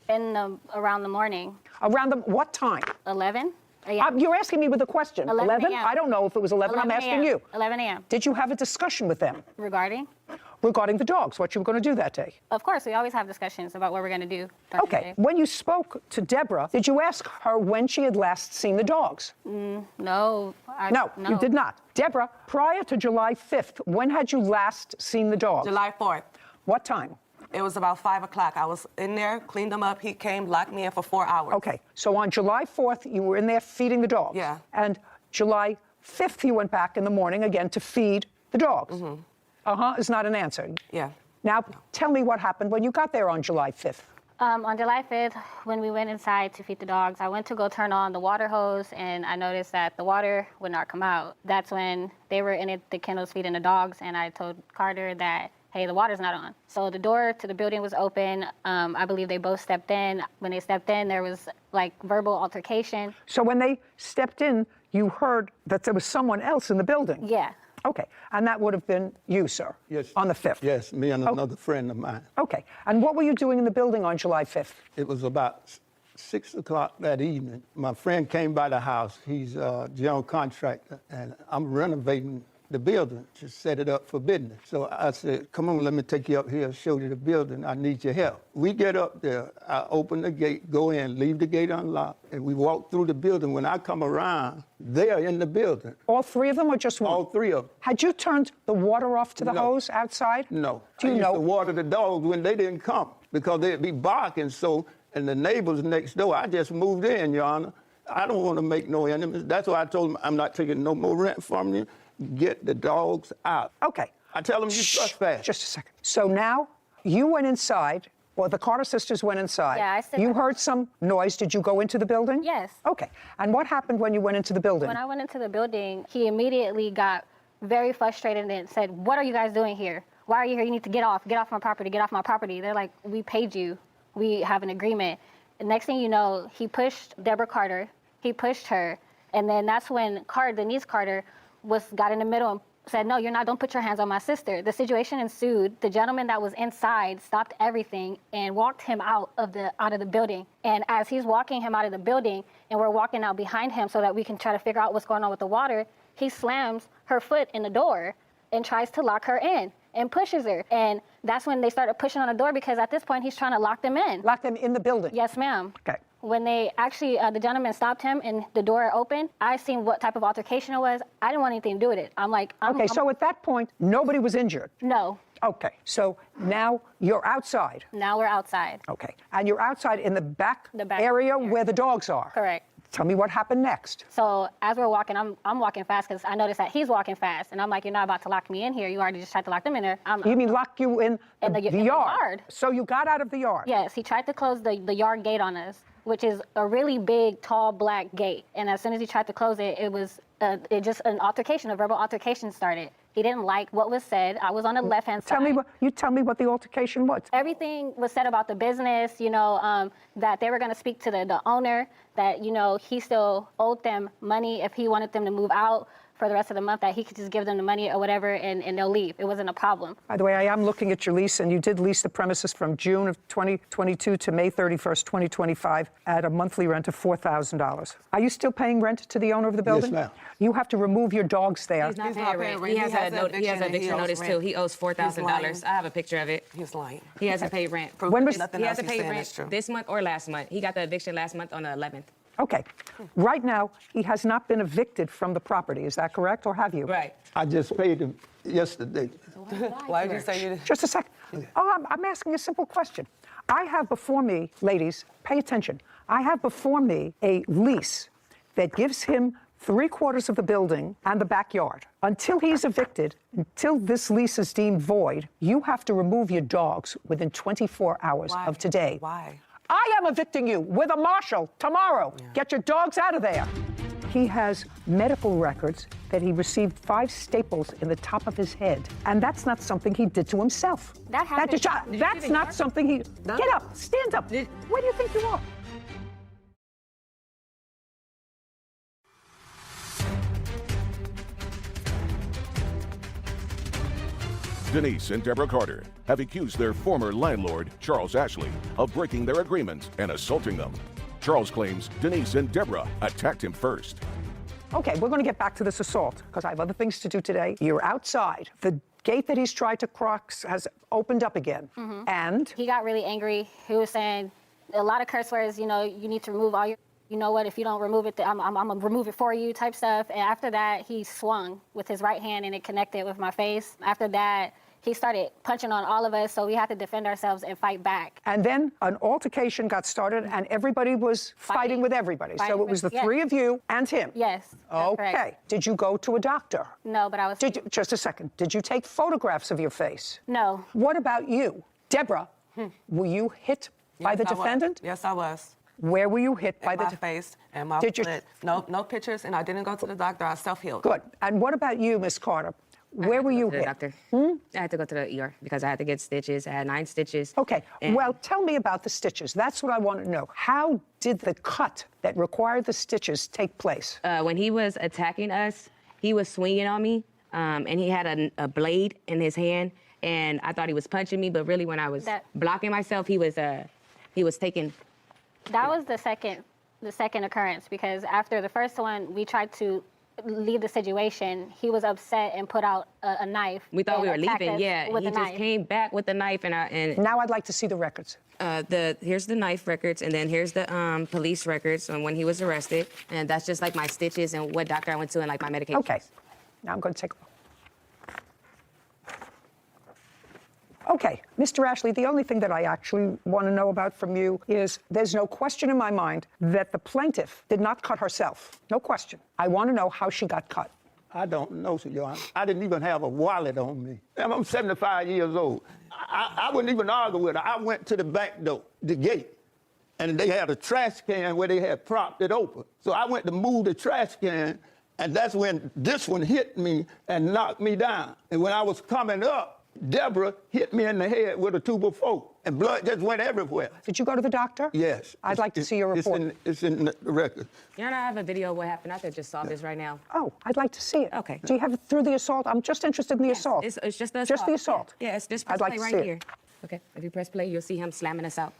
Around the morning. Around what time? 11. You're asking me with a question. 11 a.m. I don't know if it was 11. I'm asking you. 11 a.m. Did you have a discussion with them? Regarding? regarding the dogs, what you were going to do that day. Of course, we always have discussions about what we're going to do. during the Okay, day. when you spoke to Deborah, did you ask her when she had last seen the dogs? No. No, you did not. Deborah, prior to July 5th, when had you last seen the dogs? July 4th. What time? It was about 5 o'clock. I was in there, cleaned them up. He came, locked me in for 4 hours. Okay, so on July 4th, you were in there feeding the dogs. Yeah. And July 5th, you went back in the morning again to feed the dogs. Is not an answer. Yeah. Now, tell me what happened when you got there on July 5th. On July 5th, when we went inside to feed the dogs, I went to go turn on the water hose, and I noticed that the water would not come out. That's when they were in the kennels feeding the dogs, and I told Carter that, hey, the water's not on. So the door to the building was open. I believe they both stepped in. When they stepped in, there was like verbal altercation. So when they stepped in, you heard that there was someone else in the building? Yeah. Okay, and that would have been you, sir? Yes. On the 5th? Yes, me and another friend of mine. Okay, and what were you doing in the building on July 5th? It was about 6 o'clock that evening. My friend came by the house. He's a general contractor, and I'm renovating the building to set it up for business. So I said, come on, let me take you up here, show you the building. I need your help. We get up there. I open the gate, go in, leave the gate unlocked, and we walk through the building. When I come around, they are in the building. All three of them or just one? All three of them. Had you turned the water off to the hose outside? No. Do you I used know? to water the dogs when they didn't come because they'd be barking. So, and the neighbors next door, I just moved in, Your Honor. I don't want to make no enemies. That's why I told them I'm not taking no more rent from you. Get the dogs out. Okay. I tell them you trespass. Just a second. So now you went inside, or the Carter sisters went inside. Yeah, I said You that. heard some noise. Did you go into the building? Yes. Okay. And what happened when you went into the building? When I went into the building, he immediately got very frustrated and said, what are you guys doing here? Why are you here? You need to get off my property, get off my property. They're like, we paid you. We have an agreement. And next thing you know, he pushed Deborah Carter. He pushed her. And then that's when Denise Carter got in the middle and said, no, you're not, don't put your hands on my sister. The situation ensued. The gentleman that was inside stopped everything and walked him out of the building. And as he's walking him out of the building and we're walking out behind him so that we can try to figure out what's going on with the water, he slams her foot in the door and tries to lock her in and pushes her. And that's when they started pushing on the door because at this point he's trying to lock them in. Lock them in the building? Yes, ma'am. Okay. When they actually, the gentleman stopped him and the door opened, I seen what type of altercation it was. I didn't want anything to do with it. I'm like, so at that point, nobody was injured? No. Okay, so now you're outside? Now we're outside. Okay, and you're outside in the back area where the dogs are? Correct. Tell me what happened next. So as we're walking, I'm walking fast because I noticed that he's walking fast. And I'm like, you're not about to lock me in here. You already just tried to lock them in there. You mean lock you in the yard? So you got out of the yard? Yes, he tried to close the yard gate on us, which is a really big, tall, black gate. And as soon as he tried to close it, it was just an altercation, a verbal altercation started. He didn't like what was said. I was on the left-hand side. Tell me what the altercation was. Everything was said about the business, that they were going to speak to the owner, that, he still owed them money if he wanted them to move out for the rest of the month, that he could just give them the money or whatever and they'll leave. It wasn't a problem. By the way, I am looking at your lease, and you did lease the premises from June of 2022 to May 31st, 2025 at a monthly rent of $4,000. Are you still paying rent to the owner of the building? Yes, ma'am. You have to remove your dogs there. He's not paying rent. He has an eviction notice too. He owes $4,000. I have a picture of it. He's lying. He hasn't paid rent. He hasn't paid rent this month or last month. He got the eviction last month on the 11th. Okay. Right now, he has not been evicted from the property. Is that correct, or have you? Right. I just paid him yesterday. Why did you say you did? Just a second. I'm asking a simple question. I have before me, ladies, pay attention. I have before me a lease that gives him 3/4 of the building and the backyard. Until he's evicted, until this lease is deemed void, you have to remove your dogs within 24 hours of today. Why? I am evicting you with a marshal tomorrow. Yeah. Get your dogs out of there. He has medical records that he received 5 staples in the top of his head. And that's not something he did to himself. That happened. That's not something he... No. Get up, stand up. Where do you think you are? Denise and Deborah Carter have accused their former landlord, Charles Ashley, of breaking their agreement and assaulting them. Charles claims Denise and Deborah attacked him first. Okay, we're going to get back to this assault because I have other things to do today. You're outside. The gate that he's tried to cross has opened up again. And he got really angry. He was saying a lot of curse words, you know, you need to remove all your, you know what, if you don't remove it, I'm gonna remove it for you type stuff. And after that, he swung with his right hand and it connected with my face. After that, he started punching on all of us, so we had to defend ourselves and fight back. And then an altercation got started, and everybody was fighting with everybody. So it was the three of you and him. Yes. Okay. Correct. Did you go to a doctor? No, but I was. Just a second. Did you take photographs of your face? No. What about you? Deborah, were you hit by the Yes, I was. defendant? Yes, I was. Where were you hit by the my face and my Did you- foot. No pictures, and I didn't go to the doctor. I self-healed. Good. And what about you, Miss Carter? Where were you to the hit? doctor. I had to go to the ER because I had to get stitches. I had 9 stitches. Okay. And- Well, tell me about the stitches. That's what I want to know. How did the cut that required the stitches take place? When he was attacking us, he was swinging on me, and he had a blade in his hand, and I thought he was punching me, but really when I was blocking myself, he was taking. That was the second occurrence, because after the first one, we tried to leave the situation. He was upset and put out a knife. We thought we were leaving. Yeah, with he a just knife. came back with the knife, and now I'd like to see the records. Here's the knife records, and then here's the police records on when he was arrested, and that's just like my stitches and what doctor I went to and like my medication. Okay. Now I'm going to take a look. Okay, Mr. Ashley, the only thing that I actually want to know about from you is there's no question in my mind that the plaintiff did not cut herself. No question. I want to know how she got cut. I don't know, sir, Your Honor. I didn't even have a wallet on me. I'm 75 years old. I wouldn't even argue with her. I went to the back door, the gate, and they had a trash can where they had propped it open. So I went to move the trash can, and that's when this one hit me and knocked me down. And when I was coming up, Deborah hit me in the head with a 2x4, and blood just went everywhere. Did you go to the doctor? Yes. I'd like to see your report. It's in the record. Yeah, and I have a video of what happened. I could just solve this right now. Oh, I'd like to see it. Okay. Do you have it through the assault? I'm just interested in the assault. It's just the assault. Just the assault. Yeah, it's just press I'd like play to right see it. here. Okay, if you press play, you'll see him slamming us out.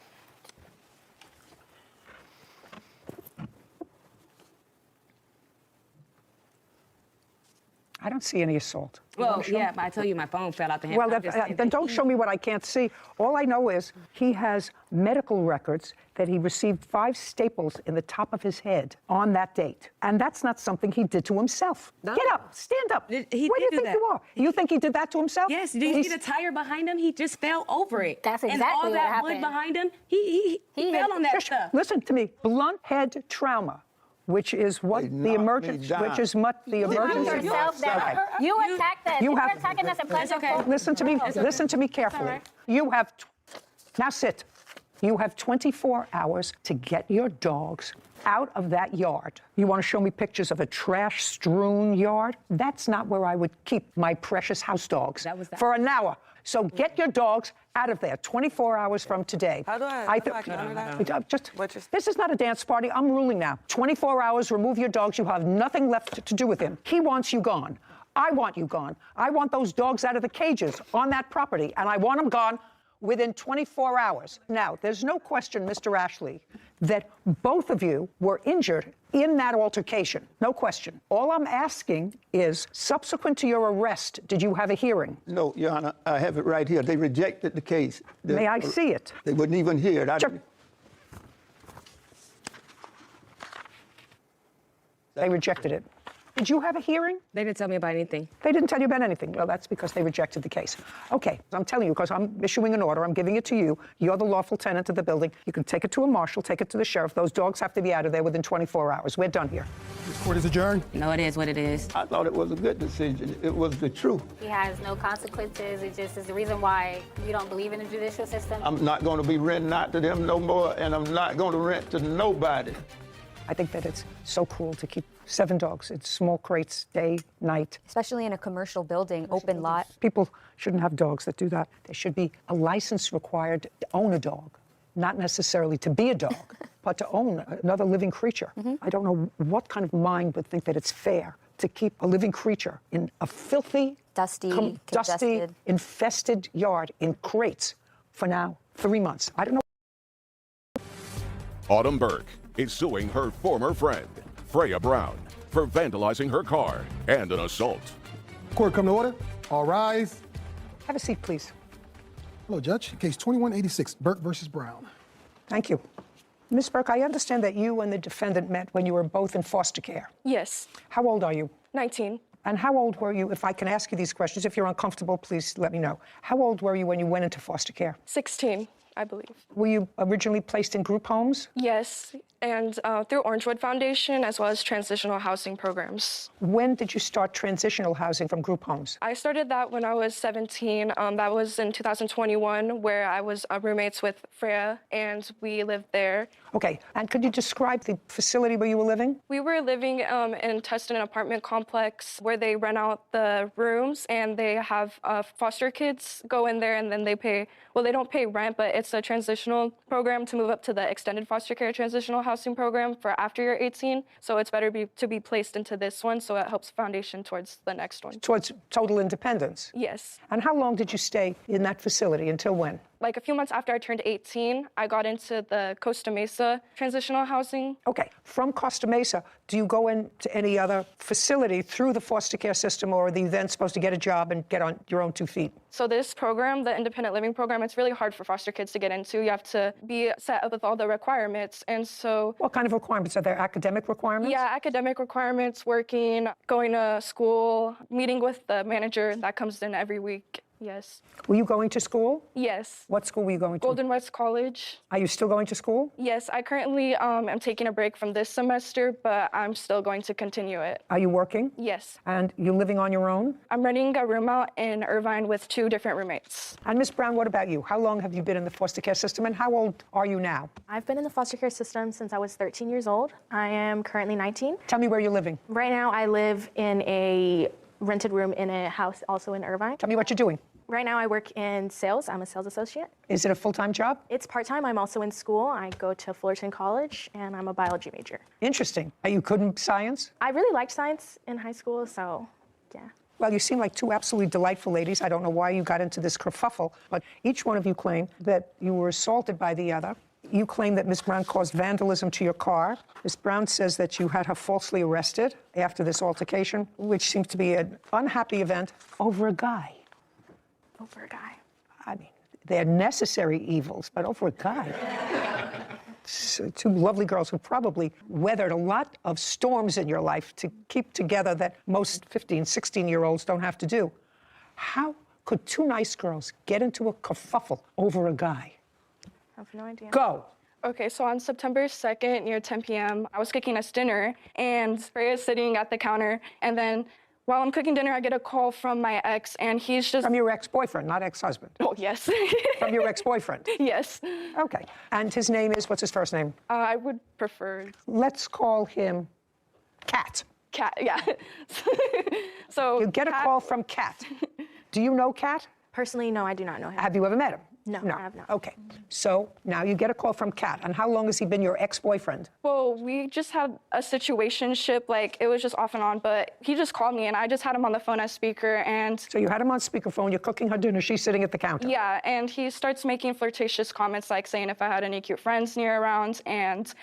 I don't see any assault. Well, yeah, but I tell you, my phone fell out the hand. Well, I'm just saying then that don't he- show me what I can't see. All I know is he has medical records that he received 5 staples in the top of his head on that date. And that's not something he did to himself. No. Get up, stand up. He Where did do you do think that. you are? You think he did that to himself? Yes, do you see the tire behind him? He just fell over it. That's And exactly all what that wood happened. behind him, he fell on that Shush, stuff. listen to me. Blunt head trauma, which is what the emergency, which is what the emergency. yourself down. Okay. You attacked us. You You're have- attacking us in pleasure. Listen to me. Listen to me carefully. You have now sit. You have 24 hours to get your dogs out of that yard. You want to show me pictures of a trash-strewn yard? That's not where I would keep my precious house dogs for an hour. So get your dogs out of there 24 hours from today. How do I counter that? This is not a dance party. I'm ruling now. 24 hours, remove your dogs. You have nothing left to do with him. He wants you gone. I want you gone. I want those dogs out of the cages on that property, and I want them gone within 24 hours. Now, there's no question, Mr. Ashley, that both of you were injured in that altercation. No question. All I'm asking is, subsequent to your arrest, did you have a hearing? No, Your Honor, I have it right here. They rejected the case. May I see it? They wouldn't even hear it. They rejected it. Did you have a hearing? They didn't tell me about anything. They didn't tell you about anything. Well, that's because they rejected the case. Okay, I'm telling you because I'm issuing an order. I'm giving it to you. You're the lawful tenant of the building. You can take it to a marshal, take it to the sheriff. Those dogs have to be out of there within 24 hours. We're done here. This court is adjourned. No, it is what it is. I thought it was a good decision. It was the truth. He has no consequences. It just is the reason why you don't believe in the judicial system. I'm not going to be renting out to them no more, and I'm not going to rent to nobody. I think that it's so cruel to keep 7 dogs in small crates day, night. Especially in a commercial building, open lot. People shouldn't have dogs that do that. There should be a license required to own a dog, not necessarily to be a dog, but to own another living creature. I don't know what kind of mind would think that it's fair to keep a living creature in a filthy, dusty, congested, infested yard in crates for now 3 months. I don't know. Autumn Burke is suing her former friend, Freya Brown, for vandalizing her car and an assault. Court come to order. All rise. Have a seat, please. Hello, Judge. Case 2186, Burke versus Brown. Thank you. Ms. Burke, I understand that you and the defendant met when you were both in foster care. Yes. How old are you? 19. And how old were you, if I can ask you these questions, if you're uncomfortable, please let me know. How old were you when you went into foster care? 16, I believe. Were you originally placed in group homes? Yes, and through Orangewood Foundation, as well as transitional housing programs. When did you start transitional housing from group homes? I started that when I was 17. That was in 2021, where I was roommates with Freya, and we lived there. Okay, and could you describe the facility where you were living? We were living in Tustin, an apartment complex where they rent out the rooms, and they have foster kids go in there, and then they pay, well, they don't pay rent, but it's a transitional program to move up to the extended foster care transitional housing program for after you're 18. So it's better to be placed into this one, so it helps foundation towards the next one. Towards total independence? Yes. And how long did you stay in that facility, until when? Like a few months after I turned 18, I got into the Costa Mesa transitional housing. Okay, from Costa Mesa, do you go into any other facility through the foster care system, or are you then supposed to get a job and get on your own 2 feet? So this program, the independent living program, it's really hard for foster kids to get into. You have to be set up with all the requirements, and so... What kind of requirements? Are there academic requirements? Yeah, academic requirements, working, going to school, meeting with the manager that comes in every week. Yes. Were you going to school? Yes. What school were you going to? Golden West College. Are you still going to school? Yes, I currently am taking a break from this semester, but I'm still going to continue it. Are you working? Yes. And you're living on your own? I'm renting a room out in Irvine with 2 different roommates. And Ms. Brown, what about you? How long have you been in the foster care system, and how old are you now? I've been in the foster care system since I was 13 years old. I am currently 19. Tell me where you're living. Right now, I live in a rented room in a house also in Irvine. Tell me what you're doing. Right now, I work in sales. I'm a sales associate. Is it a full-time job? It's part-time. I'm also in school. I go to Fullerton College, and I'm a biology major. Interesting. Are you good in science? I really liked science in high school, so yeah. Well, you seem like 2 absolutely delightful ladies. I don't know why you got into this kerfuffle, but each one of you claim that you were assaulted by the other. You claim that Ms. Brown caused vandalism to your car. Ms. Brown says that you had her falsely arrested after this altercation, which seems to be an unhappy event over a guy. Over a guy. I mean, they're necessary evils, but over a guy. So 2 lovely girls who probably weathered a lot of storms in your life to keep together that most 15, 16-year-olds don't have to do. How could 2 nice girls get into a kerfuffle over a guy? I have no idea. Go. Okay, so on September 2nd, near 10 p.m., I was cooking us dinner, and Freya's sitting at the counter, and then while I'm cooking dinner, I get a call from my ex, and he's just... From your ex-boyfriend, not ex-husband? Oh, yes. From your ex-boyfriend? Yes. Okay. And his name is, what's his first name? I would prefer... Let's call him Cat. Cat, yeah. So you get a call from Cat. Do you know Cat? Personally, no, I do not know him. Have you ever met him? No, I have not. Okay. So now you get a call from Cat. And how long has he been your ex-boyfriend? Well, we just had a situationship, like it was just off and on, but he just called me and I just had him on the phone as speaker and... So you had him on speakerphone, you're cooking her dinner, she's sitting at the counter. Yeah, and he starts making flirtatious comments like saying if I had any cute friends near around, and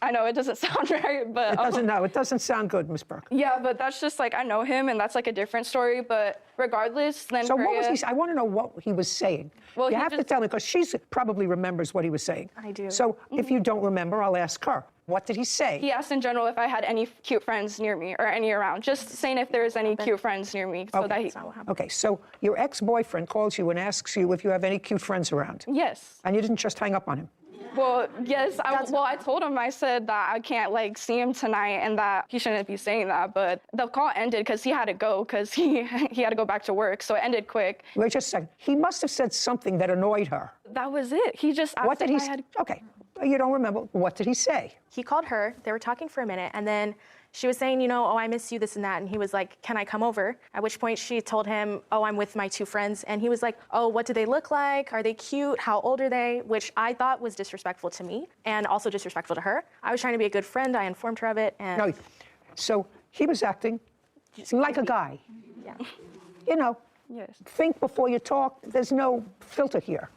I know it doesn't sound right, but... It doesn't sound good, Miss Burke. Yeah, but that's just like, I know him and that's like a different story, but regardless, then So what was he, I want to know what he was saying. Well, you have to tell me, because she probably remembers what he was saying. I do. So if you don't remember, I'll ask her. What did he say? He asked in general if I had any cute friends near me or any around, just saying if there's any cute friends near me. So that he... Okay, so your ex-boyfriend calls you and asks you if you have any cute friends around. Yes. And you didn't just hang up on him. Well, yes. I told him, I said that I can't like see him tonight and that he shouldn't be saying that. But the call ended because he had to go because he had to go back to work. So it ended quick. Wait just a second. He must have said something that annoyed her. That was it. He just asked What did if he I had... Okay. You don't remember. What did he say? He called her. They were talking for a minute, and then she was saying, you know, oh, I miss you, this and that. And he was like, can I come over? At which point she told him, oh, I'm with my 2 friends. And he was like, oh, what do they look like? Are they cute? How old are they? Which I thought was disrespectful to me and also disrespectful to her. I was trying to be a good friend. I informed her of it. And No, so he was acting like a guy. Yeah. You know, yes. Think before you talk. There's no filter here.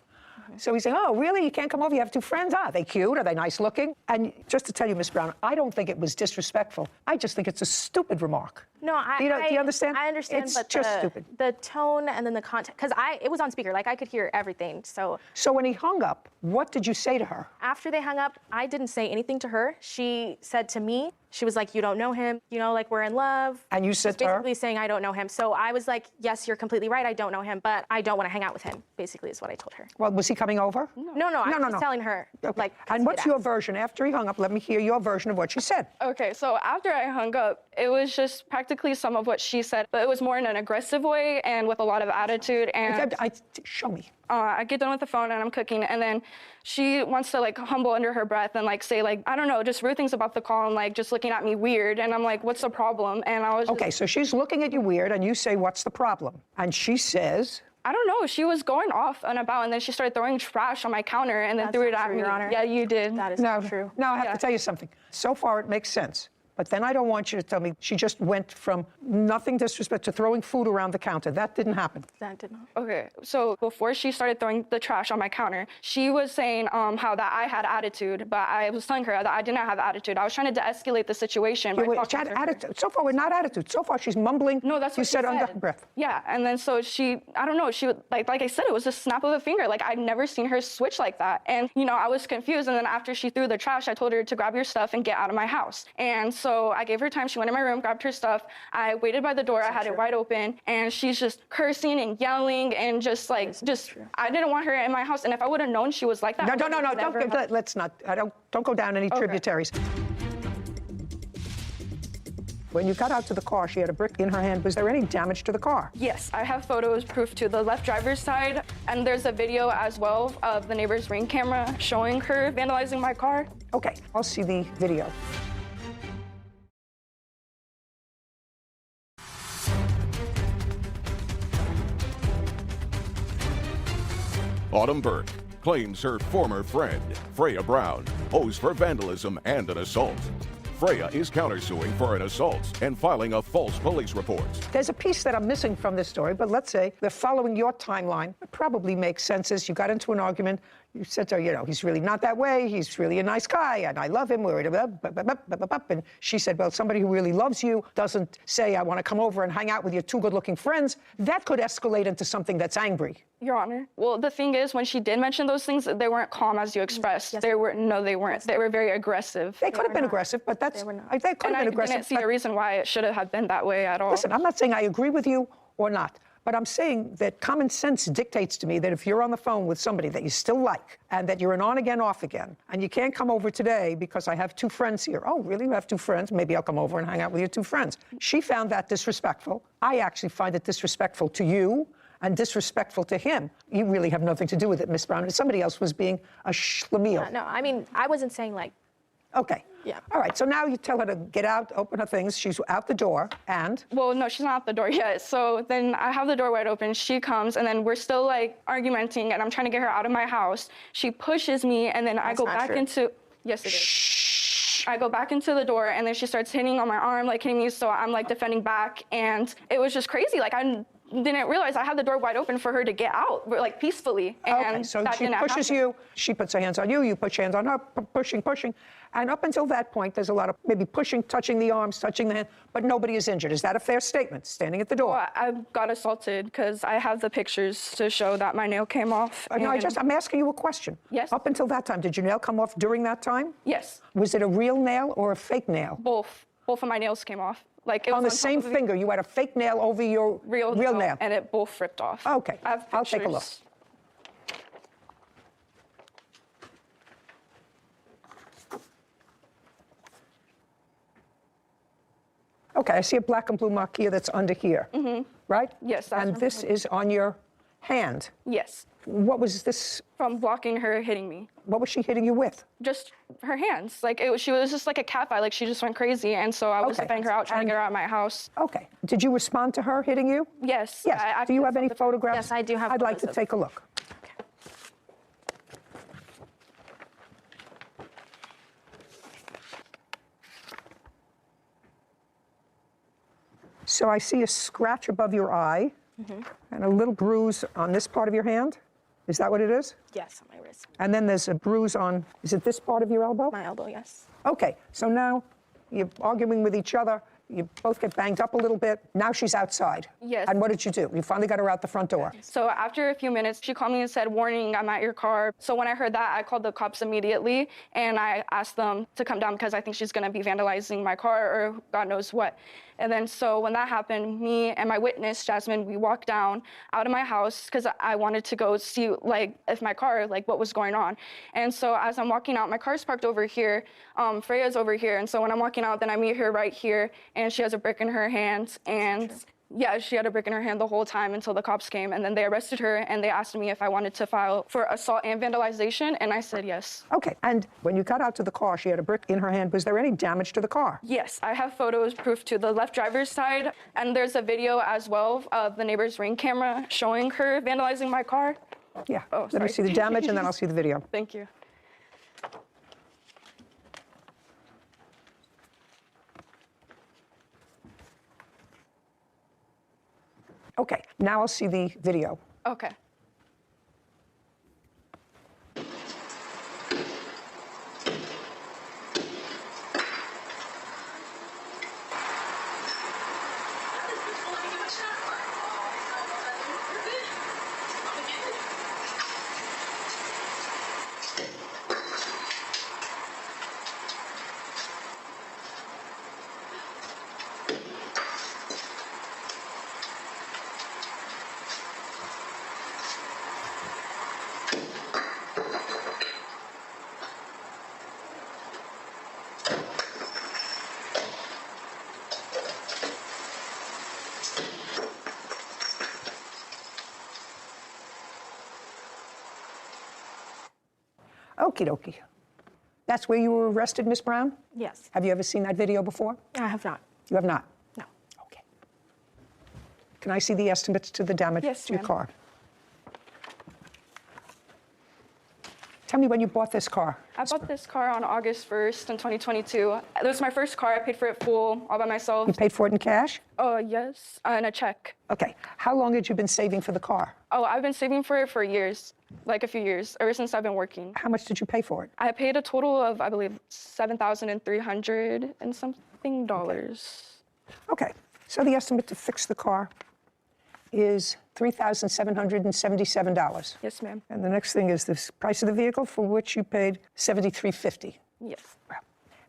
So he's saying, oh, really? You can't come over? You have 2 friends? Are they cute? Are they nice looking? And just to tell you, Miss Brown, I don't think it was disrespectful. I just think it's a stupid remark. No, Do you understand? I understand, It's but just stupid. the tone and then the content, because it was on speaker, like I could hear everything. So when he hung up, what did you say to her? after they hung up, I didn't say anything to her. She said to me, she was like, "You don't know him. You know, like we're in love." And you said She's to her? basically saying, "I don't know him." So I was like, "Yes, you're completely right. I don't know him, but I don't want to hang out with him." Basically, is what I told her. Well, was he coming over? No, I was just telling her, like. And what's your version? After he hung up, let me hear your version of what she said. Okay, so after I hung up, it was just practically some of what she said, but it was more in an aggressive way and with a lot of attitude. And show me. I get done with the phone and I'm cooking, and then she wants to like humble under her breath and like say like, I don't know, just rude things about the call and like just looking at me weird. And I'm like, what's the problem? And I was Okay, so she's looking at you weird, and you say, what's the problem? And she says, I don't know. She was going off and about, and then she started throwing trash on my counter and then threw it at me. Your Honor. Yeah, you did. That is not true. No, I have to tell you something. So far, it makes sense. But then I don't want you to tell me she just went from nothing disrespect to throwing food around the counter. That didn't happen. That did not. Okay, so before she started throwing the trash on my counter, she was saying how that I had attitude, but I was telling her that I didn't have attitude. I was trying to de-escalate the situation. She had attitude. So far, we're not attitude. So far, she's mumbling. No, that's what you she said under her breath. Yeah, and then so she, I don't know, she would, like I said, it was a snap of a finger. Like, I'd never seen her switch like that. And, you know, I was confused. And then after she threw the trash, I told her to grab your stuff and get out of my house. And so I gave her time. She went in my room, grabbed her stuff. I waited by the door. I had it wide open. And she's just cursing and yelling and just like, I didn't want her in my house. And if I would have known she was like that. No, let's not. Don't go down any tributaries. When you got out to the car, she had a brick in her hand. Was there any damage to the car? Yes, I have photos, proof to the left driver's side, and there's a video as well of the neighbor's Ring camera showing her vandalizing my car. Okay, I'll see the video. Autumn Burke claims her former friend, Freya Brown, owes for vandalism and an assault. Freya is countersuing for an assault and filing a false police report. There's a piece that I'm missing from this story, but let's say they're following your timeline. It probably makes sense as you got into an argument. You said to her, you know, he's really not that way. He's really a nice guy, and I love him. And she said, well, somebody who really loves you doesn't say, I want to come over and hang out with your two good-looking friends. That could escalate into something that's angry. Your Honor. Well, the thing is, when she did mention those things, they weren't calm as you expressed. Yes. They weren't. They were very aggressive. They could have been aggressive, but they could have been aggressive. I didn't see a reason why it should have been that way at all. Listen, I'm not saying I agree with you or not. But I'm saying that common sense dictates to me that if you're on the phone with somebody that you still like and that you're an on again, off again, and you can't come over today because I have two friends here. Oh, really? You have two friends? Maybe I'll come over and hang out with your two friends. She found that disrespectful. I actually find it disrespectful to you and disrespectful to him. You really have nothing to do with it, Miss Brown. Somebody else was being a schlemiel. No, I mean, I wasn't saying like. Okay. Yeah. All right, so now you tell her to get out, open her things. She's out the door, and? Well, no, she's not out the door yet. So then I have the door wide open. She comes, and then we're still, like, argumenting, and I'm trying to get her out of my house. She pushes me, and then I go back into... Yes, it is. Shh. I go back into the door, and then she starts hitting on my arm, like, hitting me, so I'm, like, defending back, and it was just crazy. Like, I didn't realize I had the door wide open for her to get out, like, peacefully. And okay, so she pushes you, she puts her hands on you, you put your hands on her, pushing. And up until that point, there's a lot of maybe pushing, touching the arms, touching the hand, but nobody is injured. Is that a fair statement, standing at the door? Well, I got assaulted because I have the pictures to show that my nail came off. No, I'm asking you a question. Yes. Up until that time, did your nail come off during that time? Yes. Was it a real nail or a fake nail? Both. Both of my nails came off. Like it was on the same finger, you had a fake nail over your real nail. And it both ripped off. Okay, I'll take a look. Okay, I see a black and blue mark here that's under here, right? Yes. And this is on your hand? Yes. What was this? From blocking her hitting me. What was she hitting you with? Just her hands. Like, she was just like a cat fight. Like, she just went crazy. And so I was defending her out, trying to get her out of my house. Okay. Did you respond to her hitting you? Yes. Yes. Do you have any photographs? Yes, I do have I'd like to take a look. Okay. So I see a scratch above your eye and a little bruise on this part of your hand. Is that what it is? Yes, on my wrist. And then there's a bruise on, is it this part of your elbow? My elbow, yes. Okay, so now you're arguing with each other. You both get banged up a little bit. Now she's outside. Yes. And what did you do? You finally got her out the front door. So after a few minutes, she called me and said, "Warning, I'm at your car." So when I heard that, I called the cops immediately, and I asked them to come down because I think she's going to be vandalizing my car or God knows what. And then so when that happened, me and my witness, Jasmine, we walked down out of my house because I wanted to go see, like, if my car, like, what was going on. And so as I'm walking out, my car's parked over here. Freya's over here. And so when I'm walking out, then I meet her right here, and she has a brick in her hand. And yeah, she had a brick in her hand the whole time until the cops came. And then they arrested her, and they asked me if I wanted to file for assault and vandalization, and I said yes. Okay, and when you got out to the car, she had a brick in her hand. Was there any damage to the car? Yes, I have photos, proof to the left driver's side, and there's a video as well of the neighbor's Ring camera showing her vandalizing my car. Yeah, Oh, let me see the damage, and then I'll see the video. Thank you. Okay, now I'll see the video. Okay. Okie dokie. That's where you were arrested, Miss Brown? Yes. Have you ever seen that video before? I have not. You have not? No. Okay. Can I see the estimates to the damage Yes, to your ma'am. car? Tell me when you bought this car. I bought this car on August 1st in 2022. It was my first car. I paid for it full, all by myself. You paid for it in cash? Yes, and a check. Okay. How long had you been saving for the car? Oh, I've been saving for it for years, like a few years, ever since I've been working. How much did you pay for it? I paid a total of, I believe, $7,300 and something dollars. Okay. So the estimate to fix the car is $3,777. Yes, ma'am. And the next thing is the price of the vehicle, for which you paid $7,350. Yes.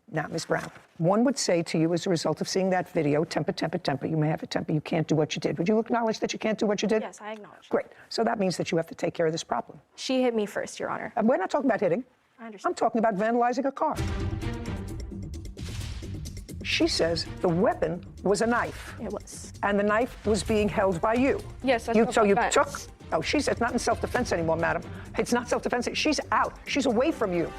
Now, Ms. Brown, one would say to you as a result of seeing that video, temper, temper, temper, you may have a temper, you can't do what you did. Would you acknowledge that you can't do what you did? Yes, I acknowledge. Great. So that means that you have to take care of this problem. She hit me first, Your Honor. And we're not talking about hitting. I understand. I'm talking about vandalizing a car. She says the weapon was a knife. It was. And the knife was being held by you. Yes, that's So you self-defense. took. Oh, she said it's not in self-defense anymore, madam. It's not self-defense. She's out. She's away from you.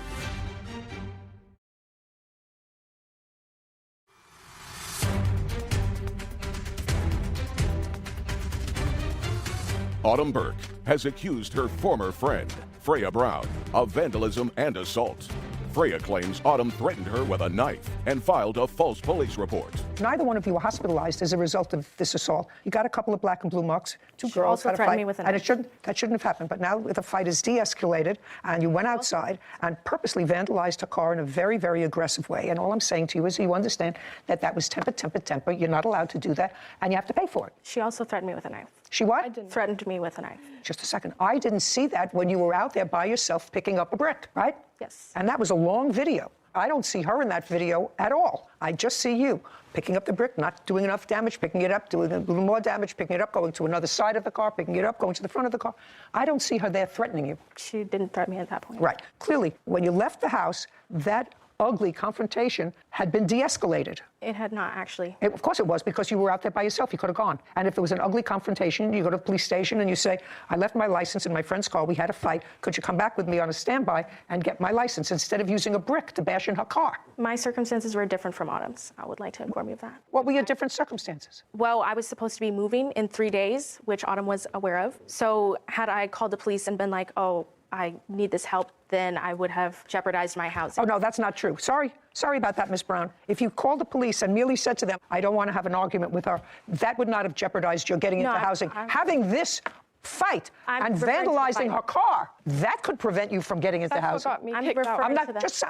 Autumn Burke has accused her former friend, Freya Brown, of vandalism and assault. Freya claims Autumn threatened her with a knife and filed a false police report. Neither one of you were hospitalized as a result of this assault. You got a couple of black and blue marks. Two She girls also had a threatened fight, me with a and knife. that shouldn't have happened. But now the fight is de-escalated, and you went outside and purposely vandalized her car in a very, very aggressive way. And all I'm saying to you is, you understand that that was temper, temper, temper. You're not allowed to do that, and you have to pay for it. She also threatened me with a knife. She what? Threatened me with a knife. Just a second. I didn't see that when you were out there by yourself picking up a brick, right? Yes. And that was a long video. I don't see her in that video at all. I just see you picking up the brick, not doing enough damage, picking it up, doing a little more damage, picking it up, going to another side of the car, picking it up, going to the front of the car. I don't see her there threatening you. She didn't threaten me at that point. Right. Clearly, when you left the house, that ugly confrontation had been de-escalated. It had not, actually. Of course it was, because you were out there by yourself. You could have gone. And if there was an ugly confrontation, you go to the police station and you say, I left my license in my friend's car. We had a fight. Could you come back with me on a standby and get my license instead of using a brick to bash in her car? My circumstances were different from Autumn's. I would like to inform you of that. What were your different circumstances? Well, I was supposed to be moving in 3 days, which Autumn was aware of. So had I called the police and been like, oh, I need this help, then I would have jeopardized my housing. Oh, no, that's not true. Sorry about that, Miss Brown. If you called the police and merely said to them, I don't want to have an argument with her, that would not have jeopardized your getting into housing. Having this fight and vandalizing her car, that could prevent you from getting into housing. I'm referring I'm not to that. just,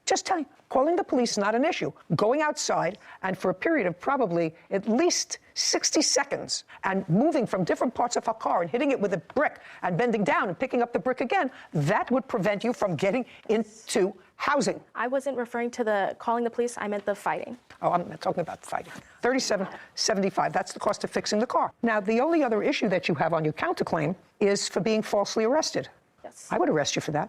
Just tell you, calling the police is not an issue. Going outside and for a period of probably at least 60 seconds and moving from different parts of her car and hitting it with a brick and bending down and picking up the brick again, that would prevent you from getting into housing. I wasn't referring to the calling the police, I meant the fighting. Oh, I'm not talking about the fighting. $37.75, that's the cost of fixing the car. Now, the only other issue that you have on your counterclaim is for being falsely arrested. Yes. I would arrest you for that.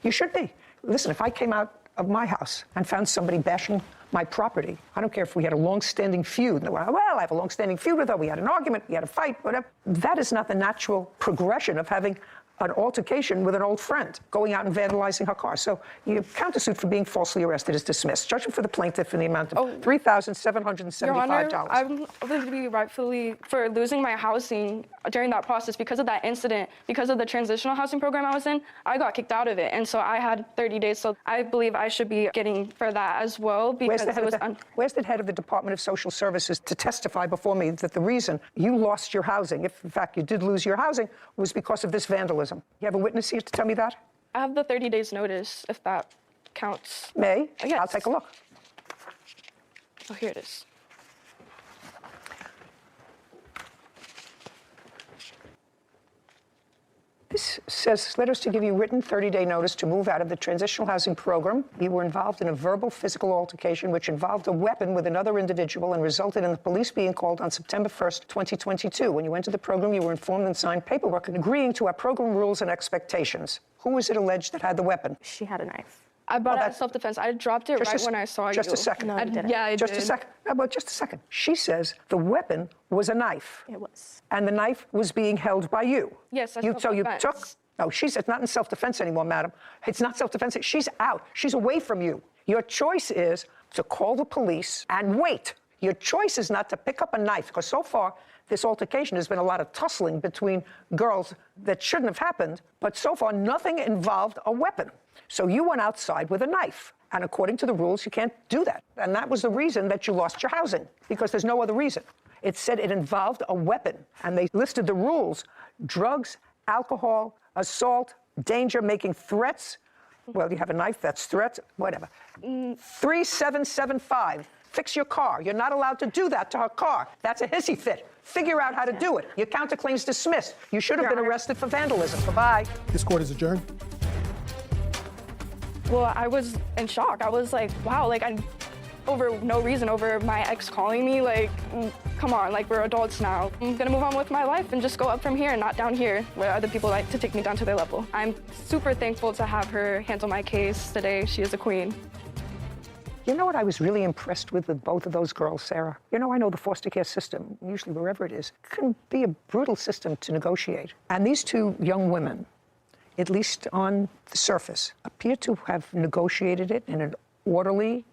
You should be. Listen, if I came out of my house and found somebody bashing my property, I don't care if we had a long-standing feud. Well, I have a long-standing feud with her. We had an argument. We had a fight, whatever. That is not the natural progression of having an altercation with an old friend, going out and vandalizing her car. So your countersuit for being falsely arrested is dismissed. Judgment for the plaintiff in the amount of $3,775. Your Honor, I'm going to be rightfully for losing my housing during that process because of that incident, because of the transitional housing program I was in. I got kicked out of it, and so I had 30 days. So I believe I should be getting for that as well. Because where's the head of the Department of Social Services to testify before me that the reason you lost your housing, if in fact you did lose your housing, was because of this vandalism? You have a witness here to tell me that? I have the 30 days notice, if that counts. May? Yes. I'll take a look. Oh, here it is. This says, letters to give you written 30-day notice to move out of the transitional housing program. You were involved in a verbal physical altercation which involved a weapon with another individual and resulted in the police being called on September 1st, 2022. When you entered the program, you were informed and signed paperwork agreeing to our program rules and expectations. Who was it alleged that had the weapon? She had a knife. I bought it as self-defense. I dropped it right when I saw you. Just a second. No, you didn't. Yeah, I Just did. a second. No, but just a second. She says the weapon was a knife. It was. And the knife was being held by you. Yes, that's So you self-defense. took. No, it's not in self-defense anymore, madam. It's not self-defense. She's out. She's away from you. Your choice is to call the police and wait. Your choice is not to pick up a knife, because so far, this altercation has been a lot of tussling between girls that shouldn't have happened, but so far, nothing involved a weapon. So you went outside with a knife. And according to the rules, you can't do that. And that was the reason that you lost your housing, because there's no other reason. It said it involved a weapon. And they listed the rules: drugs, alcohol, assault, danger, making threats. Well, you have a knife, that's threats, whatever. 3775, fix your car. You're not allowed to do that to her car. That's a hissy fit. Figure out how to do it. Your counterclaim's dismissed. You should have been arrested for vandalism. Bye-bye. This court is adjourned. Well, I was in shock. I was like, wow, like over no reason, over my ex calling me, like, come on, like, we're adults now. I'm gonna move on with my life and just go up from here and not down here where other people like to take me down to their level. I'm super thankful to have her handle my case today. She is a queen. You know what I was really impressed with both of those girls, Sarah? You know, I know the foster care system, usually wherever it is, can be a brutal system to negotiate. And these two young women, at least on the surface, appear to have negotiated it in an orderly,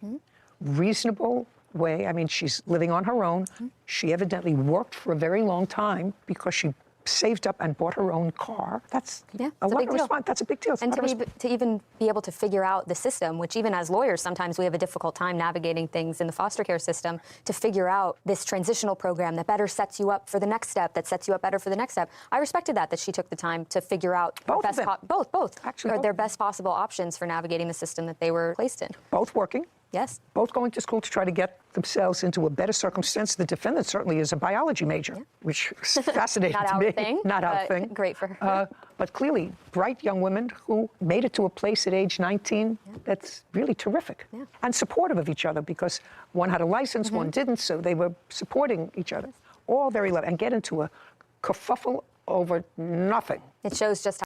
reasonable way. I mean, she's living on her own. She evidently worked for a very long time because she saved up and bought her own car. That's a big deal. That's a big deal. And to even be able to figure out the system, which even as lawyers, sometimes we have a difficult time navigating things in the foster care system, to figure out this transitional program that better sets you up for the next step, that sets you up better for the next step. I respected that she took the time to figure out their best possible options for navigating the system that they were placed in. Both working. Yes. Both going to school to try to get themselves into a better circumstance. The defendant certainly is a biology major, which is fascinating Not to our me. thing. Not our thing. Great for her. But clearly, bright young women who made it to a place at age 19 that's really terrific. And supportive of each other, because one had a license, one didn't, so they were supporting each other. All very lovely. And get into a kerfuffle over nothing. It shows just how